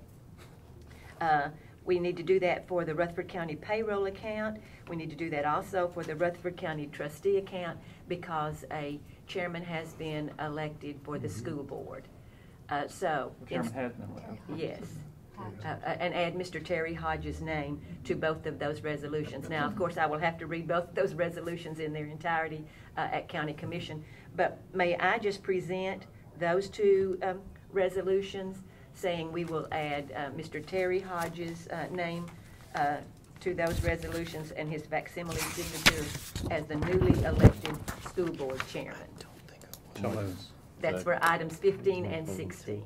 We need to do that for the Rutherford County payroll account. We need to do that also for the Rutherford County trustee account because a chairman has been elected for the school board. So, The chairman has been elected. yes. And add Mr. Terry Hodges' name to both of those resolutions. Now, of course, I will have to read both of those resolutions in their entirety at County Commission. But may I just present those two resolutions, saying we will add Mr. Terry Hodges' name to those resolutions and his facsimile signature as the newly elected school board chairman. That's for items 15 and 16.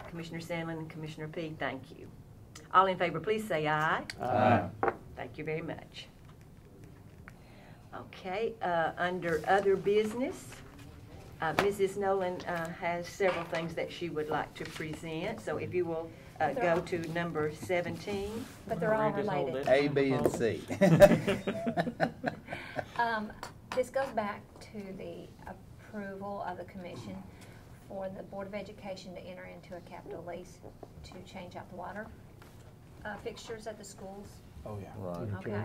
Commissioner Sandlin and Commissioner P., thank you. All in favor, please say aye. Aye. Thank you very much. Okay, under other business, Mrs. Nolan has several things that she would like to present. So if you will go to number 17. But they're all related. A, B, and C. This goes back to the approval of the commission for the Board of Education to enter into a capital lease to change out the water fixtures at the schools. Oh, yeah. Right. Okay.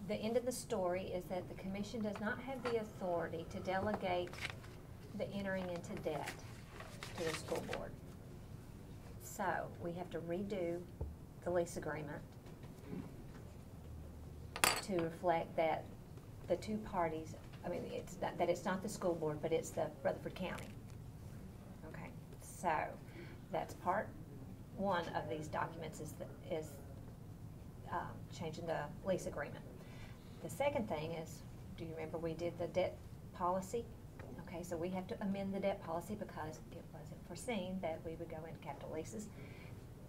The end of the story is that the commission does not have the authority to delegate the entering into debt to the school board. So we have to redo the lease agreement to reflect that the two parties I mean, it's not, that it's not the school board, but it's the Rutherford County. Okay, so that's part one of these documents is changing the lease agreement. The second thing is, do you remember we did the debt policy? Okay, so we have to amend the debt policy because it wasn't foreseen that we would go into capital leases.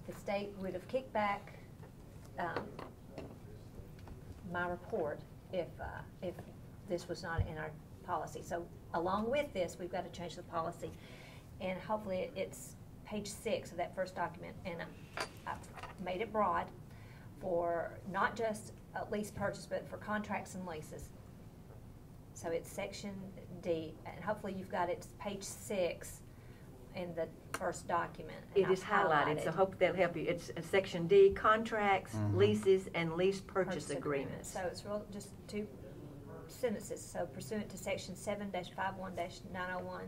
The state would have kicked back my report if this was not in our policy. So along with this, we've got to change the policy, and hopefully it's page 6 of that first document, and I've made it broad for not just a lease purchase, but for contracts and leases. So it's section D, and hopefully you've got it page 6 in the first document. It is highlighted, so hope that'll help you. It's section D, contracts, leases, and lease purchase agreements. So it's real, just 2 sentences. So pursuant to section 7-51-901,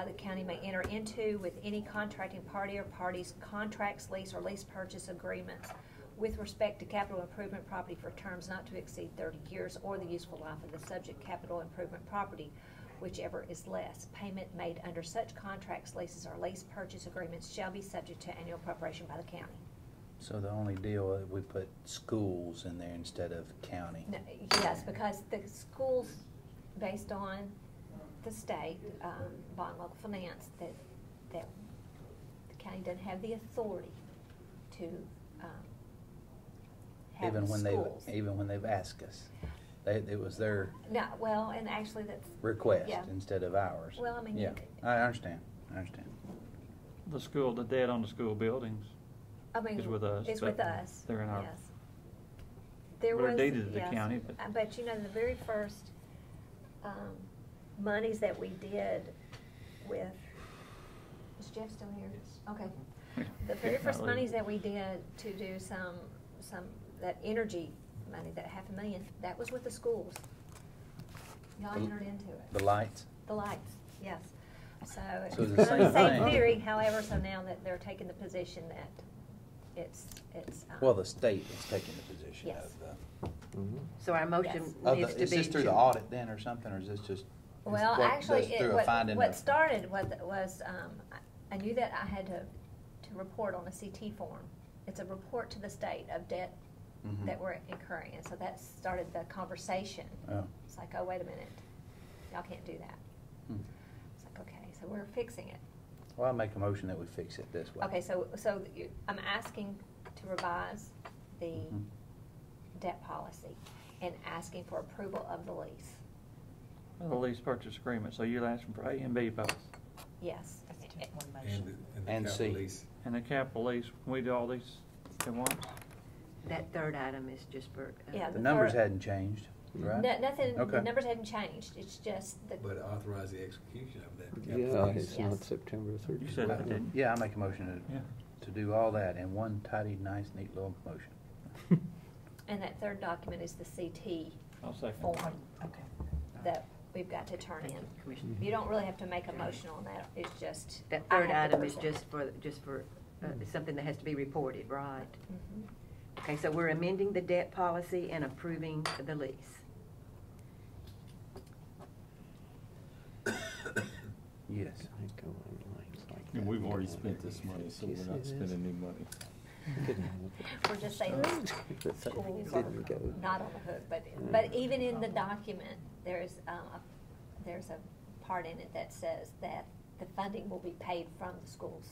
the county may enter into with any contracting party or parties contracts, lease, or lease purchase agreements with respect to capital improvement property for terms not to exceed 30 years or the useful life of the subject capital improvement property, whichever is less. Payment made under such contracts, leases, or lease purchase agreements shall be subject to annual appropriation by the county. So the only deal, we put schools in there instead of county. No, yes, because the schools, based on the state, bond local finance, that the county doesn't have the authority to have Even when schools. even when they've asked us, it was their No, well, and actually that's request yeah. instead of ours. Well, I mean, yeah, I understand. The debt on the school buildings I mean, is with us. It's with us. They're in our. Yes. There We're was deeded to the yes, county, but you know the very first monies that we did with. Is Jeff still here? Okay. The very first monies that we did to do some that energy money, that $500,000, that was with the schools. Y'all entered into it. The lights. The lights, yes. So So it's the the same thing. theory, however, so now that they're taking the position that it's. Well, the state is taking the position Yes. of the. So our motion Of needs the, to is be this through the audit then, or something, or is this just? Well, what- actually, just through a finding what of- started was, I knew that I had to report on a CT form. It's a report to the state of debt that we're incurring, and so that started the conversation. Oh. It's like, oh, wait a minute, y'all can't do that. It's like, okay, so we're fixing it. Well, I'll make a motion that we fix it this way. Okay, so I'm asking to revise the debt policy and asking for approval of the lease. The lease purchase agreement, so you're asking for A and B both. Yes. And C. Lease. And the capital lease, we do all these at once? That third item is just for. Yeah, The numbers hadn't changed, right? Nothing, Okay. the numbers hadn't changed, it's just the. But authorize the execution of that. Yeah, capital it's lease. not September 30th. You said that, didn't you? Yeah, I make a motion to do all that in one tidy, nice, neat little motion. And that third document is the CT I'll second. form. That we've got to turn in. Commissioner. You don't really have to make a motion on that, it's just. That I third have to item is present. just for something that has to be reported, right? Mhm. Okay, so we're amending the debt policy and approving the lease. Yes. And we've already spent this money, so we're not spending any money. We're just saying that schools are not on the hook, but even in the document, there's a part in it that says that the funding will be paid from the schools.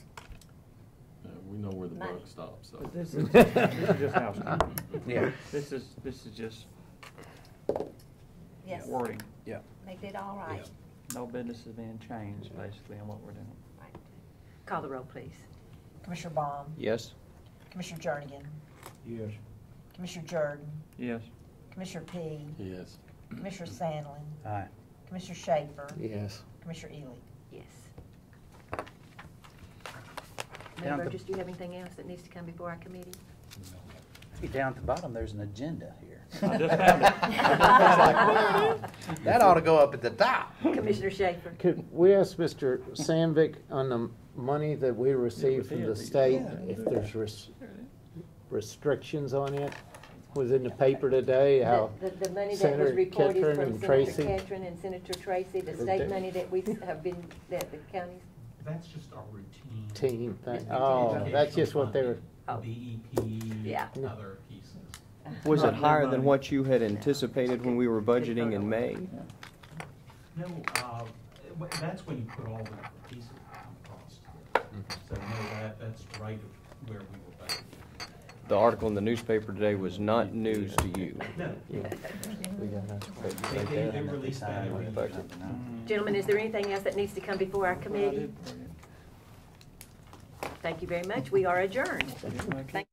We know where the Money. buck stops, so. But this is just housekeeping. Yeah. This is just Yes. wording. Yeah. They did all right. No business is being changed, basically, on what we're doing. Right. Call the roll, please. Commissioner Baum, Yes. Commissioner Jernigan, Yes. Commissioner Jordan, Yes. Commissioner P, Yes. Commissioner Sandlin, Aye. Commissioner Schaefer, Yes. Commissioner Ely. Yes. Down Mayor at the- Burgess, do you have anything else that needs to come before our committee? Hey, down at the bottom, there's an agenda here. I just found it. That ought to go up at the top. Commissioner Schaefer. Could we ask Mr. Sandvik on the money that we receive from the state, if there's restrictions on it? was in the paper today, how The money that was Senator reported Ketron from and Senator Tracy. Ketron and Senator Tracy, the state money that we have been, that the counties. That's just our routine. Team thing. Just Oh, educational that's just what they were. funding, BEP, Yeah. other pieces. Was it higher than what you had anticipated when we were budgeting in May? No, that's when you put all the different pieces on cost. So no, that's right where we were budgeting. The article in the newspaper today was not news to you. No. Yeah. We got that paper right They there. release that every year. Gentlemen, is there anything else that needs to come before our committee? Thank you very much. We are adjourned. Thank